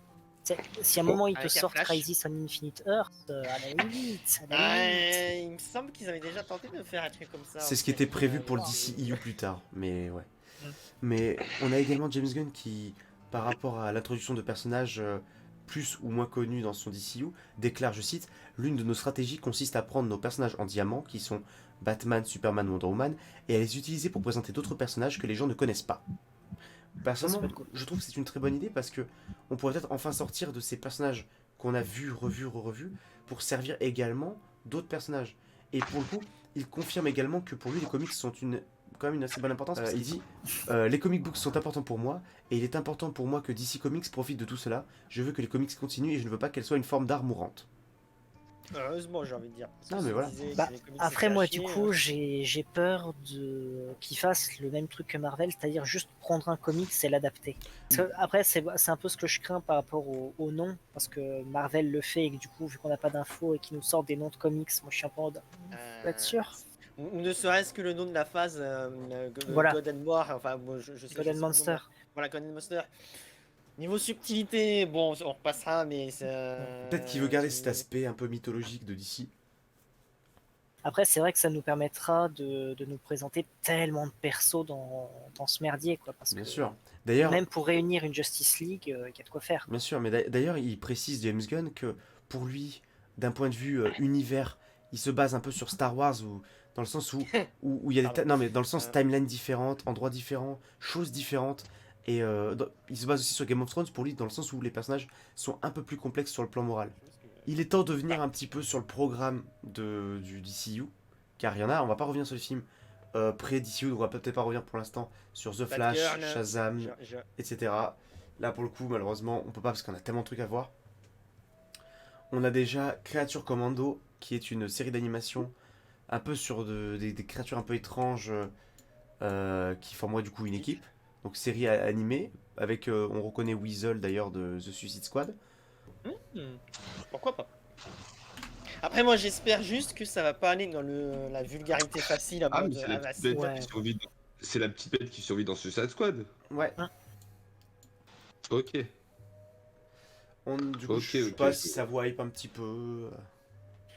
[SPEAKER 4] Si à un moment ils te
[SPEAKER 2] Avec un
[SPEAKER 4] sortent
[SPEAKER 2] flash.
[SPEAKER 4] Crisis on Infinite Earth, à la limite, à la limite.
[SPEAKER 2] Il me semble qu'ils avaient déjà tenté de faire un truc comme ça.
[SPEAKER 1] c'est
[SPEAKER 2] en
[SPEAKER 1] ce qui
[SPEAKER 2] fait.
[SPEAKER 1] était prévu pour le DCEU plus tard. Mais ouais.
[SPEAKER 4] Mm.
[SPEAKER 1] Mais on a également James Gunn qui, par rapport à l'introduction de personnages plus ou moins connus dans son DCU, déclare, je cite, l'une de nos stratégies consiste à prendre nos personnages en diamant, qui sont Batman, Superman, Wonder Woman, et à les utiliser pour présenter d'autres personnages que les gens ne connaissent pas. Personnellement,
[SPEAKER 4] Ça peut être cool.
[SPEAKER 1] je trouve que c'est une très bonne idée parce que on pourrait peut-être enfin sortir de ces personnages qu'on a vus, revus, revus, pour servir également d'autres personnages. Et pour le coup, il confirme également que pour lui, les comics sont quand même une assez bonne importance. Il dit les comic books sont importants pour moi, et il est important pour moi que DC Comics profite de tout cela. Je veux que les comics continuent et je ne veux pas qu'elles soient une forme d'art mourante.
[SPEAKER 2] Heureusement, j'ai envie de dire. Parce que
[SPEAKER 1] Non, mais
[SPEAKER 2] s'ils
[SPEAKER 1] voilà.
[SPEAKER 2] disaient
[SPEAKER 4] Bah,
[SPEAKER 2] que les comics,
[SPEAKER 4] après,
[SPEAKER 2] c'était
[SPEAKER 4] moi,
[SPEAKER 2] à
[SPEAKER 4] du
[SPEAKER 2] chier,
[SPEAKER 4] coup, j'ai peur qu'ils fassent le même truc que Marvel, c'est-à-dire juste prendre un comics et l'adapter. Parce que, après, c'est un peu ce que je crains par rapport au nom, parce que Marvel le fait et que du coup, vu qu'on n'a pas d'infos et qu'ils nous sortent des noms de comics, moi je suis un peu en mode,
[SPEAKER 2] euh,
[SPEAKER 4] pas être sûr.
[SPEAKER 2] Ou ne serait-ce que le nom de la phase,
[SPEAKER 4] Voilà.
[SPEAKER 2] God and War, enfin, moi, je sais
[SPEAKER 4] Golden
[SPEAKER 2] le
[SPEAKER 4] Monster.
[SPEAKER 2] nom, mais- Voilà, God and Monster. Niveau subtilité, bon, on repassera, mais
[SPEAKER 1] Peut-être qu'il veut garder cet aspect un peu mythologique de DC.
[SPEAKER 4] Après, c'est vrai que ça nous permettra de nous présenter tellement de persos dans ce merdier, quoi. Parce
[SPEAKER 1] Bien
[SPEAKER 4] que
[SPEAKER 1] sûr. D'ailleurs,
[SPEAKER 4] même pour réunir une Justice League, il y a de quoi faire.
[SPEAKER 1] bien sûr, mais d'ailleurs, il précise James Gunn que pour lui, d'un point de vue univers, il se base un peu sur Star Wars ou dans le sens où il y a
[SPEAKER 2] Pardon.
[SPEAKER 1] non mais dans le sens timeline différentes, endroits différents, choses différentes et il se base aussi sur Game of Thrones pour lui dans le sens où les personnages sont un peu plus complexes sur le plan moral. Il est temps de venir un petit peu sur le programme du DCU car il y en a, on va pas revenir sur les films pré-DCU, on va peut-être pas revenir pour l'instant sur The Flash,
[SPEAKER 2] Batgirl,
[SPEAKER 1] Shazam,
[SPEAKER 2] je-
[SPEAKER 1] etc. Là, pour le coup, malheureusement, on peut pas parce qu'on a tellement de trucs à voir. On a déjà Creature Commando, qui est une série d'animation un peu sur des créatures un peu étranges qui forment du coup une équipe. Donc série animée, avec, on reconnaît Weasel d'ailleurs de The Suicide Squad.
[SPEAKER 2] Hmm, Pourquoi pas? Après, moi, j'espère juste que ça va pas aller dans la vulgarité facile, en
[SPEAKER 3] Ah, mais
[SPEAKER 2] mode
[SPEAKER 3] c'est la
[SPEAKER 2] ah, bah,
[SPEAKER 3] petite
[SPEAKER 2] c'est-
[SPEAKER 3] bête
[SPEAKER 4] ouais.
[SPEAKER 3] qui survit. C'est la petite bête qui survit dans Suicide Squad.
[SPEAKER 1] Ouais.
[SPEAKER 3] Ok.
[SPEAKER 1] Du coup,
[SPEAKER 3] Ok,
[SPEAKER 1] je sais
[SPEAKER 3] ok,
[SPEAKER 1] pas
[SPEAKER 3] je
[SPEAKER 1] si
[SPEAKER 3] vois.
[SPEAKER 1] ça vous hype un petit peu.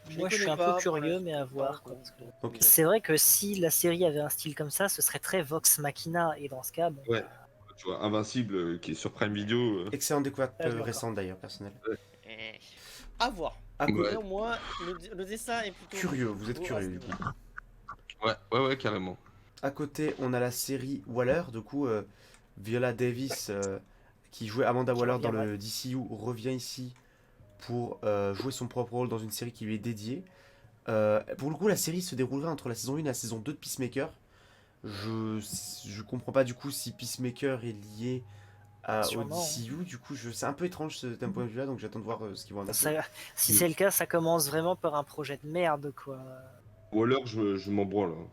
[SPEAKER 2] Je
[SPEAKER 4] Moi,
[SPEAKER 2] les
[SPEAKER 4] je suis
[SPEAKER 2] connais
[SPEAKER 4] un
[SPEAKER 2] pas,
[SPEAKER 4] peu curieux,
[SPEAKER 2] pour
[SPEAKER 4] mais à
[SPEAKER 2] l'instant,
[SPEAKER 4] voir, quoi,
[SPEAKER 2] donc,
[SPEAKER 4] parce que
[SPEAKER 1] Ok.
[SPEAKER 4] c'est vrai que si la série avait un style comme ça, ce serait très Vox Machina, et dans ce cas, bon,
[SPEAKER 3] Ouais.
[SPEAKER 4] bah,
[SPEAKER 3] Tu vois, Invincible
[SPEAKER 1] Ah,
[SPEAKER 3] qui est sur Prime Video.
[SPEAKER 1] Excellente découverte
[SPEAKER 4] Là, je suis d'accord.
[SPEAKER 1] récente d'ailleurs, personnelle.
[SPEAKER 2] eh, à voir.
[SPEAKER 1] À côté-
[SPEAKER 2] Néanmoins, le dessin est plutôt
[SPEAKER 1] Curieux, vous êtes
[SPEAKER 2] beau à
[SPEAKER 1] curieux
[SPEAKER 2] ce
[SPEAKER 1] du coup.
[SPEAKER 2] niveau.
[SPEAKER 3] Ouais, carrément.
[SPEAKER 1] À côté, on a la série Waller, du coup, Viola Davis, qui jouait Amanda
[SPEAKER 4] Qui
[SPEAKER 1] Waller
[SPEAKER 4] revient,
[SPEAKER 1] dans le DCU, revient ici pour jouer son propre rôle dans une série qui lui est dédiée. Pour le coup, la série se déroulera entre la saison 1 et la saison 2 de Peacemaker. Je comprends pas du coup si Peacemaker est lié au
[SPEAKER 4] Sûrement,
[SPEAKER 1] DCU, du coup, c'est un peu étrange d'un point de vue là, donc j'attends de voir ce qu'ils vont en
[SPEAKER 4] ça-
[SPEAKER 1] faire.
[SPEAKER 4] si c'est le cas, ça commence vraiment par un projet de merde, quoi.
[SPEAKER 3] Ou alors je m'en branle. Hein.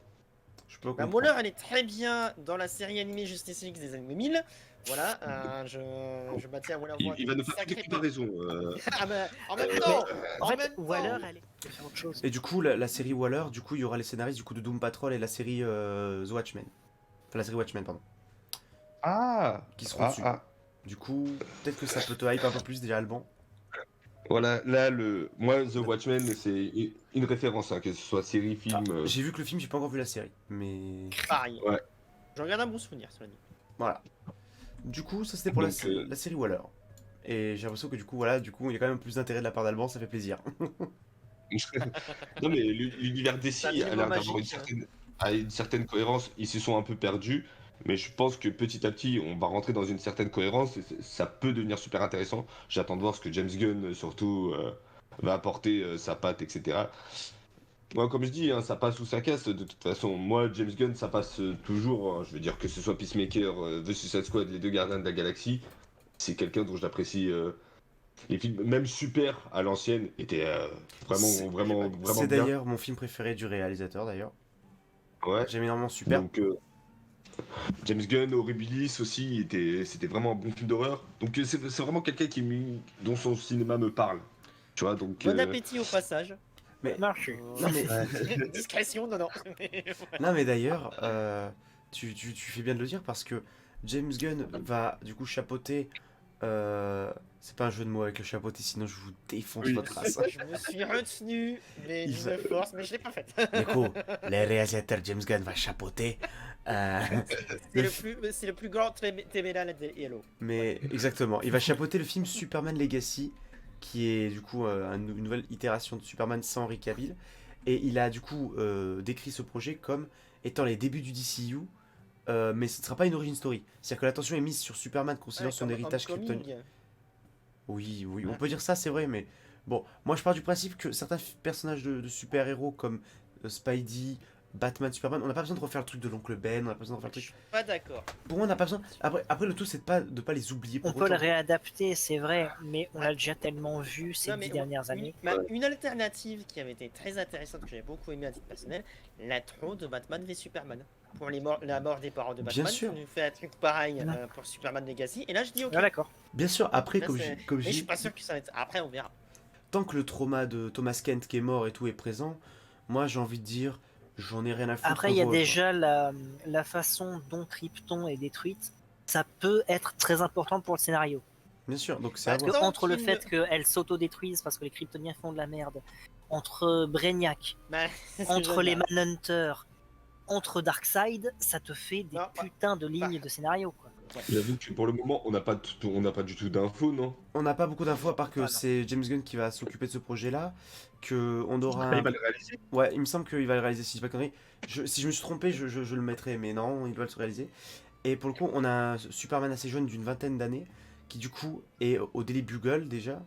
[SPEAKER 1] Je peux
[SPEAKER 2] Bah,
[SPEAKER 1] comprendre.
[SPEAKER 2] Waller, elle est très bien dans la série animée Justice League des années 2000. Voilà, je maintiens Waller.
[SPEAKER 3] Il va nous faire des comparaisons.
[SPEAKER 2] Ah bah, en même
[SPEAKER 4] Mais,
[SPEAKER 2] temps,
[SPEAKER 4] en
[SPEAKER 2] en
[SPEAKER 4] fait,
[SPEAKER 2] même
[SPEAKER 4] Waller,
[SPEAKER 2] temps.
[SPEAKER 4] elle est faire autre chose.
[SPEAKER 1] Et du coup, la série Waller, du coup, il y aura les scénaristes du coup de Doom Patrol et la série The Watchmen. Enfin, la série Watchmen, pardon.
[SPEAKER 3] Ah
[SPEAKER 1] Qui seront dessus. Du coup, peut-être que ça peut te hype un peu plus déjà, Alban.
[SPEAKER 3] Voilà, là, moi, The Watchmen, c'est une référence, hein, que ce soit série, film.
[SPEAKER 1] J'ai vu que le film, j'ai pas encore vu la série. Mais
[SPEAKER 2] Pareil.
[SPEAKER 3] Ouais.
[SPEAKER 2] J'en garde un bon souvenir, cela dit.
[SPEAKER 1] voilà. Du coup, ça c'était pour la
[SPEAKER 3] Donc,
[SPEAKER 1] série Waller. Et j'ai l'impression que du coup, voilà, du coup, il y a quand même plus d'intérêt de la part d'Alban, ça fait plaisir.
[SPEAKER 3] Non, mais l'univers DC
[SPEAKER 2] C'est
[SPEAKER 3] a
[SPEAKER 2] absolument
[SPEAKER 3] l'air d'avoir
[SPEAKER 2] magique,
[SPEAKER 3] une certaine cohérence. Ils se sont un peu perdus, mais je pense que petit à petit, on va rentrer dans une certaine cohérence et ça peut devenir super intéressant. J'attends de voir ce que James Gunn, surtout, va apporter sa patte, etc. Moi, comme je dis, hein, ça passe ou ça casse. De toute façon, moi, James Gunn, ça passe toujours. Hein. Je veux dire que ce soit Peacemaker, The Suicide Squad, les deux Gardiens de la Galaxie, c'est quelqu'un dont j'apprécie. Les films, même Super à l'ancienne, étaient
[SPEAKER 1] C'est-
[SPEAKER 3] vraiment
[SPEAKER 1] C'est
[SPEAKER 3] bien.
[SPEAKER 1] d'ailleurs mon film préféré du réalisateur, d'ailleurs.
[SPEAKER 3] Ouais.
[SPEAKER 1] J'aime énormément Super.
[SPEAKER 3] Donc, James Gunn, Horribilis aussi, c'était vraiment un bon film d'horreur. Donc, c'est vraiment quelqu'un dont son cinéma me parle. Tu vois, donc.
[SPEAKER 2] Bon appétit au passage.
[SPEAKER 1] Mais,
[SPEAKER 4] Marché.
[SPEAKER 1] non, mais,
[SPEAKER 2] Discrétion, non.
[SPEAKER 1] non, mais d'ailleurs, tu fais bien de le dire parce que James Gunn va du coup chapeauter. C'est pas un jeu de mots avec le chapeauté, sinon je vous défonce
[SPEAKER 3] Oui.
[SPEAKER 1] votre race.
[SPEAKER 2] Je me suis retenu, mais
[SPEAKER 1] Il
[SPEAKER 2] d'une
[SPEAKER 1] va-
[SPEAKER 2] force, mais je l'ai pas faite.
[SPEAKER 1] Du coup, le réalisateur James Gunn va chapeauter.
[SPEAKER 2] C'est le plus grand téméral de Hello.
[SPEAKER 1] Mais exactement, il va chapeauter le film Superman Legacy, qui est du coup une nouvelle itération de Superman sans Henry Cavill. Et il a du coup décrit ce projet comme étant les débuts du DCU, mais ce ne sera pas une origin story. C'est-à-dire que l'attention est mise sur Superman considérant son héritage kryptonien. Oui, oui, on peut dire ça, c'est vrai, mais bon, moi je pars du principe que certains personnages de super-héros comme Spidey, Batman, Superman, on n'a pas besoin de refaire le truc de l'oncle Ben, on n'a pas besoin de refaire le
[SPEAKER 2] Je
[SPEAKER 1] truc.
[SPEAKER 2] suis pas d'accord.
[SPEAKER 1] Pour moi, on n'a pas besoin. Après, le tout, c'est de pas les oublier pour
[SPEAKER 4] On peut le
[SPEAKER 1] autant.
[SPEAKER 4] réadapter, c'est vrai, mais on l'a déjà tellement vu ces
[SPEAKER 2] Non, mais
[SPEAKER 4] 10 dernières années.
[SPEAKER 2] Une alternative qui avait été très intéressante, que j'avais beaucoup aimé à titre personnel, l'intro de Batman v Superman. Pour la mort des parents de
[SPEAKER 1] Bien
[SPEAKER 2] Batman,
[SPEAKER 1] sûr.
[SPEAKER 2] on nous fait un truc pareil
[SPEAKER 4] Non.
[SPEAKER 2] pour Superman Legacy, et là je dis ok.
[SPEAKER 4] Ah, d'accord.
[SPEAKER 1] Bien sûr, après,
[SPEAKER 2] Là,
[SPEAKER 1] comme
[SPEAKER 2] c'est-
[SPEAKER 1] je
[SPEAKER 2] Mais je
[SPEAKER 1] dis,
[SPEAKER 2] suis pas sûr que ça va être. Après, on verra.
[SPEAKER 1] tant que le trauma de Thomas Kent qui est mort et tout est présent, moi j'ai envie de dire, j'en ai rien à foutre.
[SPEAKER 4] Après, il y a
[SPEAKER 1] de Wolf, hein.
[SPEAKER 4] déjà la façon dont Krypton est détruite. Ça peut être très important pour le scénario.
[SPEAKER 1] Bien sûr, donc c'est à
[SPEAKER 4] Parce que
[SPEAKER 1] voir.
[SPEAKER 2] Tant
[SPEAKER 4] entre le
[SPEAKER 2] qu'il
[SPEAKER 4] fait qu'elle s'auto-détruise parce que les Kryptoniens font de la merde, entre Brainiac,
[SPEAKER 2] Bah, c'est ce que
[SPEAKER 4] entre
[SPEAKER 2] j'aime
[SPEAKER 4] les
[SPEAKER 2] bien.
[SPEAKER 4] Manhunters, entre Darkseid, ça te fait des
[SPEAKER 2] Non,
[SPEAKER 4] putains de lignes de scénario, quoi.
[SPEAKER 3] J'avoue que pour le moment, on n'a pas du tout d'infos, non?
[SPEAKER 1] On n'a pas beaucoup d'infos à part que
[SPEAKER 4] Ah, non.
[SPEAKER 1] c'est James Gunn qui va s'occuper de ce projet-là, que on aura
[SPEAKER 3] Ah, il va le réaliser.
[SPEAKER 1] Ouais, il me semble qu'il va le réaliser, si je dis pas de conneries. Si je me suis trompé, je le mettrai, mais non, il doit le réaliser. Et pour le coup, on a un Superman assez jeune d'une vingtaine d'années, qui du coup est au Daily Bugle déjà.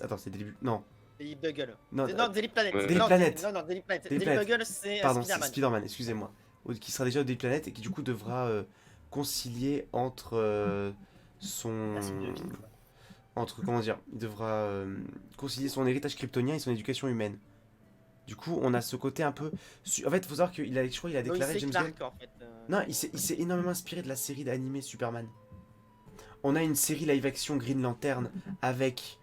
[SPEAKER 1] Attends, c'est Daily Bugle. Non,
[SPEAKER 2] Daily Bugle.
[SPEAKER 1] non,
[SPEAKER 2] Non, Daily Planet.
[SPEAKER 3] Ouais.
[SPEAKER 1] Daily
[SPEAKER 2] Non,
[SPEAKER 1] Planet.
[SPEAKER 2] Non, Daily Planet.
[SPEAKER 1] Daily
[SPEAKER 2] Daily
[SPEAKER 1] Planet.
[SPEAKER 2] Bugle, c'est
[SPEAKER 1] pardon, c'est
[SPEAKER 2] Spider-Man.
[SPEAKER 1] Spider-Man, excusez-moi. Qui sera déjà au Daily Planet et qui du coup devra concilier entre son.
[SPEAKER 4] Merci de vie, quoi.
[SPEAKER 1] Entre, comment dire, il devra concilier son héritage kryptonien et son éducation humaine. Du coup, on a ce côté un peu. En fait, il faut savoir qu'il a, je crois, il a
[SPEAKER 2] Lois
[SPEAKER 1] déclaré
[SPEAKER 2] et
[SPEAKER 1] James Gunn.
[SPEAKER 2] Clark, en fait.
[SPEAKER 1] Non, il s'est énormément inspiré de la série d'animé Superman. On a une série live action Green Lantern avec,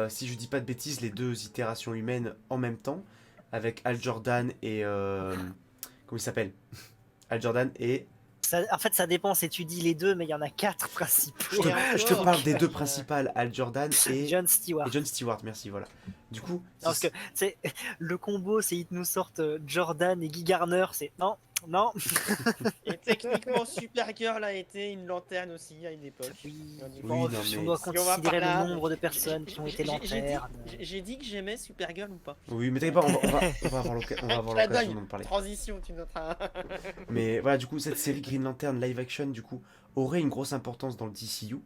[SPEAKER 1] si je dis pas de bêtises, les deux itérations humaines en même temps, avec Al Jordan et comment il s'appelle? Al Jordan et
[SPEAKER 4] En fait, ça dépend si tu dis les deux, mais il y en a 4
[SPEAKER 1] je
[SPEAKER 4] principaux.
[SPEAKER 1] te,
[SPEAKER 2] Et
[SPEAKER 1] je te
[SPEAKER 2] encore,
[SPEAKER 1] parle des deux
[SPEAKER 2] euh,
[SPEAKER 1] principales, Al Jordan et
[SPEAKER 4] John Stewart.
[SPEAKER 1] John Stewart. Merci, voilà. Du coup,
[SPEAKER 4] Parce que c'est le combo, c'est ils nous sortent Jordan et Guy Garner, c'est non, non.
[SPEAKER 2] Et techniquement, Supergirl a été une lanterne aussi à une époque.
[SPEAKER 4] Oui,
[SPEAKER 2] Oui,
[SPEAKER 4] bon,
[SPEAKER 1] non,
[SPEAKER 4] si
[SPEAKER 1] mais-
[SPEAKER 4] on doit
[SPEAKER 2] Si on va
[SPEAKER 4] considérer
[SPEAKER 2] par là,
[SPEAKER 4] le nombre de personnes qui ont été lanternes.
[SPEAKER 2] J'ai dit que j'aimais Supergirl ou pas.
[SPEAKER 1] oui, mais t'inquiète pas, on va avoir
[SPEAKER 2] Clin d'œil.
[SPEAKER 1] l'occasion d'en parler.
[SPEAKER 2] Transition, tu noteras.
[SPEAKER 1] Mais voilà, du coup, cette série Green Lantern live action, du coup, aurait une grosse importance dans le DCU.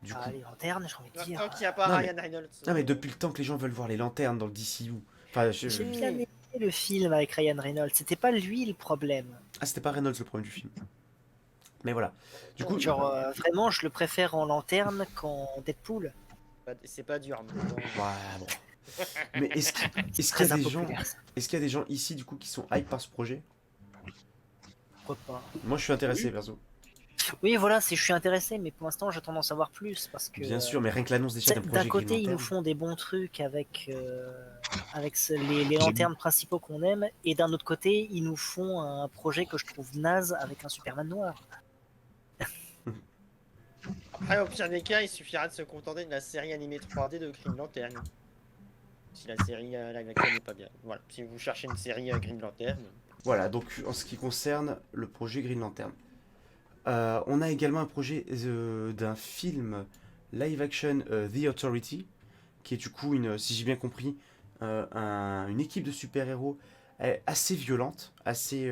[SPEAKER 1] Du coup,
[SPEAKER 4] Ah, les lanternes, j'ai envie de dire.
[SPEAKER 2] Tant qu'il n'y a pas
[SPEAKER 1] Non, mais-
[SPEAKER 2] Ryan Reynolds.
[SPEAKER 1] non mais depuis le temps que les gens veulent voir les lanternes dans le DCU. Enfin,
[SPEAKER 4] J'ai bien aimé le film avec Ryan Reynolds. C'était pas lui le problème.
[SPEAKER 1] Ah, c'était pas Reynolds le problème du film. Mais voilà. Du coup,
[SPEAKER 4] Genre, vraiment, je le préfère en lanterne qu'en Deadpool.
[SPEAKER 2] C'est pas dur. Mais bon.
[SPEAKER 1] ouais, bon. Mais est-ce qu'il
[SPEAKER 4] Très
[SPEAKER 1] y a des gens,
[SPEAKER 4] impopulaire, ça.
[SPEAKER 1] est-ce qu'il y a des gens ici du coup qui sont hype par ce projet?
[SPEAKER 4] Pourquoi pas.
[SPEAKER 1] Moi, je suis intéressé, perso.
[SPEAKER 4] Oui, voilà, je suis intéressé, mais pour l'instant, j'ai tendance à voir plus parce que.
[SPEAKER 1] Bien sûr, mais rien que l'annonce déjà d'un projet
[SPEAKER 4] D'un côté,
[SPEAKER 1] Green
[SPEAKER 4] ils nous
[SPEAKER 1] Lantern.
[SPEAKER 4] font des bons trucs avec, les lanternes principaux qu'on aime, et d'un autre côté, ils nous font un projet que je trouve naze avec un Superman noir.
[SPEAKER 2] Après, au pire des cas, il suffira de se contenter de la série animée 3D de Green Lantern. Si la série live action n'est pas bien. Voilà, si vous cherchez une série Green Lantern.
[SPEAKER 1] Voilà, donc en ce qui concerne le projet Green Lantern. On a également un projet d'un film live action The Authority, qui est du coup, si j'ai bien compris, une équipe de super-héros assez violente, assez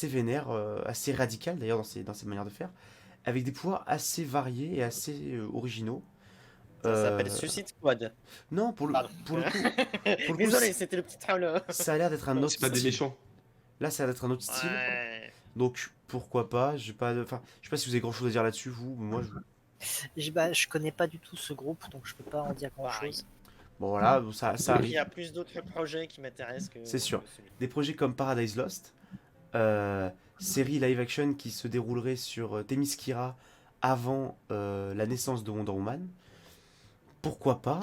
[SPEAKER 1] vénère, assez radicale d'ailleurs dans ses manières de faire, avec des pouvoirs assez variés et assez originaux.
[SPEAKER 2] Ça s'appelle Suicide Squad.
[SPEAKER 1] Non, pour le
[SPEAKER 2] Pardon.
[SPEAKER 1] coup,
[SPEAKER 2] Désolé, c'était le petit troll.
[SPEAKER 1] ça a l'air d'être un autre
[SPEAKER 3] C'est pas des
[SPEAKER 1] style.
[SPEAKER 3] méchants.
[SPEAKER 1] Là, ça a l'air d'être un autre style.
[SPEAKER 2] Ouais.
[SPEAKER 1] Donc pourquoi pas, je sais pas si vous avez grand chose à dire là-dessus, vous, moi
[SPEAKER 4] Je connais pas du tout ce groupe, donc je peux pas en dire grand
[SPEAKER 2] Pareil.
[SPEAKER 4] chose.
[SPEAKER 1] bon voilà, ça
[SPEAKER 2] Il
[SPEAKER 1] arrive.
[SPEAKER 2] y a plus d'autres projets qui m'intéressent que.
[SPEAKER 1] C'est sûr.
[SPEAKER 2] que celui.
[SPEAKER 1] Des projets comme Paradise Lost, série live action qui se déroulerait sur Themyscira avant la naissance de Wonder Woman. Pourquoi pas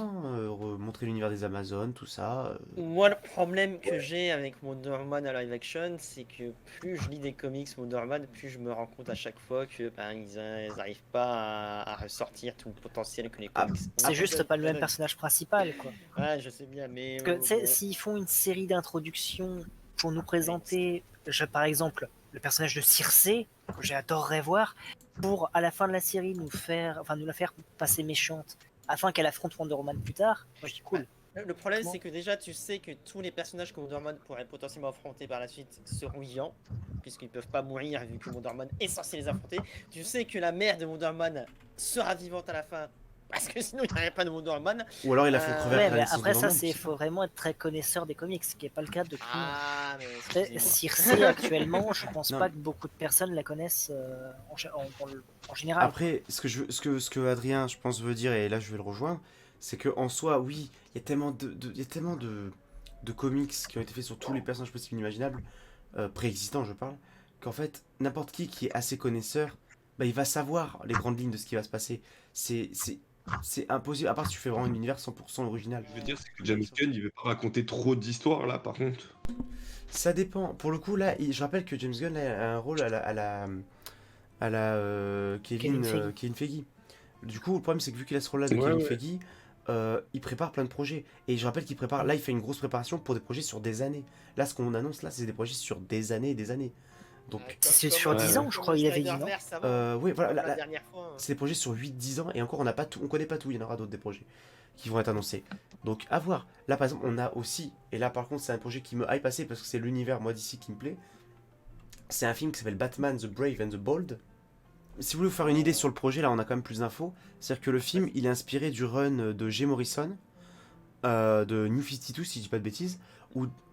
[SPEAKER 1] montrer l'univers des Amazones, tout ça.
[SPEAKER 2] Moi, le problème que j'ai avec Wonder Woman à live action, c'est que plus je lis des comics Wonder Woman, plus je me rends compte à chaque fois que ils n'arrivent pas à ressortir tout le potentiel que les
[SPEAKER 1] Ah,
[SPEAKER 2] comics.
[SPEAKER 4] C'est juste pas le même personnage principal, quoi.
[SPEAKER 2] Ouais, je sais bien, mais.
[SPEAKER 4] Parce que, tu sais,
[SPEAKER 2] bon.
[SPEAKER 4] s'ils font une série d'introductions pour nous présenter, par exemple, le personnage de Circé, que j'adorerais voir, pour à la fin de la série nous la faire passer méchante, afin qu'elle affronte Wonder Woman plus tard, moi je dis cool.
[SPEAKER 2] Le problème, c'est que déjà, tu sais que tous les personnages que Wonder Woman pourrait potentiellement affronter par la suite seront vivants, puisqu'ils peuvent pas mourir vu que Wonder Woman est censé les affronter. Tu sais que la mère de Wonder Woman sera vivante à la fin, parce que sinon il n'y aurait pas de Wonder Woman.
[SPEAKER 1] Ou alors il a fait crever
[SPEAKER 4] Ouais,
[SPEAKER 1] après
[SPEAKER 4] mais
[SPEAKER 1] la naissance
[SPEAKER 4] après
[SPEAKER 1] de
[SPEAKER 4] ça,
[SPEAKER 1] Wonder Woman,
[SPEAKER 4] faut vraiment être très connaisseur des comics, ce qui est pas le cas de tout le monde.
[SPEAKER 2] Ah, mais
[SPEAKER 4] Tu sais,
[SPEAKER 2] excusez-moi.
[SPEAKER 4] Circé, actuellement, je pense
[SPEAKER 1] Non.
[SPEAKER 4] pas que beaucoup de personnes la connaissent en général.
[SPEAKER 1] Après, ce que Adrien, je pense, veut dire, et là je vais le rejoindre, c'est que en soi, oui, il y a tellement de comics qui ont été faits sur tous les personnages possibles et imaginables, préexistants, je parle, qu'en fait, n'importe qui est assez connaisseur, bah, il va savoir les grandes lignes de ce qui va se passer. C'est impossible, à part si tu fais vraiment un univers 100% original.
[SPEAKER 3] Je veux dire, c'est que James Gunn, il veut pas raconter trop d'histoires là, par contre.
[SPEAKER 1] Ça dépend. Pour le coup, là, je rappelle que James Gunn a un rôle à la
[SPEAKER 4] Kevin Feige.
[SPEAKER 1] Kevin Feige. Du coup, le problème, c'est que vu qu'il a ce rôle-là de
[SPEAKER 3] Ouais,
[SPEAKER 1] Kevin
[SPEAKER 3] ouais.
[SPEAKER 1] Feige, il prépare plein de projets. Et je rappelle qu'il prépare, là, il fait une grosse préparation pour des projets sur des années. Là, ce qu'on annonce, là, c'est des projets sur des années et des années. Donc,
[SPEAKER 4] C'est sur
[SPEAKER 3] 10
[SPEAKER 4] ans, je crois, il avait dit, non
[SPEAKER 1] oui, voilà,
[SPEAKER 2] Comme
[SPEAKER 1] là,
[SPEAKER 2] la
[SPEAKER 1] là,
[SPEAKER 2] dernière fois.
[SPEAKER 1] c'est des projets sur 8-10 ans. Et encore, on n'a pas tout, on connaît pas tout. Il y en aura d'autres des projets qui vont être annoncés. Donc, à voir. Là, par exemple, on a aussi, et là, par contre, c'est un projet qui me hype assez parce que c'est l'univers, moi, d'ici, qui me plaît. C'est un film qui s'appelle Batman the Brave and the Bold. Si vous voulez vous faire une idée sur le projet, là on a quand même plus d'infos. C'est-à-dire que le film il est inspiré du run de Jay Morrison, de New 52 si je dis pas de bêtises,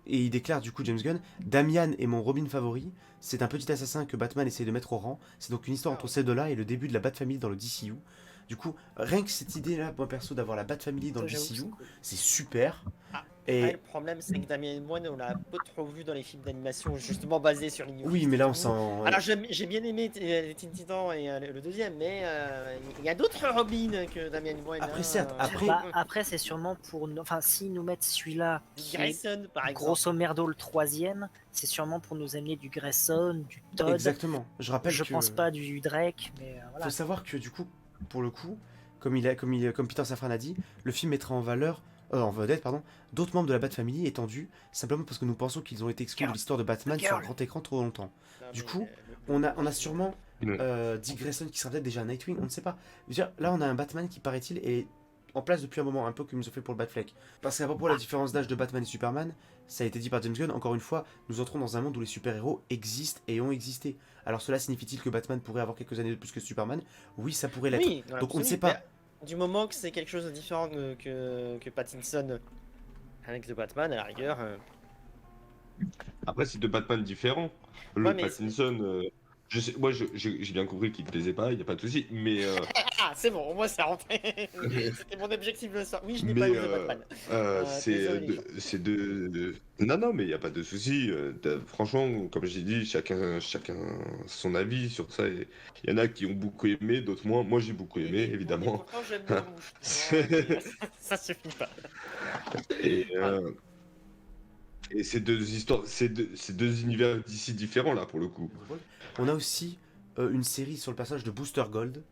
[SPEAKER 1] et il déclare du coup James Gunn, Damian est mon Robin favori, c'est un petit assassin que Batman essaie de mettre au rang, c'est donc une histoire entre ces deux-là et le début de la Bat-Family dans le DCU. Du coup, rien que cette idée-là, moi perso, d'avoir la Bat-Family dans le
[SPEAKER 4] J'avoue que
[SPEAKER 1] DCU,
[SPEAKER 4] c'est cool.
[SPEAKER 1] c'est super.
[SPEAKER 2] Ah,
[SPEAKER 1] Et
[SPEAKER 2] le problème, c'est que Damien Moine, on l'a peu trop vu dans les films d'animation, justement basés sur les New
[SPEAKER 1] oui, mais là on
[SPEAKER 2] 52.
[SPEAKER 1] s'en...
[SPEAKER 2] Alors, j'ai bien aimé les Teen Titans et le deuxième, mais il y a d'autres Robin que Damien Moine.
[SPEAKER 1] Après,
[SPEAKER 2] hein.
[SPEAKER 1] certes, après-
[SPEAKER 4] Bah, après, c'est sûrement pour. Enfin, s'ils nous mettent celui-là,
[SPEAKER 2] Du
[SPEAKER 4] qui est
[SPEAKER 2] Grayson, par exemple.
[SPEAKER 4] grosso merdo le troisième, c'est sûrement pour nous amener du Grayson, du Todd.
[SPEAKER 1] Exactement. Je rappelle
[SPEAKER 4] Je
[SPEAKER 1] que...
[SPEAKER 4] pense pas du Drake, mais voilà.
[SPEAKER 1] Faut savoir que du coup, pour le coup, comme Peter Safran a dit, le film mettra en vedette, pardon, d'autres membres de la Bat-Family étendus, simplement parce que nous pensons qu'ils ont été exclus de l'histoire de Batman sur
[SPEAKER 4] Girl.
[SPEAKER 1] grand écran trop longtemps.
[SPEAKER 2] Non,
[SPEAKER 1] Du
[SPEAKER 2] mais,
[SPEAKER 1] coup,
[SPEAKER 2] le-
[SPEAKER 1] on a sûrement
[SPEAKER 3] Ouais.
[SPEAKER 1] Dick Grayson qui sera peut-être déjà un Nightwing, on ne sait pas. Je veux dire, là, on a un Batman qui, paraît-il, est en place depuis un moment, un peu comme ils ont fait pour le Batfleck. Parce qu'à propos de la différence d'âge de Batman et Superman, ça a été dit par James Gunn, encore une fois, nous entrons dans un monde où les super-héros existent et ont existé. Alors cela signifie-t-il que Batman pourrait avoir quelques années de plus que Superman? Oui, ça pourrait l'être.
[SPEAKER 2] Oui, dans
[SPEAKER 1] Donc on ne
[SPEAKER 2] l'absolu,
[SPEAKER 1] sait pas.
[SPEAKER 2] mais Du moment que c'est quelque chose de différent que Pattinson avec The Batman, à la rigueur.
[SPEAKER 3] Après, c'est deux Batman différents. Le
[SPEAKER 2] Ouais, mais
[SPEAKER 3] Pattinson, je sais, moi j'ai bien compris qu'il te plaisait pas, il n'y a pas de souci, mais,
[SPEAKER 2] Ah, c'est bon, au moins c'est rentré. C'était mon objectif de soir. Oui, je n'ai
[SPEAKER 3] mais
[SPEAKER 2] pas vu The Batman.
[SPEAKER 3] c'est
[SPEAKER 2] désolé, les gens.
[SPEAKER 3] c'est Non, non, mais il n'y a pas de souci. Franchement, comme j'ai dit, chacun son avis sur ça. Il y en a qui ont beaucoup aimé, d'autres moins. Moi, j'ai beaucoup aimé,
[SPEAKER 2] Et
[SPEAKER 3] évidemment.
[SPEAKER 2] pourtant, j'aime le rouge. Non, ça suffit pas.
[SPEAKER 3] Et,
[SPEAKER 2] Voilà.
[SPEAKER 3] et c'est deux histoires, c'est deux univers d'ici différents, là, pour le coup.
[SPEAKER 1] On a aussi une série sur le personnage de Booster Gold.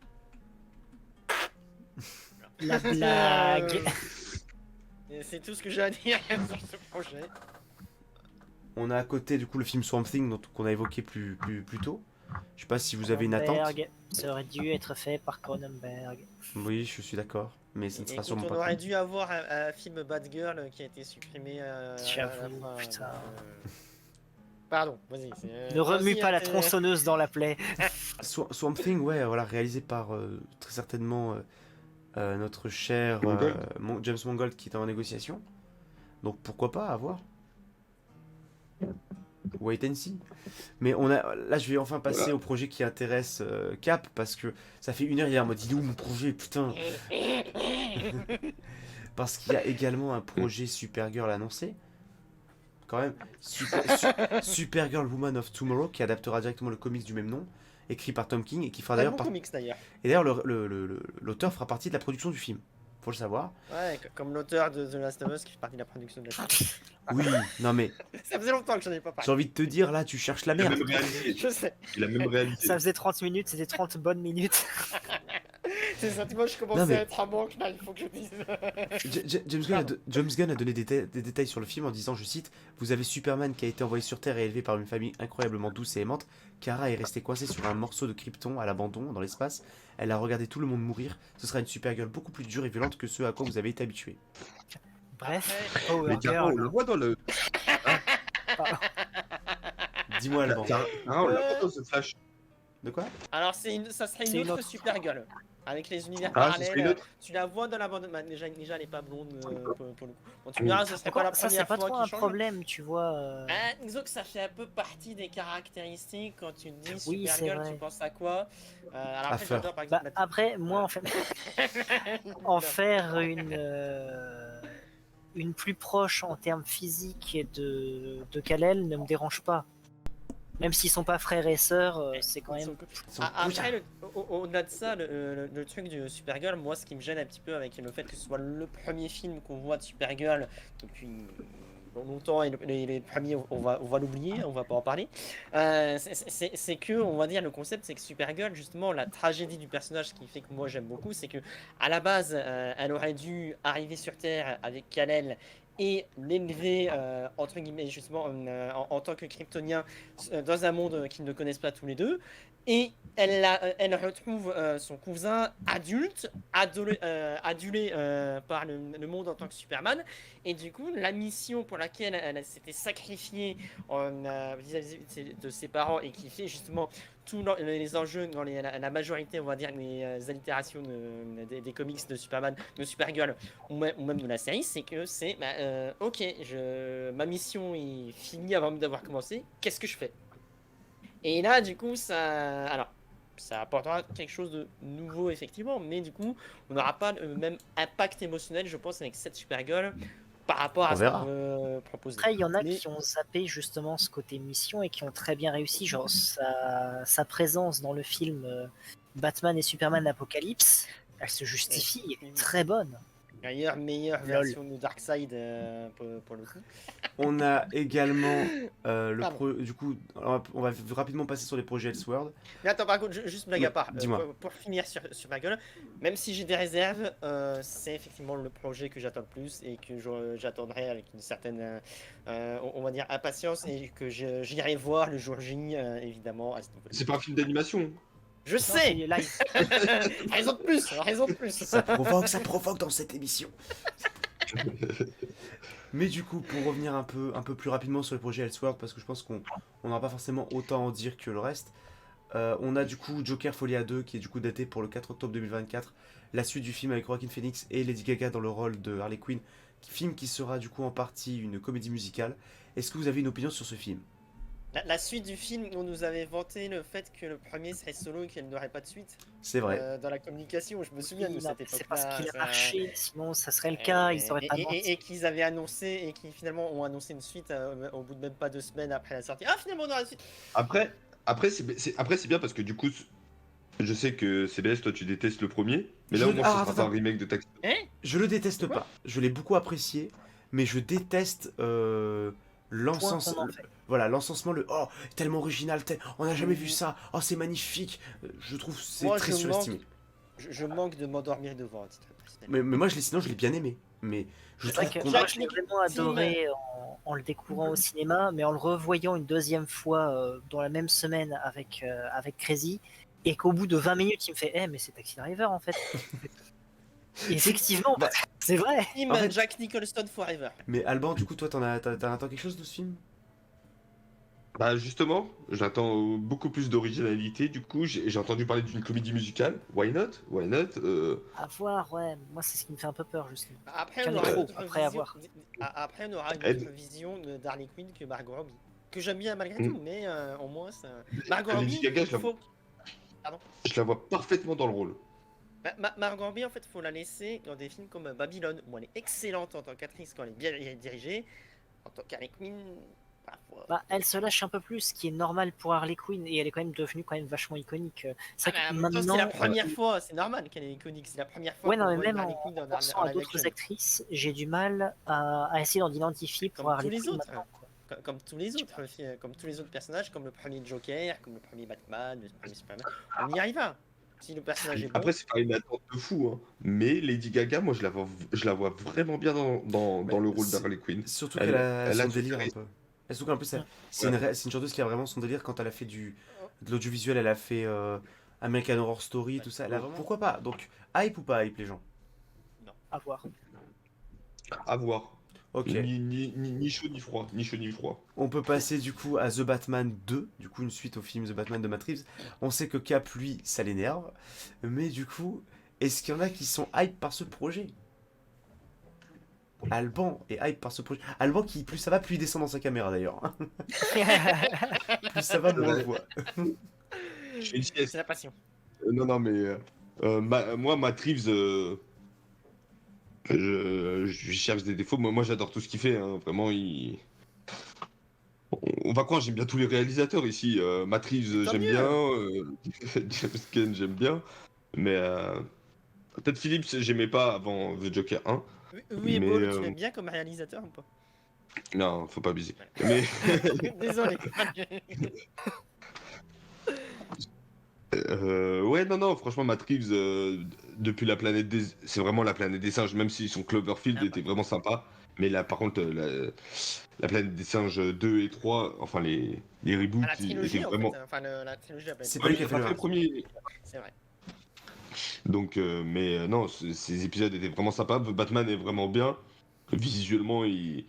[SPEAKER 4] La blague.
[SPEAKER 2] Et c'est tout ce que j'ai à dire sur ce projet.
[SPEAKER 1] On a à côté du coup le film Swamp Thing qu'on a évoqué plus tôt. Je sais pas si vous avez une attente.
[SPEAKER 4] Cronenberg, ça aurait dû être fait par Cronenberg.
[SPEAKER 1] Oui, je suis d'accord, mais ça ne sera
[SPEAKER 2] Écoute,
[SPEAKER 1] sûrement
[SPEAKER 2] on
[SPEAKER 1] pas.
[SPEAKER 2] aurait dû avoir un film Bad Girl qui a été supprimé.
[SPEAKER 4] J'avoue, putain.
[SPEAKER 2] Pardon, vas-y. c'est-
[SPEAKER 4] Ne remue
[SPEAKER 2] vas-y,
[SPEAKER 4] pas la
[SPEAKER 2] t'es-
[SPEAKER 4] tronçonneuse dans la plaie.
[SPEAKER 1] Swamp Thing, ouais, voilà, réalisé par très certainement notre cher
[SPEAKER 3] Mangold.
[SPEAKER 1] James Mangold qui est en négociation. Donc pourquoi pas, à voir. Wait and see. Mais là, je vais enfin passer
[SPEAKER 3] Voilà.
[SPEAKER 1] au projet qui intéresse Cap parce que ça fait une heure, il est en mode il est où mon projet, putain. Parce qu'il y a également un projet Supergirl annoncé. Quand même, Supergirl Woman of Tomorrow qui adaptera directement le comics du même nom, écrit par Tom King et qui fera
[SPEAKER 2] Très
[SPEAKER 1] d'ailleurs
[SPEAKER 2] bon comics d'ailleurs.
[SPEAKER 1] et d'ailleurs l'auteur fera partie de la production du film. Faut le savoir.
[SPEAKER 2] Ouais, comme l'auteur de The Last of Us qui fait partie de la production de la série.
[SPEAKER 1] Oui, non mais
[SPEAKER 2] Ça faisait longtemps que j'en ai pas
[SPEAKER 1] j'ai
[SPEAKER 2] parlé.
[SPEAKER 1] envie de te dire là, tu cherches la
[SPEAKER 3] Il a
[SPEAKER 1] merde.
[SPEAKER 3] même réalisé.
[SPEAKER 2] Je sais.
[SPEAKER 3] Il a même réalisé.
[SPEAKER 4] Ça faisait 30 minutes, c'était 30 bonnes minutes.
[SPEAKER 2] C'est ça, tu vois, je
[SPEAKER 1] Non,
[SPEAKER 2] commençais
[SPEAKER 1] mais-
[SPEAKER 2] à être à manque là, il faut que je dise.
[SPEAKER 1] James Gunn a donné des détails sur le film en disant, je cite, vous avez Superman qui a été envoyé sur Terre et élevé par une famille incroyablement douce et aimante. Kara est restée coincée sur un morceau de Krypton à l'abandon dans l'espace. Elle a regardé tout le monde mourir. Ce sera une Supergirl beaucoup plus dure et violente que ce à quoi vous avez été habitué.
[SPEAKER 4] Bref,
[SPEAKER 2] Après,
[SPEAKER 4] Power
[SPEAKER 3] Mais carrément, on le
[SPEAKER 4] Girl.
[SPEAKER 3] voit dans le.
[SPEAKER 1] Dis-moi Alban.
[SPEAKER 3] Carrément, on le voit dans ce flash.
[SPEAKER 1] De quoi?
[SPEAKER 2] alors ça serait
[SPEAKER 4] C'est
[SPEAKER 2] une
[SPEAKER 4] une
[SPEAKER 2] autre
[SPEAKER 4] autre.
[SPEAKER 2] Supergirl. Avec les univers
[SPEAKER 3] Ah, ce serait une
[SPEAKER 2] parallèles.
[SPEAKER 3] autre.
[SPEAKER 2] Tu la vois dans la bande. Bah, déjà, elle est pas blonde pour le coup. Bon, tu me diras, ce serait pas
[SPEAKER 4] Pourquoi
[SPEAKER 2] la
[SPEAKER 4] ça, c'est
[SPEAKER 2] première
[SPEAKER 4] pas
[SPEAKER 2] fois
[SPEAKER 4] trop un
[SPEAKER 2] qu'il change.
[SPEAKER 4] problème, tu vois.
[SPEAKER 2] Disons que ça fait un peu partie des caractéristiques quand tu dis
[SPEAKER 4] Oui, c'est
[SPEAKER 2] Supergirl,
[SPEAKER 4] vrai.
[SPEAKER 2] tu penses à quoi alors après,
[SPEAKER 1] Fleur.
[SPEAKER 2] j'adore par
[SPEAKER 4] Bah,
[SPEAKER 2] exemple la
[SPEAKER 4] après, moi, en fait, en faire une plus proche en termes physiques de Kal-El ne me dérange pas. Même s'ils sont pas frères et sœurs, c'est quand
[SPEAKER 2] Ils
[SPEAKER 4] même.
[SPEAKER 2] sont-
[SPEAKER 1] Ils sont
[SPEAKER 2] Après, au-delà de ça, le truc de Supergirl, moi, ce qui me gêne un petit peu avec le fait que ce soit le premier film qu'on voit de Supergirl depuis longtemps, et les premiers, on va l'oublier, on va pas en parler, c'est que, on va dire, le concept, c'est que Supergirl, justement, la tragédie du personnage, ce qui fait que moi j'aime beaucoup, c'est que à la base, elle aurait dû arriver sur Terre avec Kal-El et l'élever, entre guillemets, justement, en tant que Kryptonien, dans un monde qu'ils ne connaissent pas tous les deux. Et elle retrouve son cousin adulte, adulé par le monde en tant que Superman. Et du coup, la mission pour laquelle elle s'était sacrifiée vis-à-vis de ses parents et qui fait justement tous les enjeux dans la majorité, on va dire, des allitérations des comics de Superman, de Supergirl ou même de la série, c'est que c'est ok, ma mission est finie avant même d'avoir commencé, qu'est-ce que je fais? Et là, du coup, ça apportera quelque chose de nouveau, effectivement, mais du coup, on n'aura pas le même impact émotionnel, je pense, avec cette Supergirl par rapport
[SPEAKER 1] On
[SPEAKER 2] à ce
[SPEAKER 1] verra.
[SPEAKER 2] qu'on veut proposer.
[SPEAKER 4] Après, il y en a
[SPEAKER 2] Mais-
[SPEAKER 4] qui ont zappé justement ce côté mission et qui ont très bien réussi. Genre, sa présence dans le film Batman et Superman Apocalypse, elle se justifie, elle est très bonne.
[SPEAKER 2] D'ailleurs, meilleure
[SPEAKER 4] Lol.
[SPEAKER 2] version de Darkseid pour le coup.
[SPEAKER 1] On a également
[SPEAKER 2] Pardon.
[SPEAKER 1] du coup, on va rapidement passer sur les projets Elseworld.
[SPEAKER 2] Mais attends, par contre, juste blague à part,
[SPEAKER 1] dis-moi.
[SPEAKER 2] pour finir sur ma gueule, même si j'ai des réserves, c'est effectivement le projet que j'attends le plus et que j'attendrai avec une certaine, on va dire, impatience et que j'irai voir le jour J, évidemment, à ce niveau.
[SPEAKER 3] C'est pas un film d'animation.
[SPEAKER 2] Je
[SPEAKER 4] Non,
[SPEAKER 2] sais.
[SPEAKER 4] c'est live.
[SPEAKER 2] Raison de plus, raison de plus.
[SPEAKER 1] Ça provoque dans cette émission. Mais du coup, pour revenir un peu plus rapidement sur le projet Elseworld, parce que je pense qu'on n'aura pas forcément autant à en dire que le reste, on a du coup Joker Folia 2 qui est du coup daté pour le 4 octobre 2024, la suite du film avec Joaquin Phoenix et Lady Gaga dans le rôle de Harley Quinn, film qui sera du coup en partie une comédie musicale. Est-ce que vous avez une opinion sur ce film?
[SPEAKER 2] La suite du film, on nous avait vanté le fait que le premier serait solo et qu'il n'aurait pas de suite.
[SPEAKER 1] C'est vrai.
[SPEAKER 2] Dans la communication, je me souviens de
[SPEAKER 4] Non,
[SPEAKER 2] cette
[SPEAKER 4] c'est
[SPEAKER 2] époque-là.
[SPEAKER 4] parce qu'il a
[SPEAKER 2] ça-
[SPEAKER 4] marché, sinon ça serait le cas, ils auraient pas menti.
[SPEAKER 2] et qu'ils avaient annoncé et qui finalement ont annoncé une suite au bout de même pas 2 semaines après la sortie. Ah, finalement on aura la suite.
[SPEAKER 3] Après c'est bien parce que du coup, je sais que CBS, toi tu détestes le premier, mais là
[SPEAKER 1] Je-
[SPEAKER 3] au moins
[SPEAKER 1] ah,
[SPEAKER 3] ce sera
[SPEAKER 1] attends.
[SPEAKER 3] pas un remake de Taxi.
[SPEAKER 2] Hein?
[SPEAKER 1] Je le déteste
[SPEAKER 2] Quoi
[SPEAKER 1] pas. Je l'ai beaucoup apprécié, mais je déteste l'encens.
[SPEAKER 4] Point qu'on en fait.
[SPEAKER 1] Voilà, l'encensement, oh, tellement original, on n'a jamais vu ça, oh, c'est magnifique. Je trouve que c'est
[SPEAKER 2] Moi,
[SPEAKER 1] très
[SPEAKER 2] je
[SPEAKER 1] surestimé.
[SPEAKER 2] Je manque de m'endormir devant, à titre personnel.
[SPEAKER 1] Mais moi, sinon, je l'ai bien aimé. Mais je
[SPEAKER 4] C'est vrai
[SPEAKER 1] trouve
[SPEAKER 4] que
[SPEAKER 1] qu'on
[SPEAKER 4] moi
[SPEAKER 2] Jack
[SPEAKER 4] je l'ai
[SPEAKER 2] Nicholson.
[SPEAKER 4] vraiment adoré en le découvrant au cinéma, mais en le revoyant une deuxième fois dans la même semaine avec Crazy, et qu'au bout de 20 minutes il me fait mais c'est Taxi Driver en fait. Et effectivement,
[SPEAKER 1] Bah,
[SPEAKER 4] c'est vrai.
[SPEAKER 2] Team
[SPEAKER 1] En fait-
[SPEAKER 2] Jack Nicholson Forever.
[SPEAKER 1] Mais Alban, du coup, toi, t'attends quelque chose de ce film?
[SPEAKER 3] Bah justement, j'attends beaucoup plus d'originalité. Du coup, j'ai entendu parler d'une comédie musicale. Why not? Why not?
[SPEAKER 4] À voir, ouais. Moi c'est ce qui me fait un peu peur justement.
[SPEAKER 2] Après,
[SPEAKER 4] J'en
[SPEAKER 2] on
[SPEAKER 4] ai
[SPEAKER 2] aura
[SPEAKER 4] trop,
[SPEAKER 2] une autre
[SPEAKER 4] après à
[SPEAKER 2] vision.
[SPEAKER 4] voir.
[SPEAKER 2] Après, on aura une
[SPEAKER 3] Elle-
[SPEAKER 2] autre vision d'Harley Quinn que Margot Robbie. Que j'aime bien malgré
[SPEAKER 3] Mm.
[SPEAKER 2] tout, mais au moins ça. Margot
[SPEAKER 3] Lady
[SPEAKER 2] Robbie,
[SPEAKER 3] Gaga, je la-
[SPEAKER 2] faut.
[SPEAKER 3] Je la vois parfaitement dans le rôle.
[SPEAKER 2] Margot Robbie, en fait, faut la laisser dans des films comme Babylone, où elle est excellente en tant qu'actrice quand elle est bien dirigée. En tant qu'Harley Quinn, parfois.
[SPEAKER 4] Bah, elle se lâche un peu plus, ce qui est normal pour Harley Quinn, et elle est quand même devenue quand même vachement iconique. C'est vrai
[SPEAKER 2] Ah,
[SPEAKER 4] que
[SPEAKER 2] mais en même temps,
[SPEAKER 4] maintenant,
[SPEAKER 2] c'est la première fois, c'est normal qu'elle est iconique, c'est la première fois
[SPEAKER 4] ouais, non,
[SPEAKER 2] qu'on
[SPEAKER 4] mais
[SPEAKER 2] voit
[SPEAKER 4] même
[SPEAKER 2] une Harley
[SPEAKER 4] en
[SPEAKER 2] Quinn dans
[SPEAKER 4] pensant
[SPEAKER 2] en
[SPEAKER 4] à
[SPEAKER 2] live
[SPEAKER 4] d'autres
[SPEAKER 2] action.
[SPEAKER 4] actrices, j'ai du mal à essayer d'en identifier pour
[SPEAKER 2] Comme
[SPEAKER 4] Harley
[SPEAKER 2] tous les
[SPEAKER 4] Quinn
[SPEAKER 2] autres.
[SPEAKER 4] maintenant, quoi.
[SPEAKER 2] Comme tous les autres, comme tous les autres personnages, comme le premier Joker, comme le premier Batman, le premier Superman, on y arrivera. Si le personnage est bon.
[SPEAKER 3] Après, c'est pas une attente de fou, hein. Mais Lady Gaga, moi, je la vois vraiment bien dans le rôle
[SPEAKER 1] c'est-
[SPEAKER 3] d'Harley Quinn.
[SPEAKER 1] Surtout
[SPEAKER 3] Elle-
[SPEAKER 1] qu'elle a
[SPEAKER 3] elle a
[SPEAKER 1] son
[SPEAKER 3] du
[SPEAKER 1] délire un
[SPEAKER 3] charisme.
[SPEAKER 1] peu. Et surtout qu'en plus, c'est
[SPEAKER 3] Ouais.
[SPEAKER 1] une chanteuse qui a vraiment son délire quand elle a fait de l'audiovisuel, elle a fait American Horror Story, tout ça. Elle a-
[SPEAKER 2] Vraiment.
[SPEAKER 1] pourquoi pas? Donc, hype ou pas hype, les gens?
[SPEAKER 4] À voir.
[SPEAKER 3] À voir.
[SPEAKER 1] Ok.
[SPEAKER 3] Ni chaud ni froid. Ni chaud ni froid.
[SPEAKER 1] On peut passer du coup à The Batman 2, du coup une suite au film The Batman de Matt Reeves. On sait que Cap, lui, ça l'énerve. Mais du coup, est-ce qu'il y en a qui sont hype par ce projet? Alban est hype par ce projet. Alban qui, plus ça va, plus il descend dans sa caméra d'ailleurs. Plus ça va, moins on le voit.
[SPEAKER 3] Je fais une sieste.
[SPEAKER 2] C'est la passion.
[SPEAKER 3] Non, mais moi, Matt Reeves, je cherche des défauts. Moi, j'adore tout ce qu'il fait, hein. Vraiment, on va croire, j'aime bien tous les réalisateurs ici. Matt Reeves,
[SPEAKER 2] Tant
[SPEAKER 3] j'aime
[SPEAKER 2] mieux.
[SPEAKER 3] bien. James Gunn, j'aime bien. Mais peut-être Phillips, j'aimais pas avant The Joker 1.
[SPEAKER 2] Oui,
[SPEAKER 3] Mais
[SPEAKER 2] Ball, tu l'aimes bien comme réalisateur ou pas?
[SPEAKER 3] non, faut pas abuser.
[SPEAKER 2] Voilà.
[SPEAKER 3] Mais
[SPEAKER 2] Désolé.
[SPEAKER 3] ouais, non, non, franchement, Matt Reeves, depuis la planète des... C'est vraiment la planète des singes, même si son Cloverfield
[SPEAKER 2] Ah,
[SPEAKER 3] était vraiment sympa. Mais là, par contre, la planète des singes 2 et 3, enfin les
[SPEAKER 2] Ah,
[SPEAKER 3] reboots,
[SPEAKER 2] la
[SPEAKER 3] ils étaient
[SPEAKER 2] trilogie en
[SPEAKER 3] vraiment...
[SPEAKER 2] fait, enfin la trilogie de la planète
[SPEAKER 1] C'est
[SPEAKER 2] des
[SPEAKER 1] pas
[SPEAKER 3] Ouais,
[SPEAKER 1] lui
[SPEAKER 3] mais
[SPEAKER 1] qui a
[SPEAKER 3] il a
[SPEAKER 1] fait
[SPEAKER 3] pas
[SPEAKER 1] le
[SPEAKER 3] fait le
[SPEAKER 1] reste.
[SPEAKER 3] premier.
[SPEAKER 2] C'est vrai.
[SPEAKER 3] Donc, mais non, ces épisodes étaient vraiment sympas. Batman est vraiment bien. Visuellement, il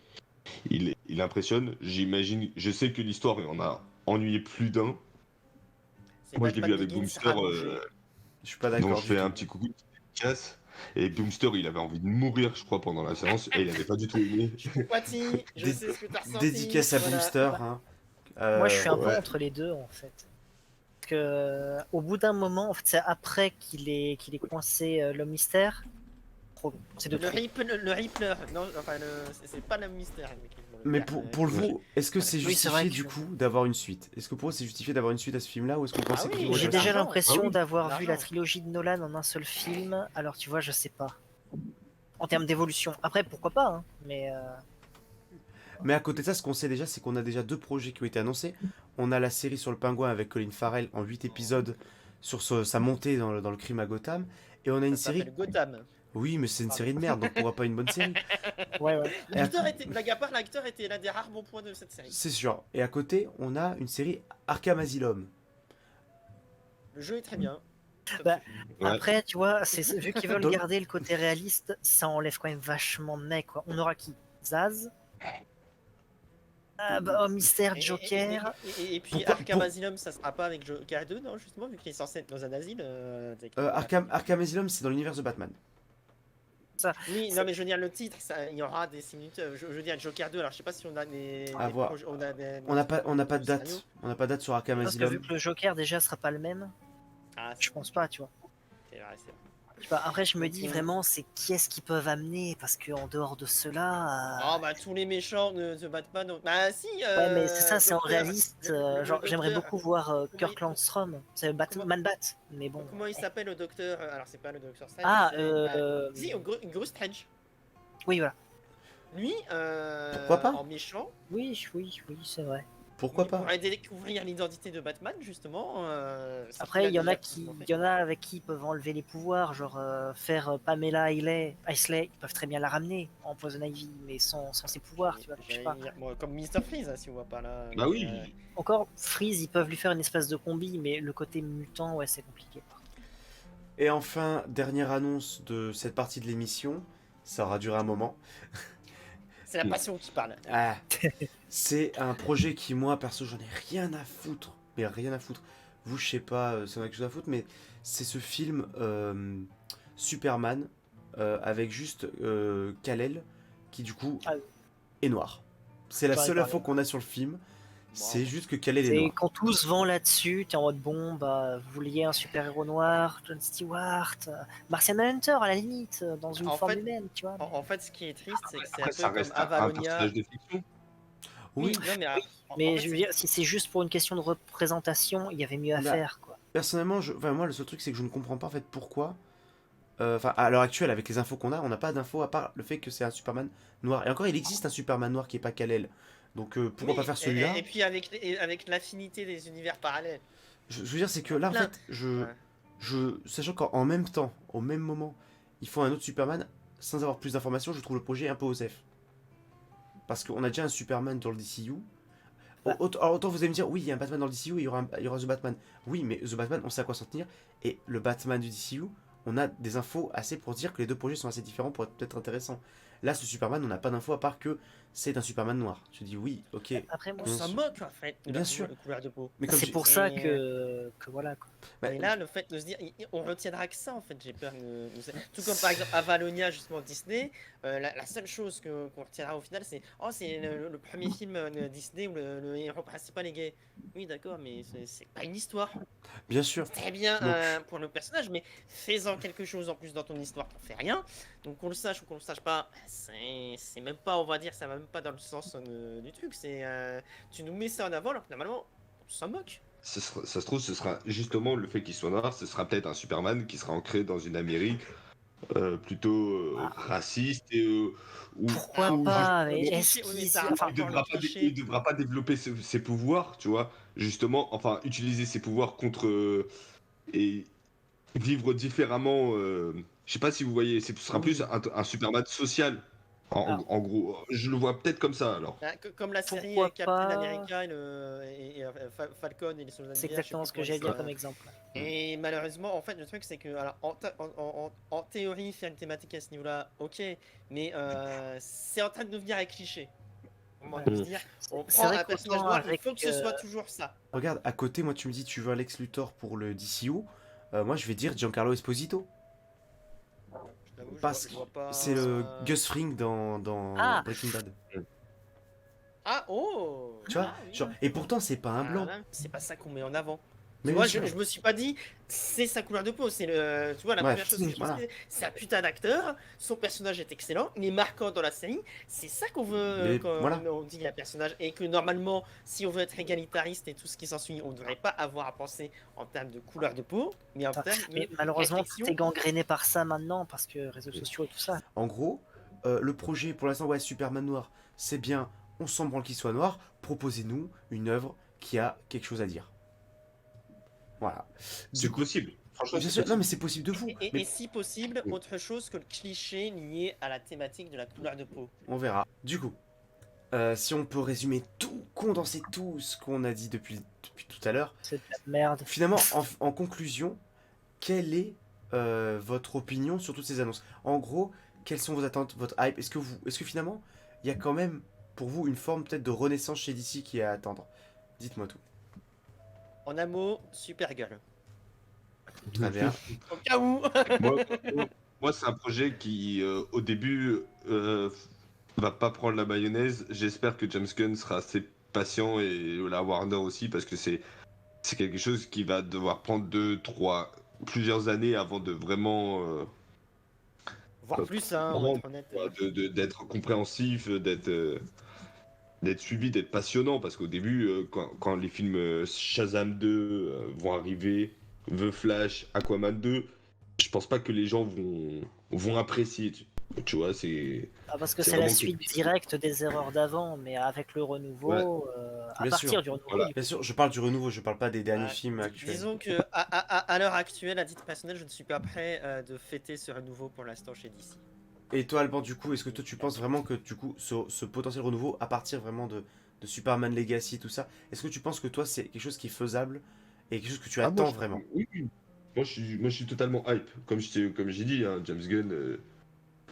[SPEAKER 3] impressionne. J'imagine, je sais que l'histoire, il en a ennuyé plus d'un.
[SPEAKER 2] C'est
[SPEAKER 3] Moi, je l'ai vu
[SPEAKER 2] Batman
[SPEAKER 3] avec
[SPEAKER 2] Begins
[SPEAKER 3] Boomster,
[SPEAKER 2] rallongé.
[SPEAKER 1] Je suis pas
[SPEAKER 3] dont
[SPEAKER 1] d'accord
[SPEAKER 3] je
[SPEAKER 1] du
[SPEAKER 3] fais un
[SPEAKER 1] tout.
[SPEAKER 3] petit coucou, une petite dédicace. Et Boomster, il avait envie de mourir, je crois, pendant la séance, et il avait pas du tout aimé.
[SPEAKER 2] Je compatis, je
[SPEAKER 1] Dé-
[SPEAKER 2] sais ce que t'as ressenti.
[SPEAKER 1] Dédicace à
[SPEAKER 2] Voilà.
[SPEAKER 1] Boomster.
[SPEAKER 4] Bah,
[SPEAKER 1] Hein.
[SPEAKER 4] Moi, je suis un peu
[SPEAKER 3] Ouais.
[SPEAKER 4] entre les deux en fait. Parce que au bout d'un moment, en fait, c'est après qu'il est coincé l'homme mystère. C'est de
[SPEAKER 2] Le
[SPEAKER 4] trop.
[SPEAKER 2] Rippler, non, enfin, c'est pas le mystère.
[SPEAKER 1] Mais pour
[SPEAKER 2] le-
[SPEAKER 1] vous, est-ce que
[SPEAKER 2] voilà.
[SPEAKER 1] c'est
[SPEAKER 4] Oui, c'est vrai
[SPEAKER 1] justifié du
[SPEAKER 4] que-
[SPEAKER 1] coup d'avoir une suite? Est-ce que pour vous c'est justifié d'avoir une suite à ce film-là ou est-ce que vous
[SPEAKER 2] Ah
[SPEAKER 1] pensez que le
[SPEAKER 2] oui,
[SPEAKER 1] film aurait
[SPEAKER 4] J'ai
[SPEAKER 1] dû
[SPEAKER 4] déjà
[SPEAKER 1] rester
[SPEAKER 2] l'argent.
[SPEAKER 4] l'impression
[SPEAKER 3] Ah oui.
[SPEAKER 4] d'avoir vu la
[SPEAKER 2] L'argent.
[SPEAKER 4] trilogie de Nolan en un seul film. Alors tu vois, je sais pas. En termes d'évolution. Après, pourquoi pas, hein, mais
[SPEAKER 1] Mais à côté de ça, ce qu'on sait déjà, c'est qu'on a déjà 2 projets qui ont été annoncés. On a la série sur le pingouin avec Colin Farrell en 8 épisodes sur sa montée dans le crime à Gotham. Et on a une
[SPEAKER 2] Ça
[SPEAKER 1] série.
[SPEAKER 2] s'appelle Gotham.
[SPEAKER 1] Oui, mais c'est une série de merde, donc pourquoi pas une bonne série?
[SPEAKER 4] ouais.
[SPEAKER 1] Et à-
[SPEAKER 2] Blague à part, l'acteur était l'un des rares bons points de cette série.
[SPEAKER 1] C'est sûr. Et à côté, on a une série Arkham Asylum.
[SPEAKER 2] Le jeu est très bien.
[SPEAKER 4] Bah,
[SPEAKER 3] Ouais.
[SPEAKER 4] Après, tu vois, vu qu'ils veulent
[SPEAKER 1] Donc-
[SPEAKER 4] garder le côté réaliste, ça enlève quand même vachement de mecs, quoi. On aura qui? Zaz? Mystère, Joker.
[SPEAKER 2] Et puis
[SPEAKER 1] Pourquoi-
[SPEAKER 2] Arkham
[SPEAKER 1] pour-
[SPEAKER 2] Asylum, ça sera pas avec Joker 2, non, justement, vu qu'il est censé être dans un asile.
[SPEAKER 1] Arkham Asylum, c'est dans l'univers de Batman.
[SPEAKER 2] Oui, non, mais je veux dire, le titre, il y aura des similitudes. Je veux dire, Joker 2, alors je sais pas si on a
[SPEAKER 1] À voir. On n'a pas de date.
[SPEAKER 2] scénarios.
[SPEAKER 1] On n'a pas de date sur Arkham
[SPEAKER 4] Parce que
[SPEAKER 1] Asylum.
[SPEAKER 4] vu que le Joker déjà sera pas le même,
[SPEAKER 2] Ah,
[SPEAKER 4] je pense pas, tu vois.
[SPEAKER 2] c'est vrai, c'est vrai.
[SPEAKER 4] Tu vois, après, je me
[SPEAKER 2] Donc,
[SPEAKER 4] dis vraiment, c'est qui est-ce qu'ils peuvent amener? Parce que en dehors de cela.
[SPEAKER 2] Ah, bah, tous les méchants de Batman. Bah, si.
[SPEAKER 4] Ouais, mais c'est ça, c'est en
[SPEAKER 2] Docteur-
[SPEAKER 4] réaliste.
[SPEAKER 2] le
[SPEAKER 4] Genre, j'aimerais
[SPEAKER 2] docteur-
[SPEAKER 4] beaucoup voir Kirk
[SPEAKER 2] comment
[SPEAKER 4] Landstrom. C'est Batman Bat, mais bon.
[SPEAKER 2] Comment il s'appelle le docteur? Alors, c'est pas le docteur Strange.
[SPEAKER 4] Ah,
[SPEAKER 2] c'est- Si, Bruce Strange.
[SPEAKER 4] Oui, voilà.
[SPEAKER 2] Lui,
[SPEAKER 1] Pourquoi pas
[SPEAKER 2] en méchant,
[SPEAKER 4] Oui, c'est vrai.
[SPEAKER 1] Pourquoi pas?
[SPEAKER 2] pour aider à découvrir l'identité de Batman, justement. Ce
[SPEAKER 4] Après,
[SPEAKER 2] qu'il
[SPEAKER 4] il y en a
[SPEAKER 2] déjà
[SPEAKER 4] qui,
[SPEAKER 2] fait.
[SPEAKER 4] il y en a avec qui ils peuvent enlever les pouvoirs, genre faire Pamela Isley, ils peuvent très bien la ramener en Poison Ivy, mais sans ses pouvoirs, tu vois. Je sais pas.
[SPEAKER 2] Bon, comme Mr. Freeze, hein, si on voit pas là.
[SPEAKER 3] Bah oui.
[SPEAKER 4] Encore, Freeze, ils peuvent lui faire une espèce de combi, mais le côté mutant, ouais, c'est compliqué.
[SPEAKER 1] Et enfin, dernière annonce de cette partie de l'émission. Ça aura duré un moment.
[SPEAKER 2] C'est la passion qui parle.
[SPEAKER 1] Ah, c'est un projet qui, moi, perso, j'en ai rien à foutre. Mais rien à foutre. Vous, je sais pas, c'est quelque chose à foutre, mais c'est ce film Superman avec juste Kal-El qui, du coup,
[SPEAKER 4] Ah.
[SPEAKER 1] est noir. C'est la
[SPEAKER 4] J'en ai
[SPEAKER 1] seule
[SPEAKER 4] parlé.
[SPEAKER 1] info qu'on a sur le film. C'est
[SPEAKER 2] Wow.
[SPEAKER 1] juste que Kal-El est
[SPEAKER 4] Et
[SPEAKER 1] noir.
[SPEAKER 4] quand tout se vend là-dessus, t'es en mode bon, bah, vous vouliez un super-héros noir, John Stewart, Martian Manhunter à la limite, dans une
[SPEAKER 2] En
[SPEAKER 4] forme
[SPEAKER 2] fait-
[SPEAKER 4] humaine, tu vois.
[SPEAKER 2] En fait, ce qui est triste, c'est que c'est
[SPEAKER 3] Après, ça
[SPEAKER 2] un peu
[SPEAKER 3] reste
[SPEAKER 2] comme
[SPEAKER 3] un
[SPEAKER 2] Avalonia.
[SPEAKER 3] personnage de fiction.
[SPEAKER 1] Oui,
[SPEAKER 2] non, mais,
[SPEAKER 4] Mais
[SPEAKER 2] en fait,
[SPEAKER 4] je veux dire, si c'est juste pour une question de représentation, il y avait mieux à
[SPEAKER 1] Bah,
[SPEAKER 4] faire, quoi.
[SPEAKER 1] personnellement, moi, le seul truc, c'est que je ne comprends pas en fait pourquoi. Enfin, à l'heure actuelle, avec les infos qu'on a, on n'a pas d'infos à part le fait que c'est un Superman noir. Et encore, il existe un Superman noir qui est pas Kal-El. Donc pourquoi
[SPEAKER 2] oui,
[SPEAKER 1] pas faire celui-là?
[SPEAKER 2] Et puis avec l'affinité des univers parallèles.
[SPEAKER 1] Je veux dire, c'est que là, en
[SPEAKER 2] Plein.
[SPEAKER 1] fait,
[SPEAKER 2] Ouais.
[SPEAKER 1] sachant qu'en même temps, au même moment, ils font un autre Superman sans avoir plus d'informations, je trouve le projet un peu osef. Parce qu'on a déjà un Superman dans le DCU. Alors, autant vous allez me dire, oui, il y a un Batman dans le DCU, il y aura The Batman. Oui, mais The Batman, on sait à quoi s'en tenir. Et le Batman du DCU, on a des infos assez pour dire que les deux projets sont assez différents pour être peut-être intéressants. Là, ce Superman, on n'a pas d'infos à part que c'est un Superman noir. Je dis oui, ok.
[SPEAKER 4] Après, moi,
[SPEAKER 2] On s'en moque en fait de
[SPEAKER 1] Bien
[SPEAKER 2] la
[SPEAKER 1] sûr.
[SPEAKER 2] couleur de peau.
[SPEAKER 1] Mais comme
[SPEAKER 4] c'est
[SPEAKER 1] j'ai-
[SPEAKER 4] pour ça que voilà, quoi.
[SPEAKER 1] Bah,
[SPEAKER 2] Mais là, le fait de se dire, on retiendra que ça en fait, j'ai peur. Tout comme par exemple Avalonia, justement Disney, la seule chose qu'on retiendra au final, c'est c'est le premier film Disney où le héros principal est gay. Oui, d'accord, mais c'est pas une histoire.
[SPEAKER 1] bien sûr.
[SPEAKER 2] C'est très bien
[SPEAKER 1] Donc-
[SPEAKER 2] pour le personnage, mais fais-en quelque chose en plus dans ton histoire qu'on fait rien. Donc qu'on le sache ou qu'on le sache pas, c'est même pas, on va dire, ça va même pas dans le sens du truc. C'est tu nous mets ça en avant alors que normalement on s'en moque.
[SPEAKER 3] Ça se trouve, ce sera justement le fait qu'il soit noir, ce sera peut-être un Superman qui sera ancré dans une Amérique plutôt
[SPEAKER 4] Ah.
[SPEAKER 3] raciste et
[SPEAKER 4] Pourquoi
[SPEAKER 3] où
[SPEAKER 4] pas, mais
[SPEAKER 2] le
[SPEAKER 4] est-ce
[SPEAKER 2] cliché, oui, mais
[SPEAKER 4] qu'ils...
[SPEAKER 2] ça
[SPEAKER 4] Enfin,
[SPEAKER 2] rapporte le cliché.
[SPEAKER 3] il devra pas développer ses pouvoirs, tu vois, justement, enfin, utiliser ses pouvoirs contre et vivre différemment. Je sais pas si vous voyez, ce sera plus
[SPEAKER 4] oui.
[SPEAKER 3] un Superman social.
[SPEAKER 4] Alors,
[SPEAKER 3] En gros, je le vois peut-être comme ça alors.
[SPEAKER 2] Ah, comme la série
[SPEAKER 4] pourquoi
[SPEAKER 2] Captain
[SPEAKER 4] pas...
[SPEAKER 2] America et Falcon et les soldats
[SPEAKER 4] C'est
[SPEAKER 2] d'hiver, je sais
[SPEAKER 4] exactement
[SPEAKER 2] plus
[SPEAKER 4] ce que
[SPEAKER 2] comment
[SPEAKER 4] j'allais
[SPEAKER 2] ils
[SPEAKER 4] dire
[SPEAKER 2] sont.
[SPEAKER 4] comme exemple.
[SPEAKER 2] Et malheureusement, en fait, le truc c'est que, alors, en théorie, faire une thématique à ce niveau-là, ok, mais c'est en train de devenir un cliché. On va
[SPEAKER 4] Ouais.
[SPEAKER 2] se dire, on
[SPEAKER 4] C'est
[SPEAKER 2] prend
[SPEAKER 4] vrai
[SPEAKER 2] un personnage
[SPEAKER 4] qu'autant
[SPEAKER 2] noir, il
[SPEAKER 4] avec...
[SPEAKER 2] faut que ce soit toujours ça.
[SPEAKER 1] Regarde, à côté, moi, tu me dis tu veux un Lex Luthor pour le DCU. Moi, je vais dire Giancarlo Esposito.
[SPEAKER 2] Je t'avoue,
[SPEAKER 1] Parce
[SPEAKER 2] je
[SPEAKER 1] que
[SPEAKER 2] vois pas.
[SPEAKER 1] c'est le Gus Fring dans
[SPEAKER 4] Ah.
[SPEAKER 1] Breaking Bad.
[SPEAKER 2] Ah, oh!
[SPEAKER 1] Tu vois,
[SPEAKER 2] Ah, oui.
[SPEAKER 1] genre, et pourtant, c'est pas un
[SPEAKER 2] Ah,
[SPEAKER 1] blanc.
[SPEAKER 2] là, c'est pas ça qu'on met en avant.
[SPEAKER 1] Mais
[SPEAKER 2] Tu vois,
[SPEAKER 1] bien sûr.
[SPEAKER 2] je me suis pas dit, c'est sa couleur de peau. C'est le, tu vois, la
[SPEAKER 1] Ouais,
[SPEAKER 2] première chose que je
[SPEAKER 1] voilà.
[SPEAKER 2] pensais, c'est un putain d'acteur. Son personnage est excellent, il est marquant dans la série. C'est ça qu'on veut
[SPEAKER 1] Mais
[SPEAKER 2] quand
[SPEAKER 1] voilà.
[SPEAKER 2] on dit un personnage. Et que normalement, si on veut être égalitariste et tout ce qui s'ensuit, on ne devrait pas avoir à penser en termes de couleur de peau, mais en termes de
[SPEAKER 4] Mais malheureusement,
[SPEAKER 2] réflexion.
[SPEAKER 4] tout est gangréné par ça maintenant, parce que réseaux sociaux et tout ça.
[SPEAKER 1] En gros, le projet, pour l'instant, ouais, Superman noir, c'est bien, on s'en branle qu'il soit noir. Proposez-nous une œuvre qui a quelque chose à dire. Voilà. Du
[SPEAKER 3] C'est
[SPEAKER 1] coup,
[SPEAKER 3] possible. Franchement,
[SPEAKER 1] bien
[SPEAKER 3] c'est
[SPEAKER 1] sûr, non,
[SPEAKER 3] possible.
[SPEAKER 1] mais c'est possible de fou.
[SPEAKER 2] Et
[SPEAKER 1] Mais
[SPEAKER 2] si possible, autre chose que le cliché lié à la thématique de la couleur de peau.
[SPEAKER 1] on verra. Du coup, si on peut résumer tout, condenser tout ce qu'on a dit depuis tout à l'heure,
[SPEAKER 4] C'est de la merde.
[SPEAKER 1] finalement, en conclusion, quelle est votre opinion sur toutes ces annonces? En gros, quelles sont vos attentes, votre hype? Est-ce que finalement, il y a quand même pour vous une forme peut-être de renaissance chez DC qui est à attendre? Dites-moi tout.
[SPEAKER 2] En un mot, Supergirl.
[SPEAKER 1] Très bien.
[SPEAKER 2] Au cas où.
[SPEAKER 3] Moi, moi, c'est un projet qui, au début, va pas prendre la mayonnaise. J'espère que James Gunn sera assez patient et la Warner aussi, parce que c'est quelque chose qui va devoir prendre plusieurs années avant de vraiment,
[SPEAKER 2] Voire plus, hein, on va
[SPEAKER 3] vraiment,
[SPEAKER 2] être honnête.
[SPEAKER 3] d'être compréhensif, d'être suivi, d'être passionnant. Parce qu'au début, quand les films Shazam 2 vont arriver, The Flash, Aquaman 2, je pense pas que les gens vont apprécier. Tu vois, c'est
[SPEAKER 4] Parce que
[SPEAKER 3] c'est
[SPEAKER 4] c'est la
[SPEAKER 3] vraiment
[SPEAKER 4] suite
[SPEAKER 3] quelque chose.
[SPEAKER 4] directe des erreurs d'avant, mais avec le
[SPEAKER 3] Ouais.
[SPEAKER 4] renouveau, à
[SPEAKER 1] Bien
[SPEAKER 4] partir
[SPEAKER 1] sûr.
[SPEAKER 4] du renouveau,
[SPEAKER 3] Voilà.
[SPEAKER 4] du
[SPEAKER 1] Bien sûr, je parle du renouveau, je parle pas des derniers films actuels.
[SPEAKER 2] Disons que à l'heure actuelle, à titre personnel, je ne suis pas prêt de fêter ce renouveau pour l'instant chez DC.
[SPEAKER 1] Et toi, Alban, du coup, est-ce que toi tu penses vraiment que du coup, ce potentiel renouveau, à partir vraiment de Superman Legacy, tout ça, est-ce que tu penses que toi c'est quelque chose qui est faisable et quelque chose que tu
[SPEAKER 3] Ah, moi,
[SPEAKER 1] attends vraiment?
[SPEAKER 3] oui, oui. Moi, je suis totalement hype. Comme j'ai dit, hein, James Gunn,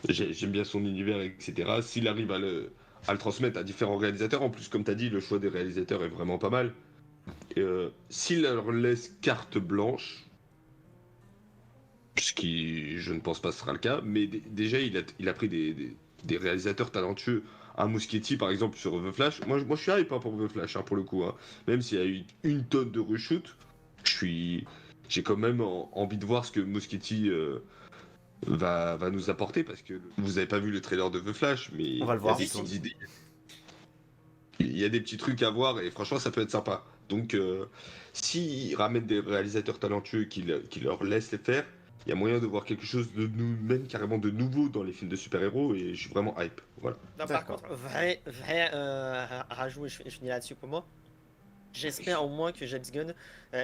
[SPEAKER 3] j'aime bien son univers, etc. S'il arrive à le transmettre à différents réalisateurs, en plus, comme tu as dit, le choix des réalisateurs est vraiment pas mal. S'il leur laisse carte blanche, ce qui, je ne pense pas sera le cas, mais déjà, il a pris des réalisateurs talentueux. Un Muschietti, par exemple, sur The Flash. Moi, je suis hype hein, pour The Flash, hein, pour le coup. Hein. Même s'il y a eu une tonne de reshoot, j'ai quand même envie de voir ce que Muschietti va nous apporter, parce que vous n'avez pas vu le trailer de The Flash, mais
[SPEAKER 1] On va le
[SPEAKER 3] il y a
[SPEAKER 1] voir.
[SPEAKER 3] des petites idées. Il y a des petits trucs à voir, et franchement, ça peut être sympa. Donc, s'ils ramènent des réalisateurs talentueux qui leur laissent les faire, il y a moyen de voir quelque chose de même carrément de nouveau dans les films de super-héros, et je suis vraiment hype. Voilà.
[SPEAKER 2] Non, par
[SPEAKER 1] D'accord.
[SPEAKER 2] contre, vrai rajout, et je finis là-dessus pour moi. J'espère au moins que James Gunn,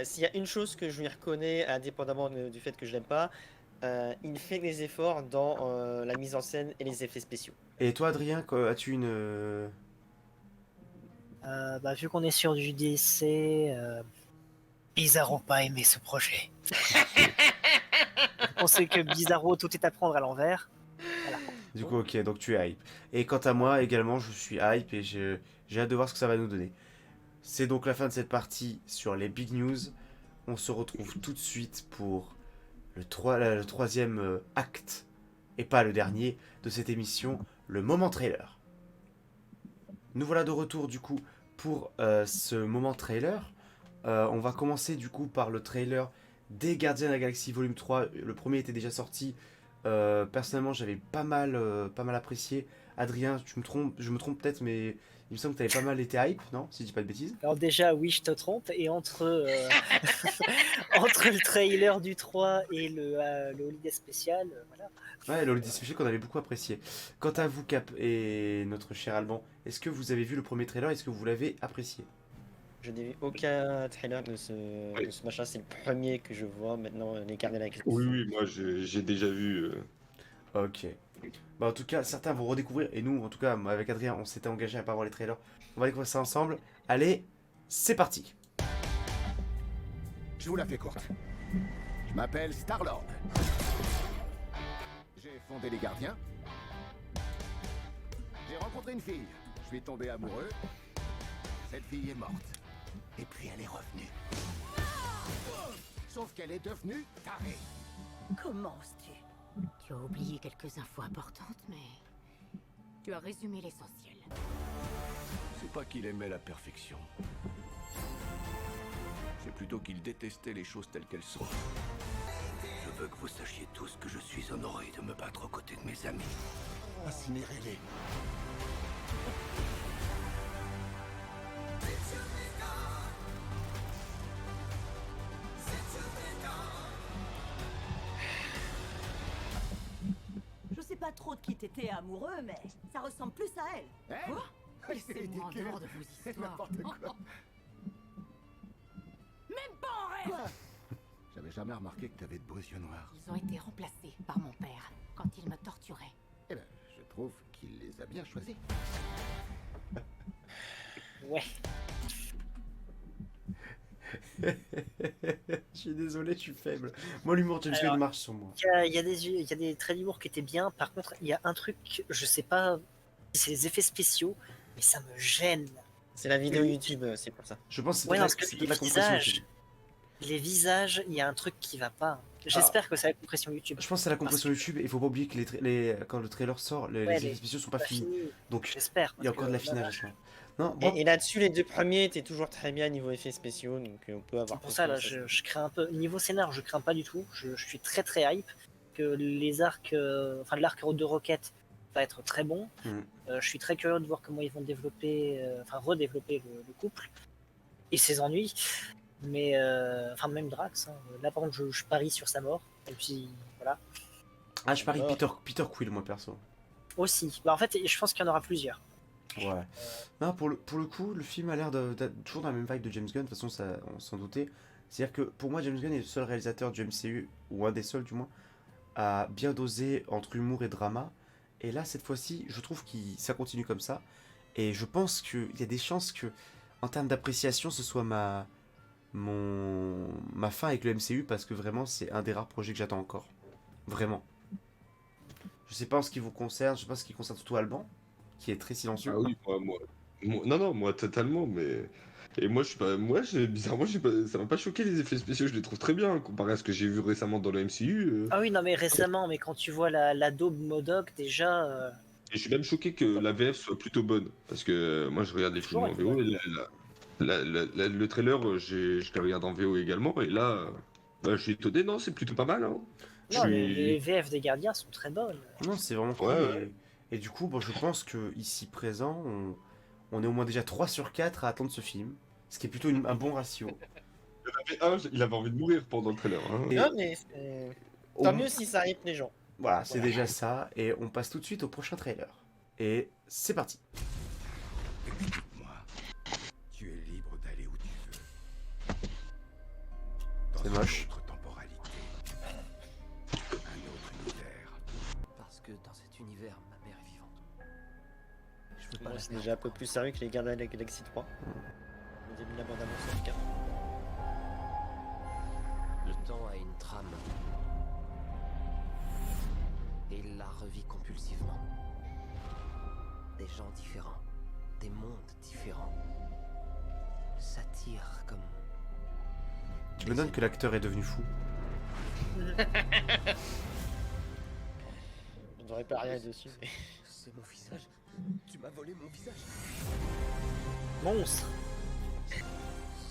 [SPEAKER 2] s'il y a une chose que je lui reconnais, indépendamment du fait que je l'aime pas, il fait des efforts dans la mise en scène et les effets spéciaux.
[SPEAKER 1] Et toi, Adrien, as-tu une.
[SPEAKER 4] Vu qu'on est sur du DC, Bizarro pas aimé ce projet. On sait que Bizarro, tout est à prendre à l'envers.
[SPEAKER 1] Du coup, ok, donc tu es hype. Et quant à moi, également, je suis hype et j'ai hâte de voir ce que ça va nous donner. C'est donc la fin de cette partie sur les big news. On se retrouve tout de suite pour le troisième acte, et pas le dernier, de cette émission, le moment trailer. Nous voilà de retour du coup pour ce moment trailer. On va commencer du coup par le trailer des Gardiens de la Galaxie Volume 3. Le premier était déjà sorti. Personnellement, j'avais pas mal apprécié. Adrien, je me trompe peut-être, mais il me semble que t'avais pas mal été hype, non? Si je dis pas de bêtises.
[SPEAKER 4] Alors déjà, oui, je te trompe, et entre, entre le trailer du 3 et le Holiday spécial, voilà.
[SPEAKER 1] Ouais, le Holiday Special qu'on avait beaucoup apprécié. Quant à vous, Cap et notre cher Alban, est-ce que vous avez vu le premier trailer? Est-ce que vous l'avez apprécié?
[SPEAKER 2] Je n'ai vu aucun trailer de ce machin, c'est le premier que je vois maintenant, les Gardiens de la Galaxie.
[SPEAKER 3] Oui, oui, moi j'ai déjà vu.
[SPEAKER 1] Ok. Bah, en tout cas, certains vont redécouvrir, et nous, en tout cas, moi, avec Adrien, on s'était engagé à pas voir les trailers. On va découvrir ça ensemble. Allez, c'est parti.
[SPEAKER 5] Je vous la fais courte. Je m'appelle Star-Lord. J'ai fondé les Gardiens. J'ai rencontré une fille. Je suis tombé amoureux. Cette fille est morte. Et puis elle est revenue. Sauf qu'elle est devenue tarée.
[SPEAKER 6] Comment oses-tu? Tu as oublié quelques infos importantes, mais tu as résumé l'essentiel.
[SPEAKER 7] C'est pas qu'il aimait la perfection. C'est plutôt qu'il détestait les choses telles qu'elles sont. Je veux que vous sachiez tous que je suis honoré de me battre aux côtés de mes amis.
[SPEAKER 5] Incinérez-les.
[SPEAKER 8] Je sais pas trop de qui t'étais amoureux, mais ça ressemble plus à elle.
[SPEAKER 5] Hein?
[SPEAKER 6] Quoi?
[SPEAKER 5] C'est
[SPEAKER 6] Laissez-moi en
[SPEAKER 5] ridicule.
[SPEAKER 6] dehors de vos
[SPEAKER 5] C'est
[SPEAKER 6] histoires.
[SPEAKER 5] n'importe quoi.
[SPEAKER 6] Même pas en rêve.
[SPEAKER 5] Quoi? J'avais jamais remarqué que t'avais de beaux yeux noirs.
[SPEAKER 6] Ils ont été remplacés par mon père quand il me torturait.
[SPEAKER 5] Eh ben, je trouve qu'il les a bien choisis.
[SPEAKER 4] Ouais.
[SPEAKER 1] Je suis désolé, je suis faible. Moi, l'humour James
[SPEAKER 4] Alors,
[SPEAKER 1] Gunn marche sur moi.
[SPEAKER 4] Il y a des traits d'humour qui étaient bien. Par contre, il y a un truc, je sais pas si c'est les effets spéciaux, mais ça me gêne.
[SPEAKER 2] C'est la vidéo YouTube, c'est pour ça.
[SPEAKER 1] Je pense que c'est
[SPEAKER 4] Ouais,
[SPEAKER 1] peut-être
[SPEAKER 4] parce que
[SPEAKER 1] c'est
[SPEAKER 4] les
[SPEAKER 1] peut-être la compression
[SPEAKER 4] visages,
[SPEAKER 1] YouTube.
[SPEAKER 4] les visages, il y a un truc qui va pas. J'espère que c'est la compression YouTube.
[SPEAKER 1] Je pense que c'est la compression YouTube, et il faut pas oublier que quand le trailer sort, les
[SPEAKER 4] Ouais,
[SPEAKER 1] effets spéciaux sont pas
[SPEAKER 4] Pas
[SPEAKER 1] finis.
[SPEAKER 4] fini.
[SPEAKER 1] Donc,
[SPEAKER 4] J'espère.
[SPEAKER 1] il y a
[SPEAKER 4] parce
[SPEAKER 1] encore
[SPEAKER 4] que,
[SPEAKER 1] de l'affinage à ce moment. Non,
[SPEAKER 2] Et,
[SPEAKER 1] moi,
[SPEAKER 2] et là-dessus, les deux premiers étaient toujours très bien niveau effets spéciaux, donc on peut avoir.
[SPEAKER 4] C'est pour ça, là, je crains un peu. Niveau scénar, je crains pas du tout. Je suis très très hype que les arcs, enfin l'arc de Rocket va être très bon. Je suis très curieux de voir comment ils vont développer, enfin redévelopper le couple et ses ennuis. Mais enfin même Drax. Hein. Là par contre, je parie sur sa mort. Et puis voilà.
[SPEAKER 1] ah, je parie Peter Quill, moi perso.
[SPEAKER 4] Aussi. Bah, en fait, je pense qu'il y en aura plusieurs.
[SPEAKER 1] Ouais. Non, pour le coup, le film a l'air d'être toujours dans la même vibe de James Gunn. De toute façon, ça, on s'en doutait. C'est-à-dire que pour moi, James Gunn est le seul réalisateur du MCU, ou un des seuls du moins, à bien doser entre humour et drama. Et là, cette fois-ci, je trouve que ça continue comme ça. Et je pense qu'il y a des chances que, en termes d'appréciation, ce soit ma fin avec le MCU, parce que vraiment, c'est un des rares projets que j'attends encore. Vraiment. Je sais pas en ce qui vous concerne, je sais pas ce qui concerne surtout Alban, qui est très silencieux.
[SPEAKER 3] Ah oui, non, moi totalement, mais. Et moi, je suis pas. Moi, bizarrement, ça m'a pas choqué les effets spéciaux, je les trouve très bien, comparé à ce que j'ai vu récemment dans le MCU.
[SPEAKER 4] Ah oui, non mais récemment, mais quand tu vois la daube Modoc déjà.
[SPEAKER 3] Et je suis même choqué que la VF soit plutôt bonne, parce que moi, je regarde les films en VO, et le trailer, je le regarde en VO également, et là, bah, je suis étonné, non, c'est plutôt pas mal, hein.
[SPEAKER 4] Non, les VF des gardiens sont très bonnes.
[SPEAKER 1] Non, c'est vraiment cool.
[SPEAKER 3] Ouais.
[SPEAKER 1] Et du coup, bon, je pense que ici présent, on est au moins déjà 3 sur 4 à attendre ce film. Ce qui est plutôt un bon ratio.
[SPEAKER 3] Il avait envie de mourir pendant le trailer. Hein.
[SPEAKER 1] Et
[SPEAKER 2] Non, mais c'est-
[SPEAKER 1] au-
[SPEAKER 2] tant mieux si ça hype les gens.
[SPEAKER 1] Voilà, c'est déjà ça. Et on passe tout de suite au prochain trailer. Et c'est parti.
[SPEAKER 7] Écoute-moi. Tu es libre d'aller où tu veux.
[SPEAKER 1] C'est
[SPEAKER 7] Dans
[SPEAKER 1] moche.
[SPEAKER 7] une autre temporalité. Un autre univers.
[SPEAKER 9] Parce que dans cet univers, ma mère est vivante. Je veux pas
[SPEAKER 2] Moi,
[SPEAKER 9] la
[SPEAKER 2] c'est
[SPEAKER 9] perdre.
[SPEAKER 2] déjà un peu plus sérieux que les Gardiens de la Galaxie 3. Le début de la bande-annonce en tout cas.
[SPEAKER 9] Le temps a une trame. Et il la revit compulsivement. Des gens différents. Des mondes différents. S'attirent comme...
[SPEAKER 1] Tu me donnes que l'acteur est devenu fou.
[SPEAKER 2] On n'aurait pas rien dessus. Mais...
[SPEAKER 9] C'est mon visage. Tu m'as volé mon visage.
[SPEAKER 4] Monstre.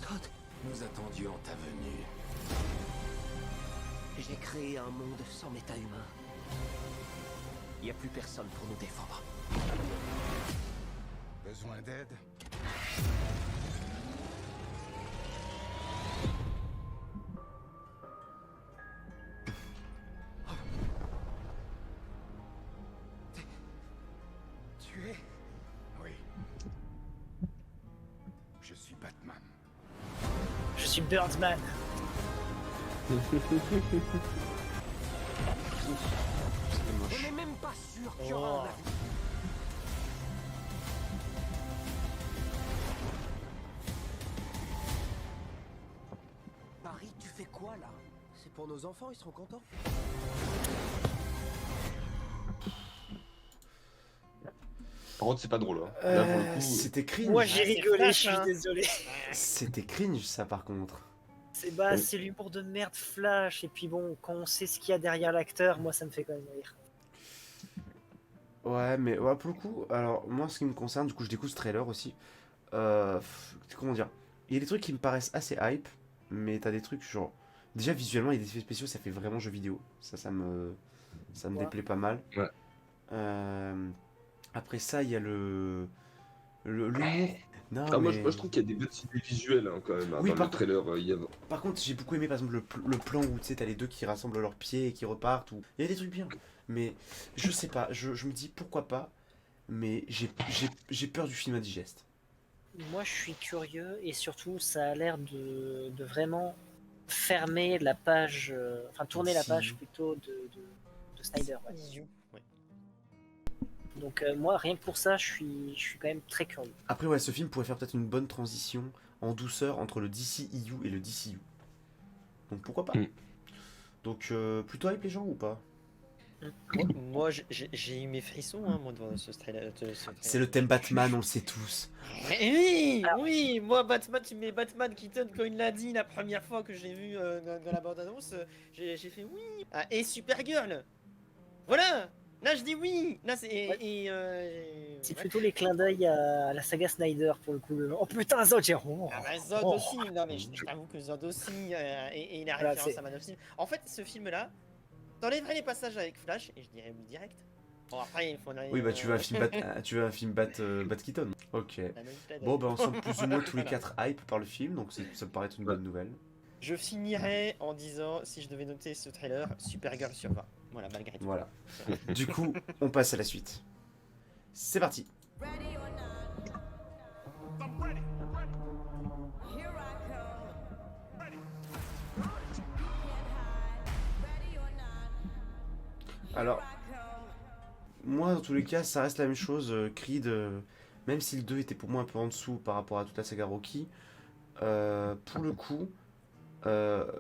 [SPEAKER 9] Todd.
[SPEAKER 7] Nous attendions ta venue.
[SPEAKER 9] J'ai créé un monde sans méta-humain. Il n'y a plus personne pour nous défendre.
[SPEAKER 5] Besoin d'aide?
[SPEAKER 7] Tu es...
[SPEAKER 5] Oui. Je suis Batman.
[SPEAKER 4] Je suis Birdman.
[SPEAKER 1] C'était moche.
[SPEAKER 9] On n'est même pas sûr qu'il y aura un avis. Paris, tu fais quoi là? C'est pour nos enfants, ils seront contents.
[SPEAKER 3] Par contre, c'est pas drôle. Hein. Là, pour le coup,
[SPEAKER 1] C'était cringe.
[SPEAKER 4] Moi j'ai
[SPEAKER 2] Ah, c'est
[SPEAKER 4] rigolé,
[SPEAKER 2] flash,
[SPEAKER 4] je suis
[SPEAKER 2] hein.
[SPEAKER 4] désolé.
[SPEAKER 1] C'était cringe, ça, par contre.
[SPEAKER 4] C'est l'humour de merde Flash, et puis bon, quand on sait ce qu'il y a derrière l'acteur, moi ça me fait quand même rire.
[SPEAKER 1] Ouais, mais ouais, pour le coup, alors, moi, ce qui me concerne, du coup, je découvre ce trailer aussi. Comment dire? Il y a des trucs qui me paraissent assez hype, mais t'as des trucs genre. Déjà, visuellement, il y a des effets spéciaux, ça fait vraiment jeu vidéo. Ça me
[SPEAKER 4] Ouais.
[SPEAKER 1] déplaît pas mal.
[SPEAKER 3] Ouais.
[SPEAKER 1] Après ça, il y a l'humour. Non,
[SPEAKER 3] ah, moi,
[SPEAKER 1] mais...
[SPEAKER 3] je trouve qu'il y a des bonnes idées visuelles hein, quand même. Hein,
[SPEAKER 1] Oui,
[SPEAKER 3] dans
[SPEAKER 1] par
[SPEAKER 3] le trailer, il y a...
[SPEAKER 1] Par contre, j'ai beaucoup aimé par exemple le plan où tu sais, t'as les deux qui rassemblent leurs pieds et qui repartent. Ou... Il y a des trucs bien. Mais je sais pas, je me dis pourquoi pas. Mais j'ai peur du film indigeste.
[SPEAKER 4] Moi je suis curieux, et surtout ça a l'air de vraiment fermer la page, enfin tourner la
[SPEAKER 1] Si.
[SPEAKER 4] page plutôt de Snyder. Ouais.
[SPEAKER 2] Iu. Ouais.
[SPEAKER 4] Donc moi rien que pour ça, je suis quand même très curieux.
[SPEAKER 1] Après, ouais, ce film pourrait faire peut-être une bonne transition en douceur entre le DCEU et le DCU. Donc pourquoi pas.
[SPEAKER 3] Mm.
[SPEAKER 1] Donc plutôt hype les gens ou pas?
[SPEAKER 2] Moi, j'ai eu mes frissons, hein, moi, devant ce trailer.
[SPEAKER 1] C'est le thème Batman, on le sait tous.
[SPEAKER 2] Oui,
[SPEAKER 4] Alors-
[SPEAKER 2] oui, moi, Batman, tu mets Batman Keaton quand il l'a dit la première fois que j'ai vu dans la bande-annonce, j'ai fait oui. Ah, et Supergirl. Voilà. Là, je dis oui. Là, c'est
[SPEAKER 4] Ouais. C'est
[SPEAKER 2] ouais.
[SPEAKER 4] plutôt les clins d'œil à la saga Snyder pour le coup. Oh putain, Zod, j'ai
[SPEAKER 2] Ah bah, Zod
[SPEAKER 4] Oh.
[SPEAKER 2] aussi, non mais je t'avoue que Zod aussi, et la
[SPEAKER 4] Voilà,
[SPEAKER 2] référence
[SPEAKER 4] c'est-
[SPEAKER 2] à Man of Steel. En fait, ce film-là, t'enlèverais les passages avec Flash et je dirais oui direct. Bon après, il faudrait...
[SPEAKER 1] Oui, bah tu veux un film Bat Keaton. Ok. Bon, bah on semble plus ou moins tous les quatre hype par le film, donc ça me paraît être une bonne nouvelle.
[SPEAKER 2] Je finirais en disant, si je devais noter ce trailer, Supergirl sur 20. Voilà, malgré tout.
[SPEAKER 1] Voilà. Du coup, on passe à la suite. C'est parti. Alors, moi, dans tous les cas, ça reste la même chose. Creed, même si le 2 était pour moi un peu en dessous par rapport à toute la saga Rocky, pour le coup,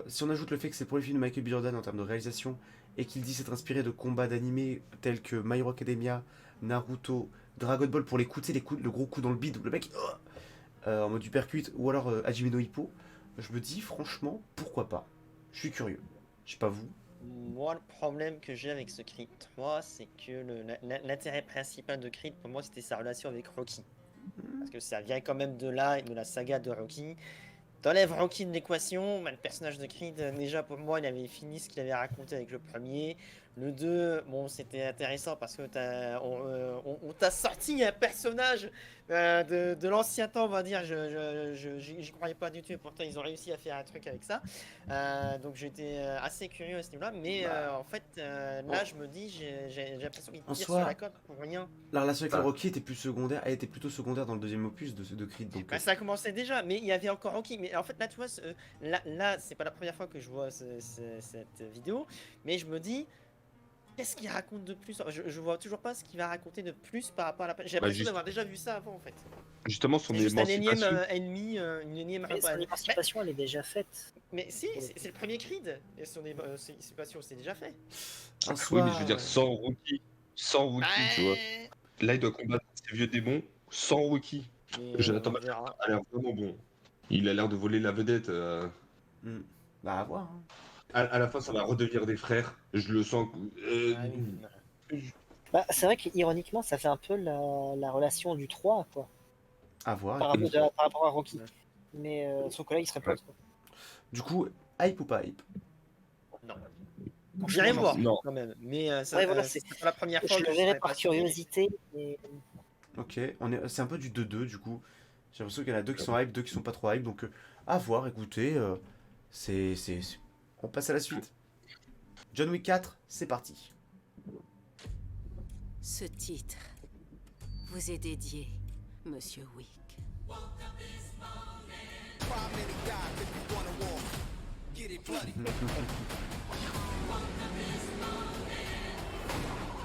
[SPEAKER 1] si on ajoute le fait que c'est pour les films de Michael B. Jordan en termes de réalisation et qu'il dit s'être inspiré de combats d'animés tels que My Hero Academia, Naruto, Dragon Ball pour les coups, tu sais, le gros coup dans le bide où le mec en mode uppercut, ou alors Hajime no Ippo, je me dis franchement, pourquoi pas. Je suis curieux. Je sais pas vous.
[SPEAKER 2] Moi, le problème que j'ai avec ce Creed 3, c'est que l'intérêt principal de Creed, pour moi, c'était sa relation avec Rocky. Parce que ça vient quand même de là, et de la saga de Rocky. T'enlèves Rocky de l'équation, bah, le personnage de Creed, déjà pour moi, il avait fini ce qu'il avait raconté avec le premier. Le 2, bon, c'était intéressant parce que on t'a sorti un personnage de l'ancien temps, on va dire. J'y croyais pas du tout, et pourtant ils ont réussi à faire un truc avec ça. Donc j'étais assez curieux à ce niveau-là, mais en fait, là, je me dis, j'ai l'impression qu'ils
[SPEAKER 1] En
[SPEAKER 2] tirent
[SPEAKER 1] soi,
[SPEAKER 2] sur la corde pour rien.
[SPEAKER 1] La relation avec le Rocky était plus secondaire, elle était plutôt secondaire dans le deuxième opus de Creed. Donc,
[SPEAKER 2] Bah, ça commençait déjà, mais il y avait encore Rocky. Mais en fait, là, tu vois, là c'est pas la première fois que je vois cette vidéo, mais je me dis, qu'est-ce qu'il raconte de plus? Je vois toujours pas ce qu'il va raconter de plus par rapport à la. J'ai l'impression
[SPEAKER 3] juste-
[SPEAKER 2] d'avoir déjà vu ça avant, en fait.
[SPEAKER 3] Justement, son
[SPEAKER 2] C'est juste un énième
[SPEAKER 3] émancipation.
[SPEAKER 2] ennemi, une énième.
[SPEAKER 4] Mais son émancipation, elle est déjà faite.
[SPEAKER 2] Mais si, c'est le premier Creed. Et son émancipation, c'est déjà fait.
[SPEAKER 1] en
[SPEAKER 3] Oui,
[SPEAKER 1] soi,
[SPEAKER 3] mais je veux dire, sans Rookie. Sans Rookie, tu vois. Là, il doit combattre ces vieux démons sans Rookie. Jonathan
[SPEAKER 2] on verra.
[SPEAKER 3] a l'air vraiment bon. Il a l'air de voler la vedette.
[SPEAKER 1] bah à voir. Hein.
[SPEAKER 3] À la fin, ça va redevenir des frères. Je le sens.
[SPEAKER 2] Ah oui.
[SPEAKER 4] Bah, c'est vrai qu'ironiquement, ça fait un peu la relation du 3, quoi,
[SPEAKER 1] À voir.
[SPEAKER 4] par
[SPEAKER 1] écoute.
[SPEAKER 4] rapport à Rocky. Mais sauf que là, il serait pas.
[SPEAKER 1] Du coup, hype ou pas hype?
[SPEAKER 2] Non. J'irai voir
[SPEAKER 3] Non.
[SPEAKER 2] quand même, mais
[SPEAKER 4] Ouais, voilà,
[SPEAKER 2] c'est pas la première fois
[SPEAKER 4] Je
[SPEAKER 2] que
[SPEAKER 4] le
[SPEAKER 2] je
[SPEAKER 4] verrai
[SPEAKER 2] serais
[SPEAKER 4] par
[SPEAKER 2] pas surpris.
[SPEAKER 4] curiosité. Et...
[SPEAKER 1] Ok, c'est un peu du 2-2 du coup. J'ai l'impression qu'il y en a deux qui sont hype, deux qui sont pas trop hype, donc à voir, écoutez, on passe à la suite. John Wick 4, c'est parti.
[SPEAKER 6] Ce titre vous est dédié, Monsieur Wick.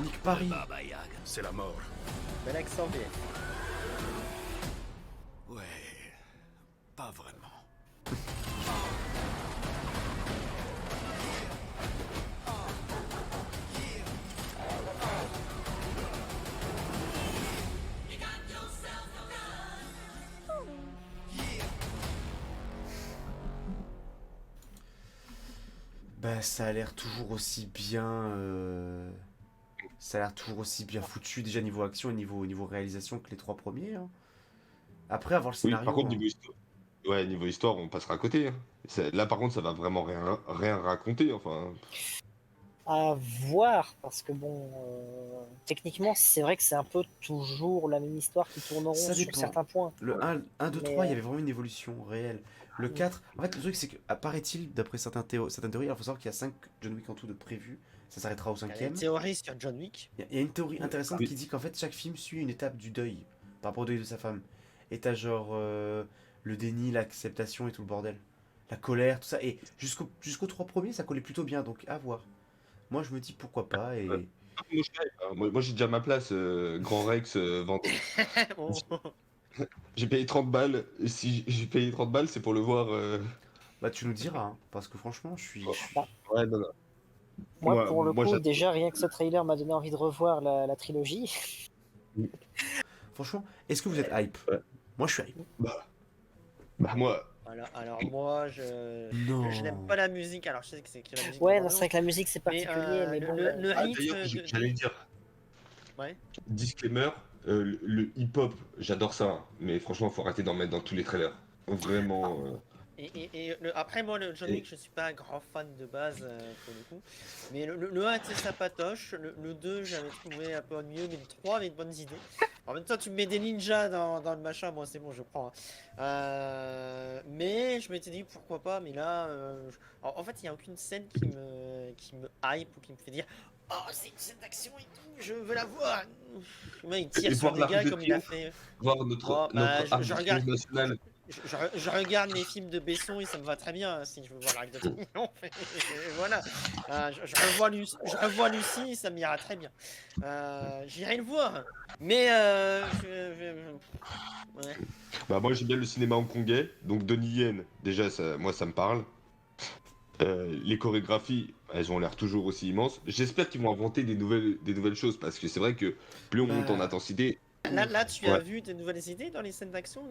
[SPEAKER 1] Nick Paris.
[SPEAKER 5] Baba Yaga, c'est la mort.
[SPEAKER 2] Bel accent VF.
[SPEAKER 5] Ouais, pas vraiment.
[SPEAKER 1] Bah ça a l'air toujours aussi bien. Ça a l'air toujours aussi bien foutu déjà niveau action et niveau réalisation que les trois premiers, hein. Après avoir le
[SPEAKER 3] Oui,
[SPEAKER 1] scénario.
[SPEAKER 3] par contre,
[SPEAKER 1] hein.
[SPEAKER 3] niveau histoire, on passera à côté, hein. Là, par contre, ça va vraiment rien raconter. Enfin,
[SPEAKER 4] À voir, parce que bon, techniquement, c'est vrai que c'est un peu toujours la même histoire qui tourne en
[SPEAKER 1] Ça
[SPEAKER 4] rond sur
[SPEAKER 1] dépend.
[SPEAKER 4] certains points.
[SPEAKER 1] Le 1, 2,
[SPEAKER 4] Mais,
[SPEAKER 1] 3, il y avait vraiment une évolution réelle. Le 4, en fait, le truc, c'est que, apparaît-il, d'après certaines théories, il faut savoir qu'il y a 5 John Wick en tout de prévus. Ça s'arrêtera au
[SPEAKER 2] Il y a
[SPEAKER 1] 5ème.
[SPEAKER 2] une théorie sur John Wick.
[SPEAKER 1] Il y a une théorie intéressante
[SPEAKER 3] Oui.
[SPEAKER 1] qui dit qu'en fait, chaque film suit une étape du deuil par rapport au deuil de sa femme. Et t'as genre le déni, l'acceptation et tout le bordel. La colère, tout ça. Et jusqu'aux 3 premiers, ça collait plutôt bien, donc à voir. Moi, je me dis pourquoi pas. Et
[SPEAKER 3] moi, moi, j'ai déjà ma place, Grand Rex, Vendée.
[SPEAKER 2] Oh.
[SPEAKER 3] J'ai payé 30 balles. Et si j'ai payé 30 balles, c'est pour le voir.
[SPEAKER 1] bah, tu nous diras, hein, parce que franchement, je suis.
[SPEAKER 3] Ouais, non, non.
[SPEAKER 4] moi, pour le coup,
[SPEAKER 3] j'adore.
[SPEAKER 4] déjà, rien que ce trailer m'a donné envie de revoir la trilogie.
[SPEAKER 1] Franchement, est-ce que vous êtes hype?
[SPEAKER 3] Ouais.
[SPEAKER 1] Moi, je suis hype.
[SPEAKER 3] Bah, moi,
[SPEAKER 2] Alors moi,
[SPEAKER 1] Non.
[SPEAKER 2] je n'aime pas la musique. Alors je sais que c'est que la musique.
[SPEAKER 4] Ouais,
[SPEAKER 2] de
[SPEAKER 4] non, c'est vrai que la musique, c'est
[SPEAKER 2] mais,
[SPEAKER 4] particulier, mais bon.
[SPEAKER 2] le
[SPEAKER 3] ah,
[SPEAKER 2] rythme.
[SPEAKER 3] d'ailleurs, j'allais dire,
[SPEAKER 2] Ouais.
[SPEAKER 3] disclaimer, le hip-hop, j'adore ça, hein, mais franchement, faut arrêter d'en mettre dans tous les trailers. Vraiment.
[SPEAKER 2] Après moi, le John Wick, je suis pas un grand fan de base pour le coup. Mais le 1 était sympatoche, le 2 j'avais trouvé un peu mieux, mais le 3 avait de bonnes idées. En même temps, tu me mets des ninjas dans le machin, moi c'est bon, je prends. Mais je m'étais dit pourquoi pas, mais là, en fait, il n'y a aucune scène qui me hype ou qui me fait dire oh, c'est une scène d'action et tout, je veux la voir. Ouais, il tire
[SPEAKER 3] Et
[SPEAKER 2] sur
[SPEAKER 3] voir
[SPEAKER 2] des
[SPEAKER 3] l'Arc
[SPEAKER 2] gars
[SPEAKER 3] de
[SPEAKER 2] comme il a
[SPEAKER 3] Triomphe.
[SPEAKER 2] fait.
[SPEAKER 3] Voir notre,
[SPEAKER 2] Oh, bah,
[SPEAKER 3] notre
[SPEAKER 2] je
[SPEAKER 3] arc de
[SPEAKER 2] regarde-
[SPEAKER 3] triomphe national.
[SPEAKER 2] Je regarde les films de Besson et ça me va très bien si je veux voir l'Arc de Triomphe. Et voilà. Je revois Lucie et ça m'ira très bien. J'irai le voir. Mais ouais.
[SPEAKER 3] Bah, moi, j'aime bien le cinéma hongkongais, donc Donnie Yen, déjà, moi, ça me parle. Les chorégraphies, elles ont l'air toujours aussi immenses. J'espère qu'ils vont inventer des nouvelles choses, parce que c'est vrai que plus on monte en intensité.
[SPEAKER 2] Là, tu as
[SPEAKER 3] Ouais.
[SPEAKER 2] vu des nouvelles idées dans les scènes d'action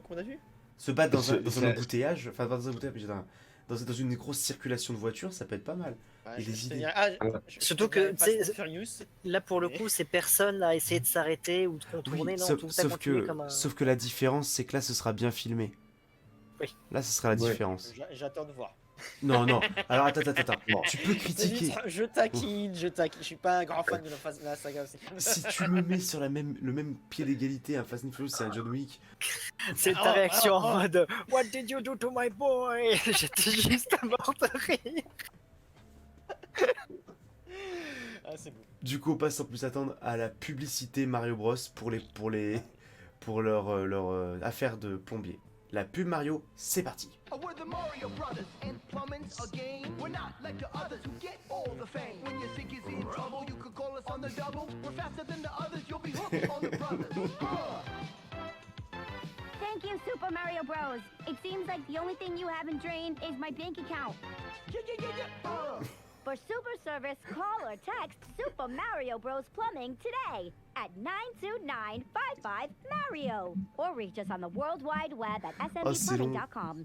[SPEAKER 2] qu'on a vues?
[SPEAKER 1] Se battre dans un
[SPEAKER 3] Ça-
[SPEAKER 1] embouteillage, enfin, pas dans un embouteillage, mais dans une grosse circulation de voitures, ça peut être pas mal.
[SPEAKER 2] Bah,
[SPEAKER 1] Et
[SPEAKER 2] je
[SPEAKER 1] des
[SPEAKER 2] te
[SPEAKER 1] idées.
[SPEAKER 2] dirais-
[SPEAKER 4] Surtout
[SPEAKER 2] te dirais
[SPEAKER 4] que,
[SPEAKER 2] Fast
[SPEAKER 4] tu sais,
[SPEAKER 2] and Furious.
[SPEAKER 4] Là, pour le coup, c'est personne à essayer de s'arrêter ou de contourner,
[SPEAKER 1] Oui,
[SPEAKER 4] non,
[SPEAKER 1] sauf,
[SPEAKER 4] tout a
[SPEAKER 1] sauf
[SPEAKER 4] continué
[SPEAKER 1] que,
[SPEAKER 4] comme un...
[SPEAKER 1] sauf que la différence, c'est que là, ce sera bien filmé.
[SPEAKER 4] Oui.
[SPEAKER 1] Là, ce sera la
[SPEAKER 3] Ouais.
[SPEAKER 1] différence.
[SPEAKER 2] J'attends de voir.
[SPEAKER 1] Non, non. Alors, attends.
[SPEAKER 3] Bon.
[SPEAKER 1] Tu peux critiquer.
[SPEAKER 2] Je taquine. Je suis pas un grand fan de la saga aussi.
[SPEAKER 1] Si tu me mets sur le même pied d'égalité un Fast and Furious et un John Wick,
[SPEAKER 4] C'est ta réaction en mode What did you do to my boy? J'étais juste à mort de rire.
[SPEAKER 2] Ah, c'est bon.
[SPEAKER 1] du coup, on passe sans plus attendre à la publicité Mario Bros pour leur affaire de plombier. La pub Mario, c'est parti.
[SPEAKER 10] We're the Mario Brothers, and plumbing's a game. We're not like the others who get all the fame. When your sink is in trouble, you could call us on the double. We're faster than the others, you'll be hooked on the brothers.
[SPEAKER 11] Thank you, Super Mario Bros. It seems like the only thing you haven't drained is my bank account.
[SPEAKER 10] Yeah.
[SPEAKER 11] For super service, call or text Super Mario Bros. Plumbing today at 92955-MARIO. Or reach us on the World Wide Web at smbplumbing.com.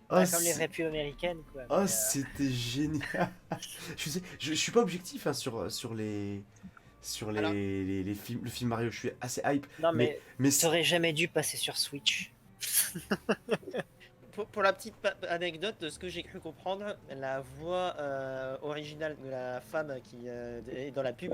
[SPEAKER 1] Oh,
[SPEAKER 4] Comme les vraies pubs américaines, quoi.
[SPEAKER 1] Oh,
[SPEAKER 4] Mais,
[SPEAKER 1] c'était génial. je suis pas objectif hein, sur les
[SPEAKER 2] Alors-
[SPEAKER 1] films, le film Mario. Je suis assez hype.
[SPEAKER 4] Non, mais
[SPEAKER 1] Mais
[SPEAKER 4] ça aurait jamais dû passer sur Switch.
[SPEAKER 2] pour la petite anecdote de ce que j'ai cru comprendre, la voix originale de la femme qui est dans la pub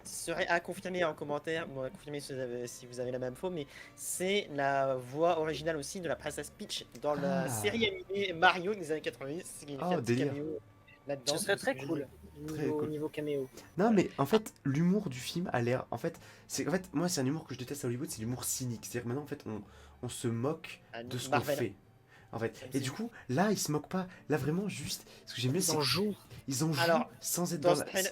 [SPEAKER 2] serait à confirmer en commentaire, ou à confirmer si vous avez la même info, mais c'est la voix originale aussi de la princesse Peach dans la série animée Mario des années 90. Qui fait un petit
[SPEAKER 1] délire.
[SPEAKER 2] caméo là-dedans.
[SPEAKER 4] Ce serait très cool. Niveau caméo.
[SPEAKER 1] Non, mais en fait, l'humour du film a l'air. En fait, moi, c'est un humour que je déteste à Hollywood, c'est l'humour cynique. C'est-à-dire que maintenant, en fait, on se moque de ce qu'on
[SPEAKER 2] Marvel.
[SPEAKER 1] fait. En fait. Et du coup, là, ils se moquent pas. Là, vraiment, juste. Ce que j'aime bien, c'est
[SPEAKER 4] Ils en jouent.
[SPEAKER 1] Ils en jouent
[SPEAKER 2] Alors,
[SPEAKER 1] sans être
[SPEAKER 2] dans
[SPEAKER 1] dans
[SPEAKER 2] ce
[SPEAKER 1] la.
[SPEAKER 2] trailer-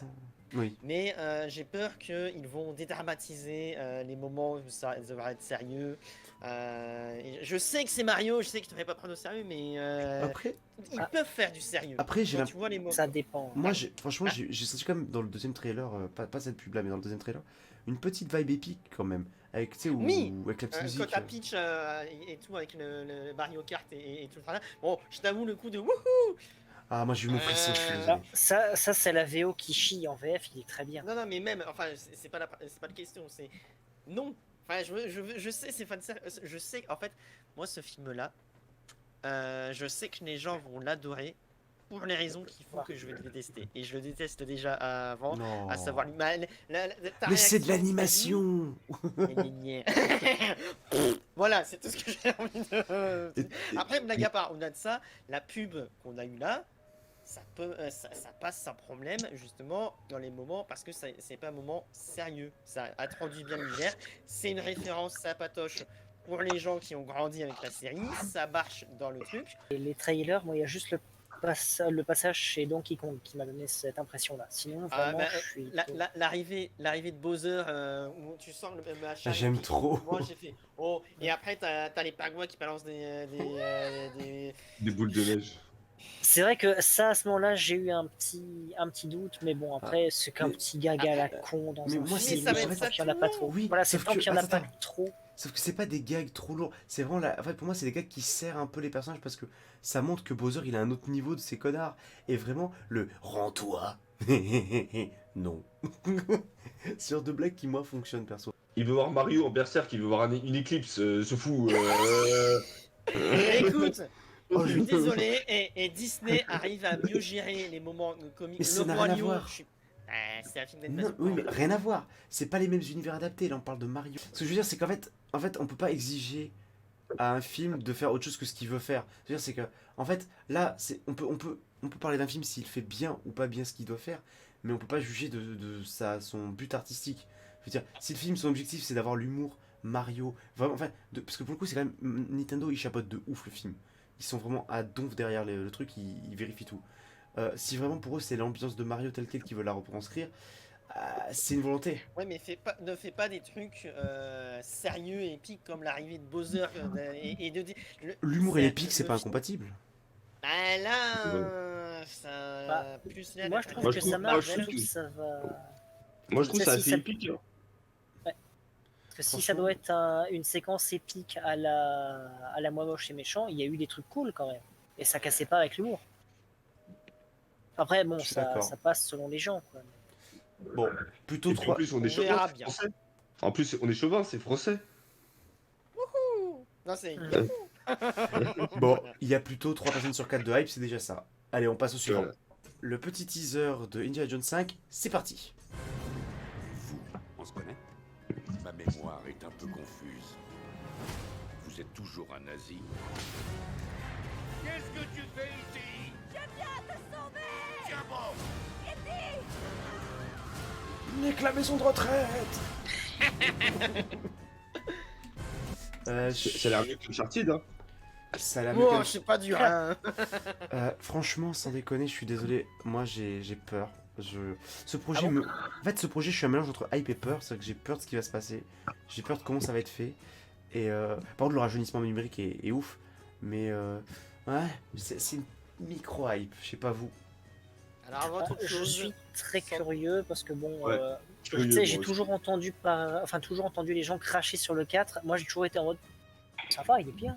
[SPEAKER 1] Oui.
[SPEAKER 2] Mais j'ai peur qu'ils vont dédramatiser les moments où ça va être sérieux. Et je sais que c'est Mario, je sais que je ne devrais pas prendre au sérieux, mais
[SPEAKER 1] Après,
[SPEAKER 2] ils peuvent faire du sérieux.
[SPEAKER 1] Après, j'ai
[SPEAKER 2] Quand tu vois les mots.
[SPEAKER 4] Ça dépend.
[SPEAKER 1] moi, franchement, j'ai senti quand même dans le deuxième trailer, pas cette pub là, mais dans le deuxième trailer, une petite vibe épique quand même. Avec, tu sais,
[SPEAKER 2] Oui.
[SPEAKER 1] avec la petite
[SPEAKER 2] Quand
[SPEAKER 1] musique.
[SPEAKER 2] t'as Peach et tout avec le Mario Kart et tout le tralala. Bon, je t'avoue le coup de wouhou.
[SPEAKER 1] Ah, moi, j'ai eu mon frisson, je suis désolé.
[SPEAKER 4] Alors, ça c'est la VO qui chie. En VF, il est très bien.
[SPEAKER 2] Non, mais même, enfin, c'est pas la question, c'est non. Enfin, je sais, c'est fan service. Je sais, en fait, moi, ce film-là, je sais que les gens vont l'adorer pour les raisons qui font que je vais le détester. Et je le déteste déjà avant,
[SPEAKER 1] Non.
[SPEAKER 2] à savoir
[SPEAKER 1] Mais c'est de l'animation.
[SPEAKER 2] Voilà, c'est tout ce que j'ai envie de. Après, blague à part, au-delà de ça, la pub qu'on a eue là, ça passe sans problème, justement, dans les moments, parce que c'est pas un moment sérieux. Ça introduit bien l'univers. C'est une référence sympatoche pour les gens qui ont grandi avec la série. Ça marche dans le truc.
[SPEAKER 4] Et les trailers, moi, il y a juste le passage chez Donkey Kong qui m'a donné cette impression-là. Sinon, vraiment, je suis.
[SPEAKER 2] L'arrivée de Bowser, où tu sens le machin.
[SPEAKER 1] J'aime trop.
[SPEAKER 2] Moi, j'ai fait. Oh, et après, t'as les pingouins qui balancent des
[SPEAKER 3] boules de neige.
[SPEAKER 4] C'est vrai que ça, à ce moment-là, j'ai eu un petit doute, mais bon, après, c'est qu'un petit gaga à la con dans
[SPEAKER 1] mais
[SPEAKER 4] un
[SPEAKER 1] moi,
[SPEAKER 4] film.
[SPEAKER 1] c'est- ça va
[SPEAKER 4] c'est
[SPEAKER 1] être
[SPEAKER 4] tant qu'il n'y en a pas trop.
[SPEAKER 1] Oui,
[SPEAKER 4] Voilà, c'est
[SPEAKER 1] sauf
[SPEAKER 4] tant
[SPEAKER 1] que-
[SPEAKER 4] qu'il n'y en a pas
[SPEAKER 1] attends.
[SPEAKER 4] trop.
[SPEAKER 1] Sauf que c'est pas des gags trop lourds. C'est vraiment en fait, pour moi, c'est des gags qui serrent un peu les personnages parce que ça montre que Bowser il a un autre niveau de ces connards. Et vraiment, le rends-toi. Non. Ce genre de blague qui, moi, fonctionne perso.
[SPEAKER 3] Il veut voir Mario en berserk, il veut voir une éclipse, ce fou.
[SPEAKER 2] Écoute,
[SPEAKER 1] Oh,
[SPEAKER 2] je suis désolé, et Disney arrive à mieux gérer les moments comiques.
[SPEAKER 1] Mais ça
[SPEAKER 2] Le
[SPEAKER 1] n'a
[SPEAKER 2] Roi
[SPEAKER 1] rien à
[SPEAKER 2] Lion,
[SPEAKER 1] voir.
[SPEAKER 2] c'est un film
[SPEAKER 1] Non,
[SPEAKER 2] d'animation.
[SPEAKER 1] oui, mais rien à voir. C'est pas les mêmes univers adaptés. Là, on parle de Mario. Ce que je veux dire, c'est qu'en fait, on peut pas exiger à un film de faire autre chose que ce qu'il veut faire. Ce que je veux dire, c'est que, en fait, là, on peut parler d'un film s'il fait bien ou pas bien ce qu'il doit faire, mais on peut pas juger de son but artistique. Je veux dire, si le film, son objectif, c'est d'avoir l'humour Mario, vraiment, enfin, parce que pour le coup, c'est quand même Nintendo, ils chapeautent de ouf le film. Ils sont vraiment à donf derrière le truc, ils vérifient tout. Si vraiment pour eux c'est l'ambiance de Mario telle quelle qui veulent la retranscrire, c'est une volonté.
[SPEAKER 2] Ouais, mais ne fais pas des trucs sérieux et épiques comme l'arrivée de Bowser et de.
[SPEAKER 1] L'humour et l'épique, c'est pas incompatible.
[SPEAKER 2] Bah là, ça. Plus
[SPEAKER 4] Moi, je trouve que ça marche, je trouve que ça va.
[SPEAKER 3] Moi, je trouve ça
[SPEAKER 4] si
[SPEAKER 3] assez
[SPEAKER 4] ça-
[SPEAKER 3] épique. hein.
[SPEAKER 4] Parce que si ça doit être une séquence épique à la moi moche et méchant, il y a eu des trucs cool quand même. Et ça cassait pas avec l'humour. Après, bon,
[SPEAKER 1] Je suis d'accord.
[SPEAKER 4] ça passe selon les gens. Quoi.
[SPEAKER 1] Bon, plutôt
[SPEAKER 3] Et puis, en
[SPEAKER 1] 3.
[SPEAKER 3] plus, on est
[SPEAKER 2] On verra
[SPEAKER 3] chauvin, c'est
[SPEAKER 2] bien.
[SPEAKER 3] français. En plus, on est chauvin, c'est français.
[SPEAKER 2] Non, c'est.
[SPEAKER 1] Bon, il y a plutôt 3 personnes sur 4 de hype, c'est déjà ça. Allez, on passe au suivant.
[SPEAKER 3] Voilà.
[SPEAKER 1] Le petit teaser de Indiana Jones 5, c'est parti.
[SPEAKER 7] Vous, on se connaît? Ma mémoire est un peu confuse. Vous êtes toujours un nazi? Qu'est-ce que tu fais ici?
[SPEAKER 11] Je viens te sauver!
[SPEAKER 7] Tiens bon!
[SPEAKER 1] Nique la maison de retraite.
[SPEAKER 3] Ça a l'air mieux que Uncharted, hein.
[SPEAKER 1] Ça a l'air
[SPEAKER 2] Oh,
[SPEAKER 1] mieux
[SPEAKER 2] je sais pas du rien.
[SPEAKER 1] franchement, sans déconner, je suis désolé. Moi, j'ai peur. Ce projet
[SPEAKER 4] Ah bon
[SPEAKER 1] En fait, ce projet, je suis un mélange entre hype et peur. C'est-à-dire que j'ai peur de ce qui va se passer. J'ai peur de comment ça va être fait. Et par contre, le rajeunissement numérique est ouf. Mais ouais, c'est une micro-hype. Je sais pas vous.
[SPEAKER 2] Alors, avant toute
[SPEAKER 4] Je
[SPEAKER 2] chose,
[SPEAKER 4] suis très curieux parce que bon,
[SPEAKER 3] Ouais,
[SPEAKER 4] tu sais, j'ai toujours entendu les gens cracher sur le 4. Moi, j'ai toujours été en mode, ça va, il est bien.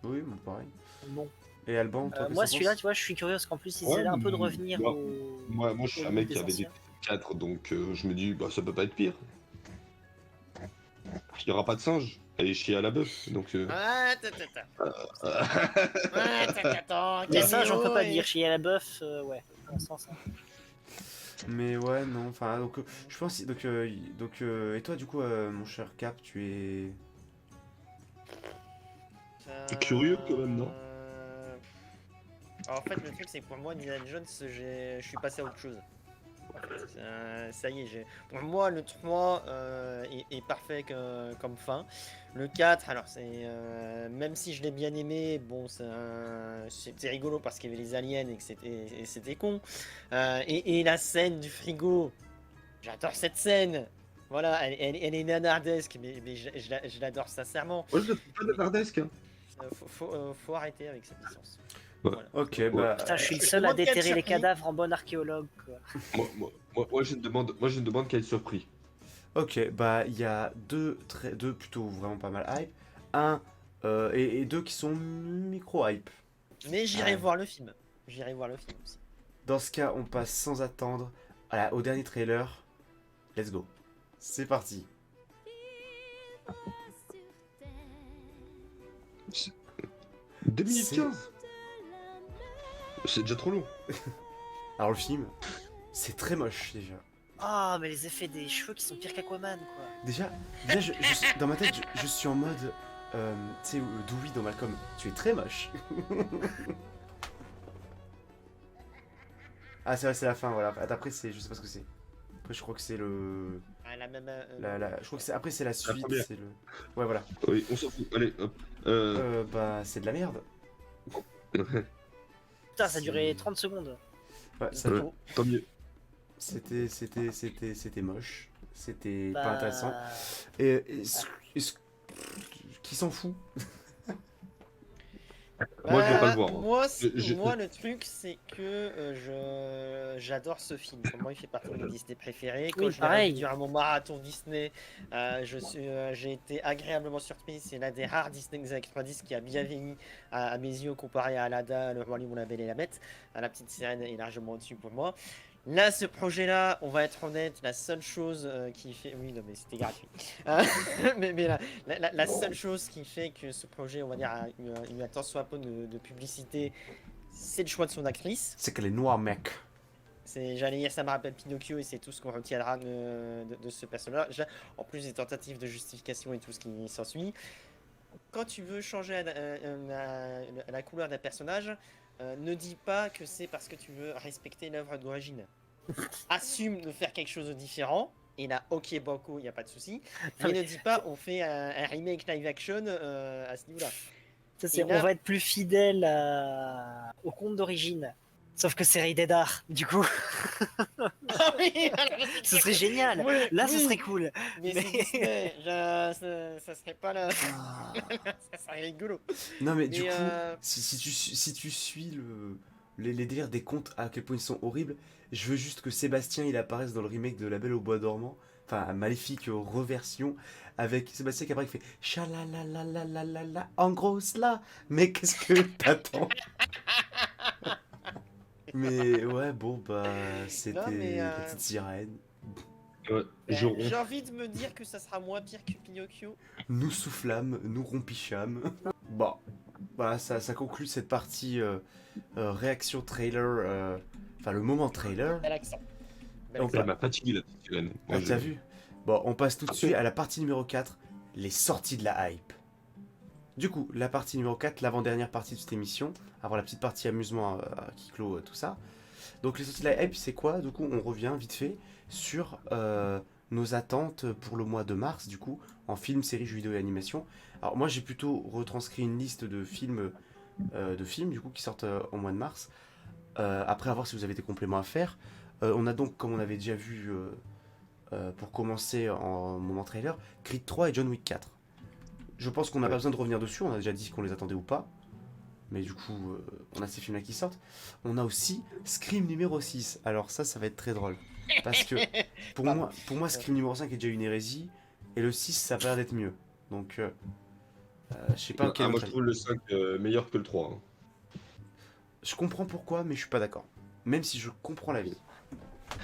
[SPEAKER 1] Oui, bon, pareil.
[SPEAKER 4] Bon.
[SPEAKER 1] Et Alban, toi, qu'est-ce
[SPEAKER 4] Moi,
[SPEAKER 1] que t'en
[SPEAKER 4] celui-là,
[SPEAKER 1] penses
[SPEAKER 4] tu vois, je suis curieux parce qu'en plus, ils
[SPEAKER 3] Ouais,
[SPEAKER 4] essaient un peu de
[SPEAKER 3] mais
[SPEAKER 4] revenir
[SPEAKER 3] moi-
[SPEAKER 4] au.
[SPEAKER 3] Moi, je suis un
[SPEAKER 4] au
[SPEAKER 3] mec
[SPEAKER 4] des
[SPEAKER 3] qui avait des
[SPEAKER 4] anciens.
[SPEAKER 3] 4, donc je me dis, bah, ça peut pas être pire. il n'y aura pas de singe. Elle est chiée à la bœuf. Donc.
[SPEAKER 2] Ah, attends,
[SPEAKER 4] Les singes, on peut pas
[SPEAKER 2] et-
[SPEAKER 4] dire chier à la bœuf, ouais, dans ce sens.
[SPEAKER 1] Mais ouais, non, enfin, donc, je pense, et toi, du coup, mon cher Cap, tu es...
[SPEAKER 3] Curieux, quand même, non
[SPEAKER 2] Alors, en fait, le truc, c'est que pour moi, Indiana Jones, je suis passé à autre chose. Ça y est, pour moi, le 3 est parfait comme fin. Le 4, alors, même si je l'ai bien aimé, bon, c'était rigolo parce qu'il y avait les aliens et que c'était con. Et la scène du frigo, j'adore cette scène. Voilà, elle est nanardesque, mais je l'adore sincèrement.
[SPEAKER 3] Moi, je le trouve pas nanardesque. Hein.
[SPEAKER 2] Faut arrêter avec cette licence.
[SPEAKER 3] Ouais.
[SPEAKER 2] Voilà.
[SPEAKER 1] Ok, bah...
[SPEAKER 4] Putain, je suis le
[SPEAKER 2] Je
[SPEAKER 4] seul à
[SPEAKER 2] demande qu'à être
[SPEAKER 4] déterrer les
[SPEAKER 2] surpris.
[SPEAKER 4] cadavres en bon archéologue, quoi.
[SPEAKER 3] Moi, j'ai une demande qu'à être surpris.
[SPEAKER 1] Ok, bah, il y a deux plutôt vraiment pas mal hype. Un, et deux qui sont micro-hype.
[SPEAKER 2] Mais j'irai
[SPEAKER 1] Ouais.
[SPEAKER 2] voir le film. J'irai voir le film aussi.
[SPEAKER 1] Dans ce cas, on passe sans attendre au dernier trailer. Let's go. C'est parti.
[SPEAKER 3] 2 minutes 15. C'est déjà trop long.
[SPEAKER 1] Alors le film, c'est très moche déjà.
[SPEAKER 4] Ah, mais les effets des cheveux qui sont pires qu'Aquaman, quoi.
[SPEAKER 1] Déjà dans ma tête, je suis en mode, tu sais, Dewey dans Malcolm, tu es très moche. Ah c'est vrai, c'est la fin, voilà. Après c'est, je sais pas ce que c'est. Après je crois que c'est le,
[SPEAKER 2] Ah, la même.
[SPEAKER 1] je crois que c'est, après c'est la suite,
[SPEAKER 3] première.
[SPEAKER 1] c'est le, ouais voilà.
[SPEAKER 3] Oui, on s'en fout. Allez, hop.
[SPEAKER 1] Bah c'est de la merde.
[SPEAKER 4] Putain, ça a duré 30 secondes.
[SPEAKER 1] Ouais, ça,
[SPEAKER 3] Ouais, tant mieux.
[SPEAKER 1] c'était moche. C'était
[SPEAKER 4] Bah,
[SPEAKER 1] pas intéressant. Et qui s'en fout?
[SPEAKER 3] Moi, je vais pas le voir. hein.
[SPEAKER 2] Moi, le truc, c'est que j'adore ce film. Pour moi, il fait partie de mes Disney préférés. Quand
[SPEAKER 4] Oui,
[SPEAKER 2] je l'ai
[SPEAKER 4] pareil.
[SPEAKER 2] revu durant mon marathon Disney, j'ai été agréablement surpris. C'est l'un des rares Disney des années 90 qui a bien vieilli à mes yeux comparé à Aladdin, Le Roi Lion, La Belle et la Bête. La Petite Sirène est largement au-dessus pour moi. Là, ce projet-là, on va être honnête, la seule chose qui fait... Oui, non, mais c'était gratuit. Mais la seule chose qui fait que ce projet, on va dire, a eu un tant soit peu de publicité, c'est le choix de son actrice.
[SPEAKER 1] C'est qu'elle est noire, mec.
[SPEAKER 2] J'allais dire, ça me rappelle Pinocchio et c'est tout ce qu'on retiendra de ce personnage. En plus des tentatives de justification et tout ce qui s'ensuit. Quand tu veux changer la couleur d'un personnage, ne dis pas que c'est parce que tu veux respecter l'œuvre d'origine. Assume de faire quelque chose de différent. Et là, ok, banco, il n'y a pas de souci. Mais ne dis pas, on fait un remake live action à ce niveau-là.
[SPEAKER 4] Ça, c'est,
[SPEAKER 2] Et là-
[SPEAKER 4] on va être plus fidèle au conte d'origine. Sauf que c'est Rated R, du coup.
[SPEAKER 2] Ah oui, alors,
[SPEAKER 4] Ce serait génial.
[SPEAKER 2] Oui,
[SPEAKER 4] Là, ce
[SPEAKER 2] oui.
[SPEAKER 4] serait cool.
[SPEAKER 2] Mais c'est Disney, ça serait pas là. Ça serait rigolo.
[SPEAKER 1] Non mais du
[SPEAKER 2] Mais,
[SPEAKER 1] coup, si tu suis les délires des contes à quel point ils sont horribles, je veux juste que Sébastien il apparaisse dans le remake de La Belle au Bois dormant, enfin Maléfique reversion, avec Sébastien qui apparaît qui fait chalalalalala en gros cela, mais qu'est-ce que t'attends? Mais ouais bon bah c'était
[SPEAKER 2] mais,
[SPEAKER 1] la petite sirène.
[SPEAKER 3] Ouais, je romps.
[SPEAKER 2] J'ai envie de me dire que ça sera moins pire que Pinocchio.
[SPEAKER 1] Nous soufflâmes, nous rompichâmes. Bon, voilà, ça conclut cette partie réaction trailer, enfin le moment trailer.
[SPEAKER 2] Bel accent. Bel
[SPEAKER 1] On
[SPEAKER 2] accent.
[SPEAKER 3] Elle m'a fatigué la petite sirène.
[SPEAKER 1] Ah,
[SPEAKER 3] Moi,
[SPEAKER 1] t'as
[SPEAKER 3] je-
[SPEAKER 1] vu? Bon, on passe tout de suite à la partie numéro 4, les sorties de la hype. Du coup, la partie numéro 4, l'avant-dernière partie de cette émission, avant la petite partie amusement qui clôt tout ça. Donc les sorties de la hype, c'est quoi? Du coup, on revient vite fait sur nos attentes pour le mois de mars, du coup, en film, séries, jeux vidéo et animation. Alors moi, j'ai plutôt retranscrit une liste de films, du coup, qui sortent au mois de mars. Après, à voir si vous avez des compléments à faire. On a donc, comme on avait déjà vu pour commencer en moment trailer, Creed 3 et John Wick 4. Je pense qu'on n'a pas besoin de revenir dessus, on a déjà dit qu'on les attendait ou pas. Mais du coup, on a ces films-là qui sortent. On a aussi Scream numéro 6. Alors ça va être très drôle. Parce que pour moi Scream numéro 5 est déjà une hérésie. Et le 6, ça a pas l'air d'être mieux. Donc, je sais pas quel
[SPEAKER 3] moi,
[SPEAKER 1] autre
[SPEAKER 3] je trouve le 5 meilleur que le 3. hein.
[SPEAKER 1] Je comprends pourquoi, mais je suis pas d'accord. Même si je comprends la vie.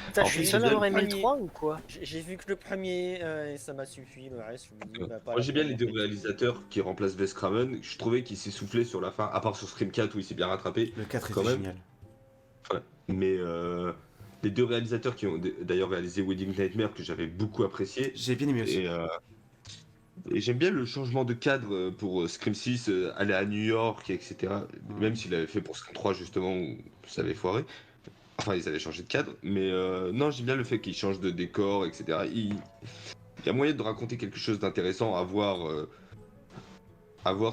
[SPEAKER 4] Putain, je
[SPEAKER 3] En
[SPEAKER 4] suis
[SPEAKER 3] plus,
[SPEAKER 4] le seul à
[SPEAKER 3] j'aime
[SPEAKER 4] avoir
[SPEAKER 3] bien
[SPEAKER 4] aimé le
[SPEAKER 2] le
[SPEAKER 4] 3 ou quoi?
[SPEAKER 2] J'ai vu que le premier et ça m'a suffi, le reste, je me dis, bah, pas
[SPEAKER 3] Moi
[SPEAKER 2] la
[SPEAKER 3] j'ai bien
[SPEAKER 2] peine,
[SPEAKER 3] les
[SPEAKER 2] en
[SPEAKER 3] deux
[SPEAKER 2] fait.
[SPEAKER 3] réalisateurs qui remplacent Wes Craven. Je trouvais qu'il s'est soufflé sur la fin, à part sur Scream 4 où il s'est bien rattrapé
[SPEAKER 1] Le 4
[SPEAKER 3] quand
[SPEAKER 1] était
[SPEAKER 3] même.
[SPEAKER 1] génial.
[SPEAKER 3] Ouais. Mais les deux réalisateurs qui ont d'ailleurs réalisé Wedding Nightmare que j'avais beaucoup apprécié.
[SPEAKER 1] J'ai bien aimé aussi.
[SPEAKER 3] Et j'aime bien le changement de cadre pour Scream 6, aller à New York, etc. Même s'il avait fait pour Scream 3 justement où ça avait foiré. Enfin, ils avaient changé de cadre. Mais non, j'aime bien le fait qu'ils changent de décor, etc. Il y a moyen de raconter quelque chose d'intéressant à voir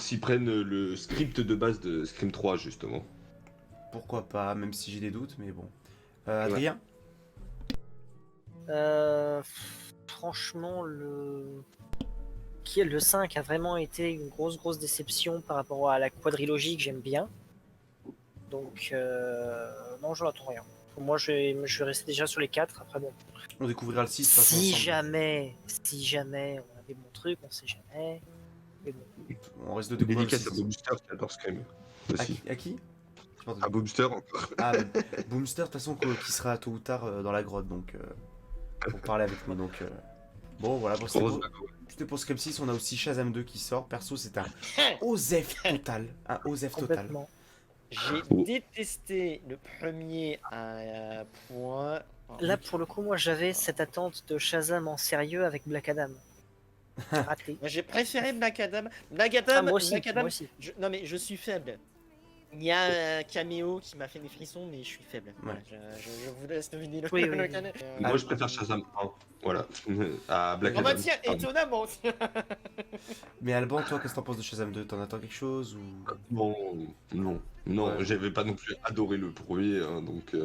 [SPEAKER 3] s'ils prennent le script de base de Scream 3 justement.
[SPEAKER 1] Pourquoi pas, même si j'ai des doutes, mais bon. Adrien?
[SPEAKER 4] Franchement, le 5 a vraiment été une grosse déception par rapport à la quadrilogie que j'aime bien. Donc, non, je n'attends rien. Moi, je vais rester déjà sur les 4. Après, bon.
[SPEAKER 1] On découvrira le 6
[SPEAKER 4] Si jamais on a des bons trucs, on sait jamais. Mais bon.
[SPEAKER 1] On risque de découvrir le
[SPEAKER 3] Dédicace
[SPEAKER 1] 6.
[SPEAKER 3] à Boomster qui adore Scream. Aussi.
[SPEAKER 1] À qui?
[SPEAKER 3] À Boomster encore.
[SPEAKER 1] Ah, Boomster, de toute façon, qui sera tôt ou tard dans la grotte, donc pour parler avec nous. Donc, bon, voilà, bon, c'était pour Scream 6. On a aussi Shazam 2 qui sort. Perso, c'est un OZEF total. Un OZEF total.
[SPEAKER 4] Complètement.
[SPEAKER 2] J'ai détesté le premier à un point.
[SPEAKER 4] Là, pour le coup, moi, j'avais cette attente de Shazam en sérieux avec Black Adam. Raté.
[SPEAKER 2] Moi, j'ai préféré Black Adam. Black Adam,
[SPEAKER 4] moi aussi,
[SPEAKER 2] Black Adam,
[SPEAKER 4] moi aussi.
[SPEAKER 2] non mais je suis faible. Il y a un caméo qui m'a fait des frissons, mais je suis faible. Voilà, je vous laisse deviner le,
[SPEAKER 4] Oui,
[SPEAKER 2] le
[SPEAKER 4] oui.
[SPEAKER 2] canet.
[SPEAKER 3] Moi je préfère Shazam 1. Voilà. À Black
[SPEAKER 2] Oh bah
[SPEAKER 3] Adam.
[SPEAKER 2] tiens, étonnamment.
[SPEAKER 1] Mais Alban, toi, qu'est-ce que t'en penses de Shazam 2? T'en attends quelque chose ou...
[SPEAKER 3] Non,
[SPEAKER 1] Ouais.
[SPEAKER 3] j'avais pas non plus adoré le premier, hein, donc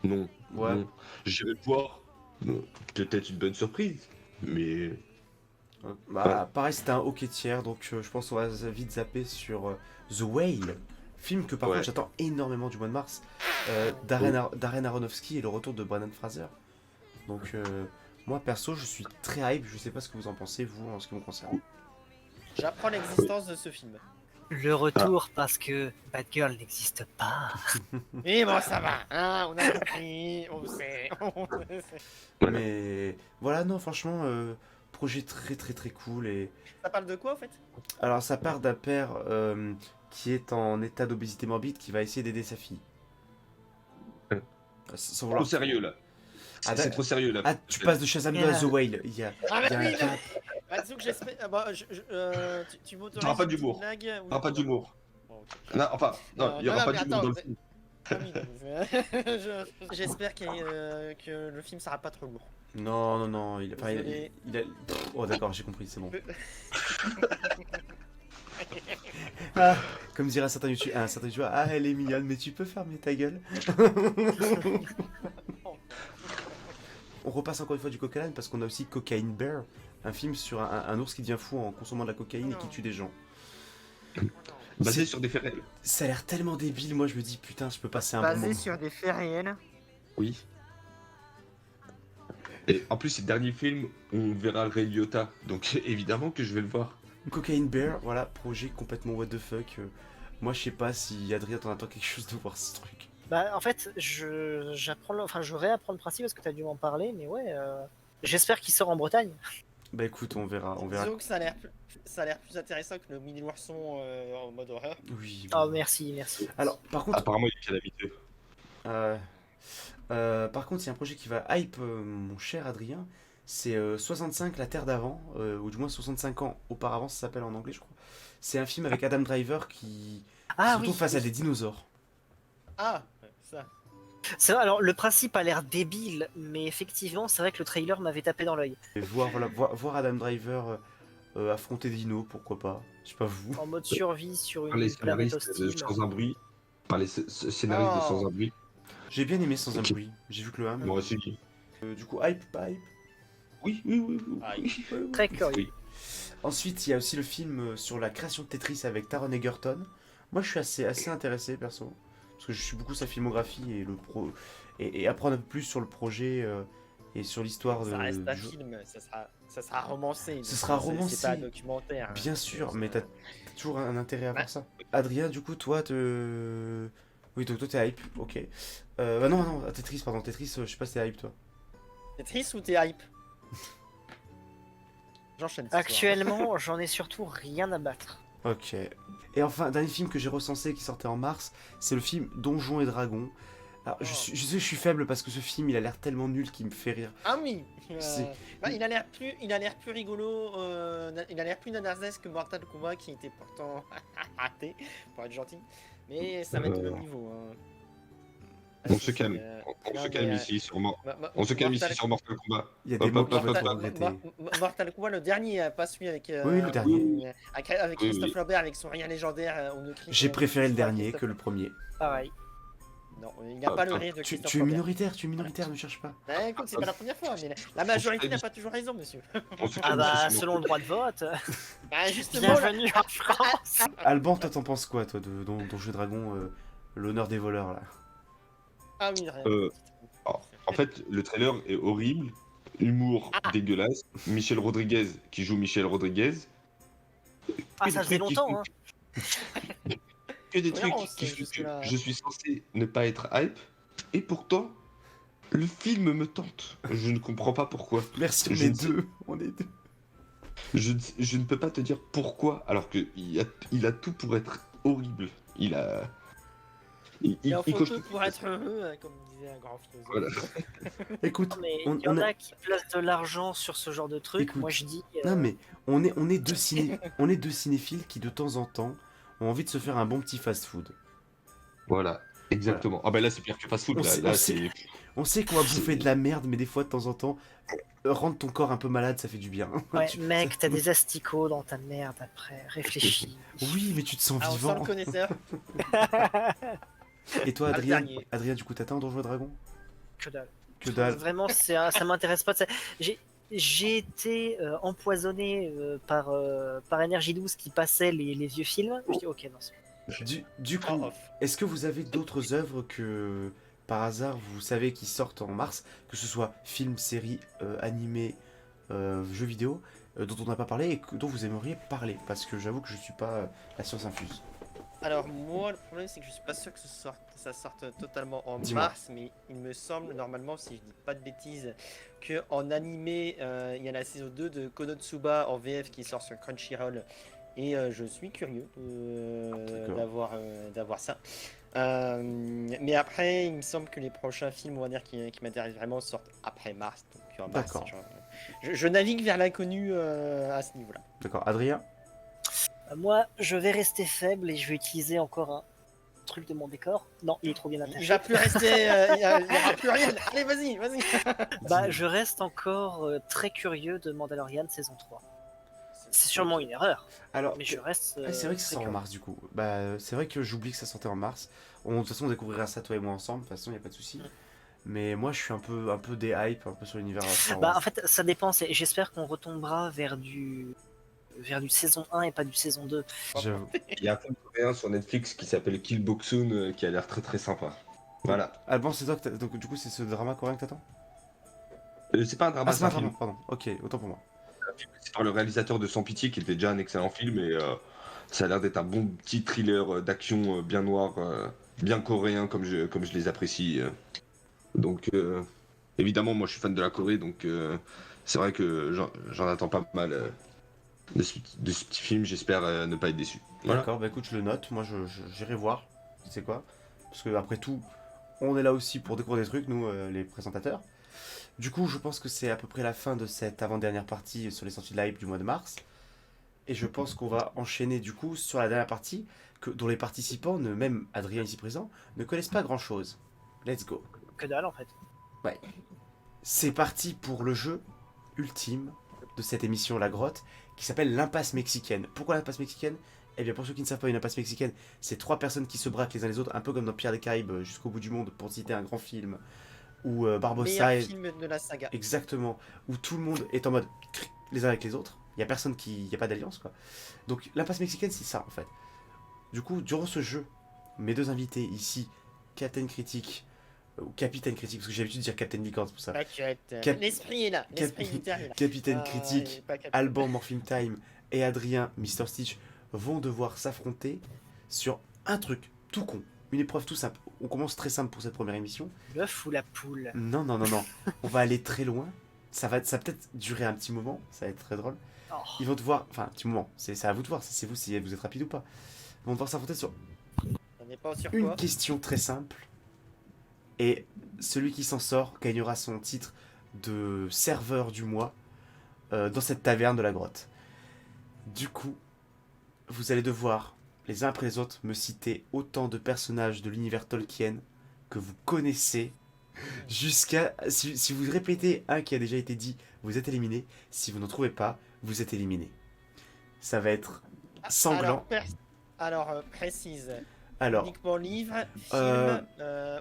[SPEAKER 3] non.
[SPEAKER 1] Ouais.
[SPEAKER 3] Non. J'irai voir peut-être une bonne surprise, mais
[SPEAKER 1] Bah, pareil, c'était un hockey tiers, donc je pense qu'on va vite zapper sur The Whale, film que par contre j'attends énormément du mois de mars. Darren Aronofsky et le retour de Brendan Fraser. Donc, moi perso, je suis très hype. Je sais pas ce que vous en pensez, vous, en ce qui me concerne.
[SPEAKER 2] J'apprends l'existence de ce film.
[SPEAKER 4] Le retour parce que Batgirl n'existe pas.
[SPEAKER 2] Et bon, ça va, hein, on a compris, on sait.
[SPEAKER 1] Mais voilà, non, franchement, projet très cool. Et
[SPEAKER 2] Ça parle de quoi en fait?
[SPEAKER 1] alors, ça part d'un père qui est en état d'obésité morbide qui va essayer d'aider sa fille. Sans vouloir...
[SPEAKER 3] trop sérieux là. C'est trop sérieux là.
[SPEAKER 1] Ah, tu passes de Shazam 2 à The Whale. Il y a
[SPEAKER 2] Ah,
[SPEAKER 1] un
[SPEAKER 2] oui,
[SPEAKER 1] gap.
[SPEAKER 2] bah, disons que j'espère. Tu m'autorises.
[SPEAKER 3] T'auras pas
[SPEAKER 2] une
[SPEAKER 3] d'humour.
[SPEAKER 2] petite blague ou-
[SPEAKER 3] T'auras pas d'humour.
[SPEAKER 2] Bon, ok.
[SPEAKER 3] Non, enfin, non, il y aura
[SPEAKER 2] non,
[SPEAKER 3] pas
[SPEAKER 2] mais
[SPEAKER 3] d'humour
[SPEAKER 2] attends,
[SPEAKER 3] dans le film.
[SPEAKER 2] Ah oui, j'espère que le film sera pas trop lourd.
[SPEAKER 1] Non, il a...
[SPEAKER 2] Désolé.
[SPEAKER 1] Oh d'accord, j'ai compris, c'est bon. Ah, comme dirait un certain youtubeur, ah elle est mignonne, mais tu peux fermer ta gueule. On repasse encore une fois du coq à l'âne parce qu'on a aussi Cocaine Bear, un film sur un ours qui devient fou en consommant de la cocaïne et qui tue des gens.
[SPEAKER 3] Basé sur des faits réels.
[SPEAKER 1] Ça a l'air tellement débile, moi je me dis putain, je peux passer un bon
[SPEAKER 2] Basé
[SPEAKER 1] moment.
[SPEAKER 2] sur des faits réels.
[SPEAKER 3] Oui. Et en plus, c'est le dernier film où on verra le Ray Liotta, donc évidemment que je vais le voir.
[SPEAKER 1] Cocaine Bear, voilà, projet complètement what the fuck. Moi je sais pas si Adrien t'en attend quelque chose de voir ce truc.
[SPEAKER 4] Bah, en fait, je réapprends le principe parce que t'as dû m'en parler, mais ouais, j'espère qu'il sort en Bretagne.
[SPEAKER 1] Bah écoute, on verra.
[SPEAKER 2] Disons que ça a l'air plus intéressant que le mini ourson en mode horreur.
[SPEAKER 1] Oui.
[SPEAKER 4] Oh, merci.
[SPEAKER 1] Alors, par contre...
[SPEAKER 3] Apparemment, il y a calamité.
[SPEAKER 1] Par contre, il y a un projet qui va hype mon cher Adrien. C'est 65, la Terre d'avant, ou du moins 65 ans auparavant, ça s'appelle en anglais, je crois. C'est un film avec Adam Driver qui se retrouve face à des dinosaures.
[SPEAKER 2] Ah, ça.
[SPEAKER 4] C'est vrai, alors le principe a l'air débile, mais effectivement, c'est vrai que le trailer m'avait tapé dans l'œil.
[SPEAKER 1] Et voir Adam Driver affronter des dinos, pourquoi pas. Je sais pas vous.
[SPEAKER 4] En mode survie sur
[SPEAKER 3] Par les
[SPEAKER 4] une planète
[SPEAKER 3] scénaristes
[SPEAKER 4] hostile.
[SPEAKER 3] de Sans un bruit. Par les scénaristes de Sans un bruit.
[SPEAKER 1] J'ai bien aimé Sans un bruit. J'ai vu que le 1.
[SPEAKER 3] Moi aussi.
[SPEAKER 1] Du coup, hype, pas hype.
[SPEAKER 3] Oui.
[SPEAKER 4] Très curieux.
[SPEAKER 3] Oui.
[SPEAKER 1] Ensuite, il y a aussi le film sur la création de Tetris avec Taron Egerton. Moi, je suis assez intéressé, perso. Parce que je suis beaucoup sa filmographie et apprendre un peu plus sur le projet et sur l'histoire de.
[SPEAKER 2] Ça reste un film, ça sera romancé.
[SPEAKER 1] Ce sera romancé.
[SPEAKER 2] C'est pas un documentaire.
[SPEAKER 1] Bien sûr, mais t'as toujours un intérêt à voir ça. Adrien, du coup, toi, au Oui, donc toi t'es hype, ok. Bah non, Tetris, pardon, Tetris, je sais pas si t'es hype toi.
[SPEAKER 2] T'es triste ou t'es hype? J'enchaîne. ce soir.
[SPEAKER 4] Actuellement, j'en ai surtout rien à battre.
[SPEAKER 1] Ok. Et enfin, dernier film que j'ai recensé qui sortait en mars, c'est le film Donjons et Dragons. Alors, je sais, je suis faible parce que ce film, il a l'air tellement nul qu'il me fait rire.
[SPEAKER 2] Ah oui.
[SPEAKER 1] C'est-
[SPEAKER 2] Bah, il a l'air plus rigolo. Il a l'air plus nanardesque que Mortal Kombat qui était pourtant raté pour être gentil. Mais ça va être le même niveau. Hein.
[SPEAKER 3] On se calme. On se calme ici sur On se calme ici sur Mortal Kombat.
[SPEAKER 1] Il y a des mots qui vont te regretter.
[SPEAKER 2] Mortal Kombat, le dernier, pas celui avec.
[SPEAKER 1] Oui, le dernier.
[SPEAKER 2] Avec
[SPEAKER 3] Oui,
[SPEAKER 2] Christophe
[SPEAKER 3] oui.
[SPEAKER 2] Lambert, avec son rire légendaire. On ne crie
[SPEAKER 1] J'ai
[SPEAKER 2] que-
[SPEAKER 1] préféré le dernier
[SPEAKER 2] Christophe-
[SPEAKER 1] que le premier.
[SPEAKER 4] Pareil.
[SPEAKER 2] Non, il n'y a pas le rire de
[SPEAKER 1] Tu
[SPEAKER 2] Christophe
[SPEAKER 1] es
[SPEAKER 2] Lambert.
[SPEAKER 1] minoritaire, ne cherche pas.
[SPEAKER 2] Bah, écoute, c'est pas la première fois, mais la majorité n'a pas toujours raison, monsieur.
[SPEAKER 3] On se
[SPEAKER 4] Ah
[SPEAKER 3] calme
[SPEAKER 4] bah,
[SPEAKER 3] ici sur
[SPEAKER 4] selon le droit de vote,
[SPEAKER 2] Bah, justement, là-
[SPEAKER 4] bienvenue en France.
[SPEAKER 1] Alban, toi t'en penses quoi, toi, de Donjons et Dragons, l'honneur des voleurs là?
[SPEAKER 2] Ah oui, rien.
[SPEAKER 3] En fait, le trailer est horrible. Humour dégueulasse. Michel Rodriguez qui joue Michel Rodriguez.
[SPEAKER 4] Ah, ça faisait longtemps, hein.
[SPEAKER 3] Que des
[SPEAKER 2] Ouais,
[SPEAKER 3] trucs
[SPEAKER 2] on
[SPEAKER 3] qui
[SPEAKER 2] sait, jusque-là.
[SPEAKER 3] je suis censé ne pas être hype. Et pourtant, le film me tente. Je ne comprends pas pourquoi.
[SPEAKER 1] Merci, on
[SPEAKER 3] Je
[SPEAKER 1] est
[SPEAKER 3] ne sais-
[SPEAKER 1] deux. On est deux.
[SPEAKER 3] Je ne peux pas te dire pourquoi, alors qu'il il a tout pour être horrible. Il a.
[SPEAKER 2] Il en faut
[SPEAKER 3] coche
[SPEAKER 2] peu
[SPEAKER 3] tout.
[SPEAKER 2] pour être heureux, comme disait un grand philosophe.
[SPEAKER 3] Voilà.
[SPEAKER 1] Écoute,
[SPEAKER 4] Mais
[SPEAKER 1] on-
[SPEAKER 4] il y en
[SPEAKER 1] on a-
[SPEAKER 4] a qui placent de l'argent sur ce genre de truc.
[SPEAKER 1] Écoute.
[SPEAKER 4] Moi, je dis.
[SPEAKER 1] non mais on est on est deux cinéphiles qui de temps en temps ont envie de se faire un bon petit fast-food.
[SPEAKER 3] Voilà, exactement. Ah bah là c'est pire que fast food.
[SPEAKER 1] On
[SPEAKER 3] Là,
[SPEAKER 1] sait-
[SPEAKER 3] là,
[SPEAKER 1] on sait- On sait qu'on va bouffer de la merde, mais des fois de temps en temps, rendre ton corps un peu malade, ça fait du bien.
[SPEAKER 4] Ouais,
[SPEAKER 1] Tu-
[SPEAKER 4] mec, t'as des asticots dans ta merde après. Réfléchis.
[SPEAKER 1] Oui, mais tu te sens
[SPEAKER 2] Ah, on sent
[SPEAKER 1] vivant.
[SPEAKER 2] le connaisseur.
[SPEAKER 1] Et toi,
[SPEAKER 2] Ah, le
[SPEAKER 1] Adrien,
[SPEAKER 2] dernier.
[SPEAKER 1] Adrien, du coup, t'attends Donjons et Dragons?
[SPEAKER 4] Que dalle.
[SPEAKER 1] Que dalle.
[SPEAKER 4] Vraiment, ça m'intéresse pas. J'ai été empoisonné par Énergie 12 qui passait les vieux films. Je dis, ok, non, c'est
[SPEAKER 1] Du coup, est-ce que vous avez d'autres œuvres que, par hasard, vous savez qui sortent en mars, que ce soit films, séries, animés, jeux vidéo, dont on n'a pas parlé et dont vous aimeriez parler? Parce que j'avoue que je suis pas la science infuse.
[SPEAKER 2] Alors moi, le problème c'est que je suis pas sûr que ça sorte totalement en
[SPEAKER 1] Dis-moi.
[SPEAKER 2] mars, mais il me semble normalement, si je dis pas de bêtises, que en animé, il y a la saison 2 de Konosuba en VF qui sort sur Crunchyroll, et je suis curieux
[SPEAKER 1] D'accord.
[SPEAKER 2] d'avoir ça. Mais après, il me semble que les prochains films, on va dire, qui m'intéressent vraiment sortent après mars. Donc en mars,
[SPEAKER 1] D'accord.
[SPEAKER 2] je navigue vers l'inconnu à ce niveau-là.
[SPEAKER 1] D'accord. Adrien?
[SPEAKER 4] Moi, je vais rester faible et je vais utiliser encore un truc de mon décor. Non, il est trop bien attaché.
[SPEAKER 2] Il va plus rester, il y aura plus rien. Allez, vas-y.
[SPEAKER 4] Bah, je reste encore très curieux de Mandalorian saison 3. C'est sûrement une erreur.
[SPEAKER 1] Alors,
[SPEAKER 4] mais je reste.
[SPEAKER 1] Ah, c'est vrai que ça
[SPEAKER 4] très
[SPEAKER 1] sort en
[SPEAKER 4] curieux.
[SPEAKER 1] mars du coup. Bah, c'est vrai que j'oublie que ça sortait en mars. De toute façon, on découvrira ça toi et moi ensemble. De toute façon, y a pas de souci. Mais moi, je suis un peu des hype, un peu sur l'univers Star Wars.
[SPEAKER 4] Bah, en fait, ça dépend. J'espère qu'on retombera vers du saison 1 et pas du saison 2.
[SPEAKER 1] J'avoue.
[SPEAKER 3] Il y a un film coréen sur Netflix qui s'appelle Kill Boksoon qui a l'air très très sympa. Voilà.
[SPEAKER 1] Alban, c'est toi que donc du coup, c'est ce drama coréen que t'attends?
[SPEAKER 3] C'est pas un drama,
[SPEAKER 1] Ah, c'est pas un
[SPEAKER 3] film.
[SPEAKER 1] drama, pardon. Ok, autant pour moi.
[SPEAKER 3] C'est par le réalisateur de Sans Pitié qui était déjà un excellent film et ça a l'air d'être un bon petit thriller d'action bien noir, bien coréen comme je les apprécie. Donc évidemment moi je suis fan de la Corée donc c'est vrai que j'en attends pas mal de ce petit film, j'espère ne pas être déçu. Voilà.
[SPEAKER 1] D'accord, bah écoute, je le note. Moi, j'irai voir. Tu sais quoi? Parce que après tout, on est là aussi pour découvrir des trucs, nous, les présentateurs. Du coup, je pense que c'est à peu près la fin de cette avant-dernière partie sur les sorties de la hype du mois de mars. Et je pense qu'on va enchaîner du coup sur la dernière partie, dont les participants, même Adrien ici présent, ne connaissent pas grand-chose. Let's go.
[SPEAKER 4] Que dalle en fait.
[SPEAKER 1] Ouais. C'est parti pour le jeu ultime de cette émission La Grotte, qui s'appelle l'impasse mexicaine. Pourquoi l'impasse mexicaine? Eh bien, pour ceux qui ne savent pas, une impasse mexicaine, c'est trois personnes qui se braquent les uns les autres, un peu comme dans Pierre des Caraïbes, jusqu'au bout du monde, pour citer un grand film, ou Barbossa.
[SPEAKER 2] Meilleur film de la saga.
[SPEAKER 1] Exactement, où tout le monde est en mode les uns avec les autres. Il y a personne qui, il y a pas d'alliance quoi. Donc l'impasse mexicaine, c'est ça en fait. Du coup, durant ce jeu, mes deux invités ici, Captain Critique ou Capitaine Critique, parce que j'ai l'habitude de dire Captain Licorne, c'est pour ça.
[SPEAKER 2] L'esprit est là, l'esprit littéraire est là.
[SPEAKER 1] Capitaine
[SPEAKER 2] Ah,
[SPEAKER 1] Critique,
[SPEAKER 2] pas Capitaine.
[SPEAKER 1] Alban Morphine Time et Adrien Mr Stitch vont devoir s'affronter sur un truc tout con, une épreuve tout simple. On commence très simple pour cette première émission.
[SPEAKER 4] L'œuf ou la poule?
[SPEAKER 1] Non, non, non, non. On va aller très loin. Ça va peut-être durer un petit moment. Ça va être très drôle.
[SPEAKER 4] Oh.
[SPEAKER 1] Ils vont devoir... Enfin, un petit moment. C'est à vous de voir. C'est vous si vous êtes rapide ou pas. Ils vont devoir s'affronter sur
[SPEAKER 2] On n'est pas sur
[SPEAKER 1] une
[SPEAKER 2] quoi.
[SPEAKER 1] question très simple. Et celui qui s'en sort gagnera son titre de serveur du mois dans cette taverne de la grotte. Du coup, vous allez devoir, les uns après les autres, me citer autant de personnages de l'univers Tolkien que vous connaissez. Jusqu'à... Si vous répétez un qui a déjà été dit, vous êtes éliminé. Si vous n'en trouvez pas, vous êtes éliminé. Ça va être sanglant.
[SPEAKER 2] Alors, précise.
[SPEAKER 1] Alors,
[SPEAKER 2] Uniquement livre, film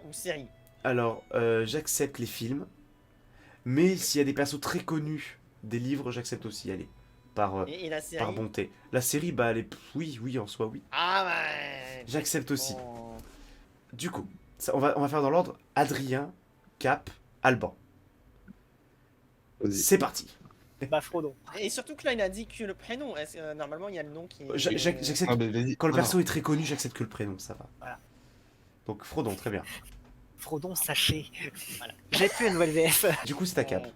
[SPEAKER 2] ou série.
[SPEAKER 1] alors j'accepte les films. Mais s'il y a des persos très connus des livres, j'accepte aussi, allez.
[SPEAKER 2] Et la série
[SPEAKER 1] Par bonté. La série, bah, elle est... Oui, en soi, oui.
[SPEAKER 2] Ah ouais.
[SPEAKER 1] J'accepte aussi.
[SPEAKER 2] Bon.
[SPEAKER 1] Du coup, on va faire dans l'ordre Adrien, Cap, Alban.
[SPEAKER 3] Vas-y.
[SPEAKER 1] C'est parti.
[SPEAKER 4] Bah, Frodon.
[SPEAKER 2] Et surtout que là, il a dit que le prénom. Normalement, il y a le nom qui est.
[SPEAKER 1] J'accepte.
[SPEAKER 3] Ah, mais vas-y.
[SPEAKER 1] Quand le
[SPEAKER 3] Ah,
[SPEAKER 1] perso est très connu, j'accepte que le prénom, ça va.
[SPEAKER 4] Voilà.
[SPEAKER 1] Donc Frodon, très bien.
[SPEAKER 4] Frodon, sachez. Voilà. J'ai plus une nouvelle VF.
[SPEAKER 1] Du coup, c'est ta Cap.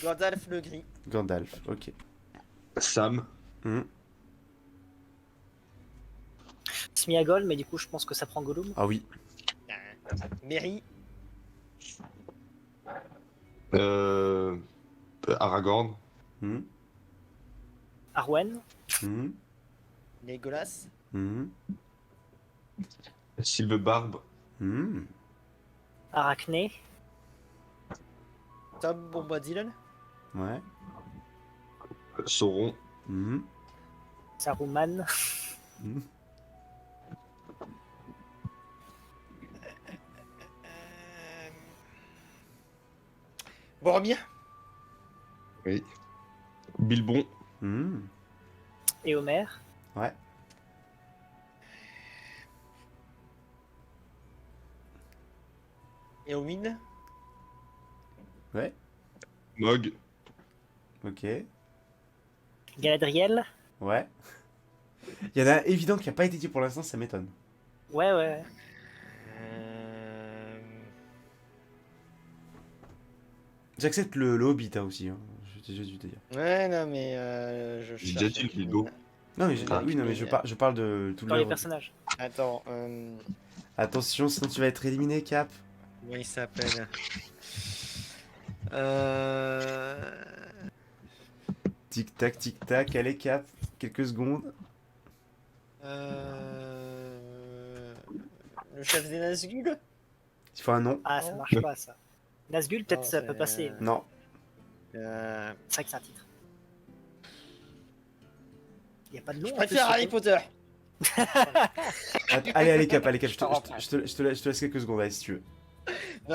[SPEAKER 2] Gandalf le gris.
[SPEAKER 1] Gandalf, ok.
[SPEAKER 3] Sam.
[SPEAKER 1] Hmm.
[SPEAKER 4] Smiagol, mais du coup, je pense que ça prend Gollum.
[SPEAKER 1] Ah oui.
[SPEAKER 2] Merry.
[SPEAKER 3] Aragorn.
[SPEAKER 1] Hmm.
[SPEAKER 4] Arwen.
[SPEAKER 1] Hmm.
[SPEAKER 2] Legolas.
[SPEAKER 1] Hmm.
[SPEAKER 3] Sylvebarbe.
[SPEAKER 1] Hmm.
[SPEAKER 4] Arachné.
[SPEAKER 2] Tom Bombadil.
[SPEAKER 1] Ouais.
[SPEAKER 3] Sauron.
[SPEAKER 1] Hmm.
[SPEAKER 4] Saruman.
[SPEAKER 1] Hmm.
[SPEAKER 2] Boromir.
[SPEAKER 3] Oui. Bilbon.
[SPEAKER 1] Hmm.
[SPEAKER 4] Et Homer.
[SPEAKER 1] Ouais.
[SPEAKER 2] Éowyn.
[SPEAKER 1] Ouais.
[SPEAKER 3] Mog.
[SPEAKER 1] Ok.
[SPEAKER 4] Galadriel.
[SPEAKER 1] Ouais. Il y en a un évident qui n'a pas été dit pour l'instant, ça m'étonne.
[SPEAKER 4] Ouais.
[SPEAKER 1] J'accepte le Hobbit hein, aussi, hein. J'ai déjà dû te dire.
[SPEAKER 2] Ouais, non, mais je
[SPEAKER 3] J'ai
[SPEAKER 2] cherche.
[SPEAKER 3] déjà dit le Bilbo.
[SPEAKER 1] Non mais,
[SPEAKER 2] Ah,
[SPEAKER 1] oui, non, mais je parle de tout
[SPEAKER 4] Dans les
[SPEAKER 1] l'œuvre.
[SPEAKER 4] personnages.
[SPEAKER 2] Attends,
[SPEAKER 1] Attention, sinon tu vas être éliminé, Cap.
[SPEAKER 2] comment il s'appelle
[SPEAKER 1] Tic tac, allez, Cap. Quelques secondes.
[SPEAKER 2] Le chef des Nazgûl.
[SPEAKER 1] Il faut un nom.
[SPEAKER 4] Ah, ça marche pas, ça. Nazgûl, peut-être
[SPEAKER 2] Non,
[SPEAKER 4] ça
[SPEAKER 2] c'est-
[SPEAKER 4] peut passer.
[SPEAKER 1] Non.
[SPEAKER 4] C'est vrai que c'est un titre. Il n'y a pas de nom.
[SPEAKER 2] Je
[SPEAKER 4] en
[SPEAKER 2] préfère
[SPEAKER 4] plus,
[SPEAKER 2] Harry
[SPEAKER 4] surtout.
[SPEAKER 2] Potter.
[SPEAKER 1] Allez, Cap, je
[SPEAKER 2] Je te reprends.
[SPEAKER 1] te laisse quelques secondes, allez, si tu veux.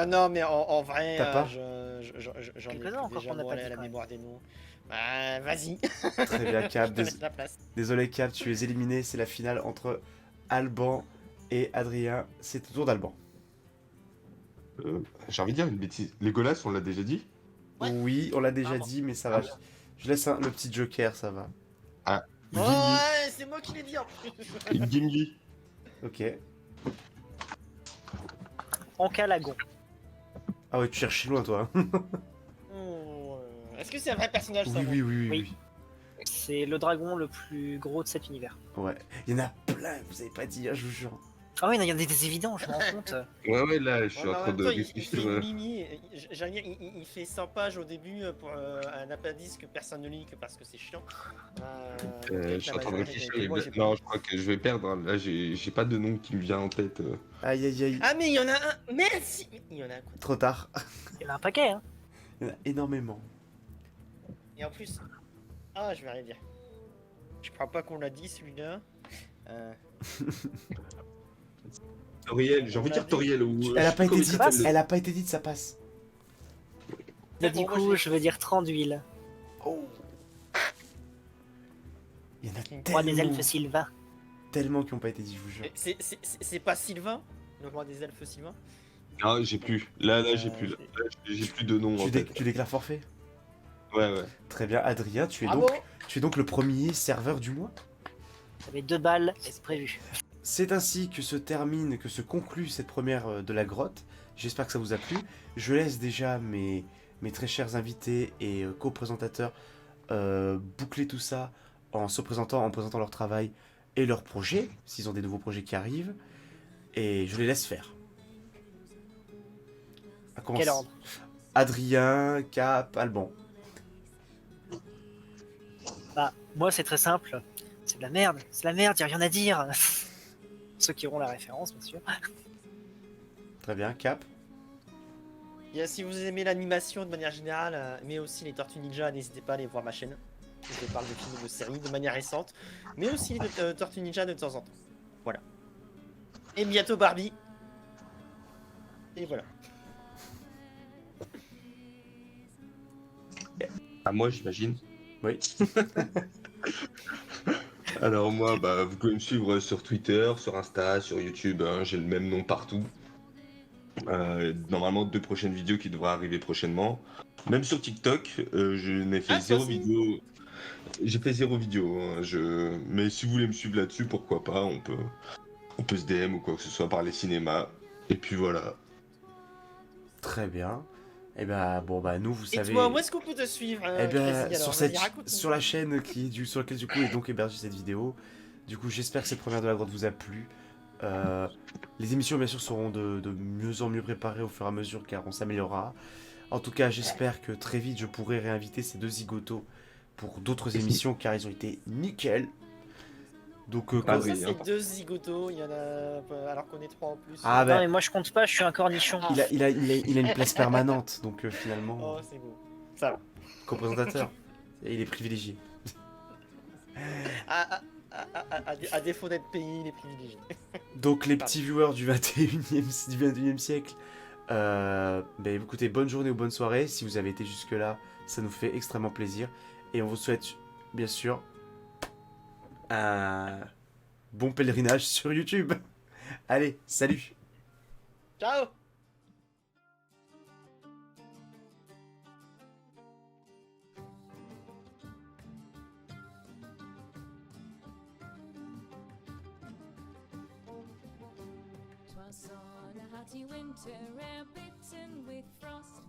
[SPEAKER 2] Non, mais en vrai,
[SPEAKER 1] T'as pas
[SPEAKER 2] j'en ai
[SPEAKER 4] Quelques-uns
[SPEAKER 2] plus
[SPEAKER 4] encore
[SPEAKER 2] déjà
[SPEAKER 4] qu'on n'a pas
[SPEAKER 2] branlé
[SPEAKER 4] dit,
[SPEAKER 2] à la
[SPEAKER 4] quand même.
[SPEAKER 2] mémoire des noms. Bah, vas-y.
[SPEAKER 1] Très bien, Cap.
[SPEAKER 2] Je te laisse la place.
[SPEAKER 1] Désolé, Cap, tu es éliminé. C'est la finale entre Alban et Adrien. C'est au tour d'Alban.
[SPEAKER 3] J'ai envie de dire une bêtise. Legolas, on l'a déjà dit.
[SPEAKER 2] Ouais.
[SPEAKER 1] Oui, on l'a déjà
[SPEAKER 2] Pardon.
[SPEAKER 1] dit, mais ça va. Je laisse le petit joker, ça va.
[SPEAKER 3] Gimli.
[SPEAKER 2] Ouais, c'est moi qui l'ai dit en plus.
[SPEAKER 3] Gimli.
[SPEAKER 1] Ok.
[SPEAKER 4] Encalagon.
[SPEAKER 1] Ah ouais, tu cherches loin, toi.
[SPEAKER 2] Est-ce que c'est un vrai personnage ça
[SPEAKER 1] Oui,
[SPEAKER 2] bon
[SPEAKER 1] oui.
[SPEAKER 4] C'est le dragon le plus gros de cet univers.
[SPEAKER 1] Ouais. Il y en a plein, vous avez pas dit, hein, je vous jure.
[SPEAKER 4] Ah oui, il y en a des évidents, je me rends compte.
[SPEAKER 3] Ouais, là, je suis
[SPEAKER 2] Ouais,
[SPEAKER 3] en
[SPEAKER 2] mais
[SPEAKER 3] train
[SPEAKER 2] même
[SPEAKER 3] de
[SPEAKER 2] temps, il
[SPEAKER 3] réfléchir.
[SPEAKER 2] fait une mini, j'allais dire, il fait 100 pages au début pour un appendice que personne ne lit que parce que c'est chiant.
[SPEAKER 3] Je suis en train de réfléchir.
[SPEAKER 2] Moi, j'ai pas
[SPEAKER 3] Non,
[SPEAKER 2] lu.
[SPEAKER 3] je crois que je vais perdre. hein. Là, j'ai pas de nom qui me vient en tête.
[SPEAKER 1] Aïe, aïe, aïe.
[SPEAKER 2] Ah mais il y en a un. Merci. Il y en a un coup.
[SPEAKER 1] Trop tard.
[SPEAKER 4] Il y en a un paquet, hein.
[SPEAKER 1] Il y en a énormément.
[SPEAKER 2] Et en plus, ah je vais rien dire. Je crois pas qu'on l'a dit celui-là.
[SPEAKER 3] Toriel, j'ai envie de dire Toriel.
[SPEAKER 1] Elle a pas été
[SPEAKER 3] Comment il
[SPEAKER 1] dite,
[SPEAKER 3] s'appelle
[SPEAKER 1] elle a pas été dite, ça passe.
[SPEAKER 4] Mais du coup, je veux dire 30 d'huile.
[SPEAKER 1] Oh. Il y en a
[SPEAKER 4] Roi des
[SPEAKER 1] tellement,
[SPEAKER 4] elfes Sylvain.
[SPEAKER 1] tellement qui ont pas été dit, je vous jure.
[SPEAKER 2] C'est pas Sylvain, le roi des elfes Sylvain.
[SPEAKER 3] Non, j'ai plus. Là, j'ai plus. Là, j'ai plus de nom en tête.
[SPEAKER 1] Tu déclares forfait.
[SPEAKER 3] Ouais.
[SPEAKER 1] Très bien, Adrien, tu es
[SPEAKER 2] Bravo.
[SPEAKER 1] donc le premier serveur du mois.
[SPEAKER 4] J'avais 2 balles et c'est prévu.
[SPEAKER 1] c'est ainsi que se conclut cette première de la grotte. J'espère que ça vous a plu. Je laisse déjà mes très chers invités et co-présentateurs boucler tout ça en présentant leur travail et leurs projets, s'ils ont des nouveaux projets qui arrivent. Et je les laisse faire. À commencer.
[SPEAKER 4] Quel ordre?
[SPEAKER 1] Adrien, Cap, Alban.
[SPEAKER 4] Bah, moi, c'est très simple. C'est de la merde. C'est de la merde, y a rien à dire. Ceux qui auront la référence, bien sûr.
[SPEAKER 1] Très bien, Cap.
[SPEAKER 2] Et si vous aimez l'animation de manière générale, mais aussi les Tortues Ninja, n'hésitez pas à aller voir ma chaîne. Je parle de films et de séries de manière récente, mais aussi les Tortues Ninja de temps en temps. Voilà. Et bientôt Barbie. Et voilà.
[SPEAKER 3] À moi, j'imagine.
[SPEAKER 1] Oui.
[SPEAKER 3] Alors moi, bah, vous pouvez me suivre sur Twitter, sur Insta, sur YouTube, hein, j'ai le même nom partout. Normalement 2 prochaines vidéos qui devraient arriver prochainement. Même sur TikTok, je n'ai fait zéro vidéo. J'ai fait 0 vidéo, hein, mais si vous voulez me suivre là-dessus, pourquoi pas, on peut se DM ou quoi que ce soit, parler cinéma. Et puis voilà.
[SPEAKER 1] Très bien. Et ben bon bah nous vous savez.
[SPEAKER 2] Et toi, où est-ce qu'on peut te suivre
[SPEAKER 1] Eh ben
[SPEAKER 2] Crécy, alors,
[SPEAKER 1] sur
[SPEAKER 2] vas-y, raconte-nous.
[SPEAKER 1] sur la chaîne sur laquelle du coup est donc hébergée cette vidéo. Du coup j'espère que cette première de la grotte vous a plu. Les émissions bien sûr seront de mieux en mieux préparées au fur et à mesure car on s'améliorera. En tout cas j'espère que très vite je pourrai réinviter ces 2 zigotos pour d'autres émissions car ils ont été nickel. Donc
[SPEAKER 2] Comment ça, c'est 2 zigotos, il y en a alors qu'on est 3 en plus.
[SPEAKER 1] Ah,
[SPEAKER 4] Non, mais moi je compte pas, je suis un cornichon.
[SPEAKER 1] il a une place permanente donc finalement.
[SPEAKER 2] Oh, c'est beau. Ça va.
[SPEAKER 1] Co-présentateur. Et il est privilégié.
[SPEAKER 2] À défaut d'être payé, il est privilégié.
[SPEAKER 1] Donc les petits viewers du 21e siècle, écoutez, bonne journée ou bonne soirée. Si vous avez été jusque là, ça nous fait extrêmement plaisir. Et on vous souhaite bien sûr un bon pèlerinage sur YouTube. Allez, salut.
[SPEAKER 2] Ciao.
[SPEAKER 12] On a hearty winter, air bitten with frost.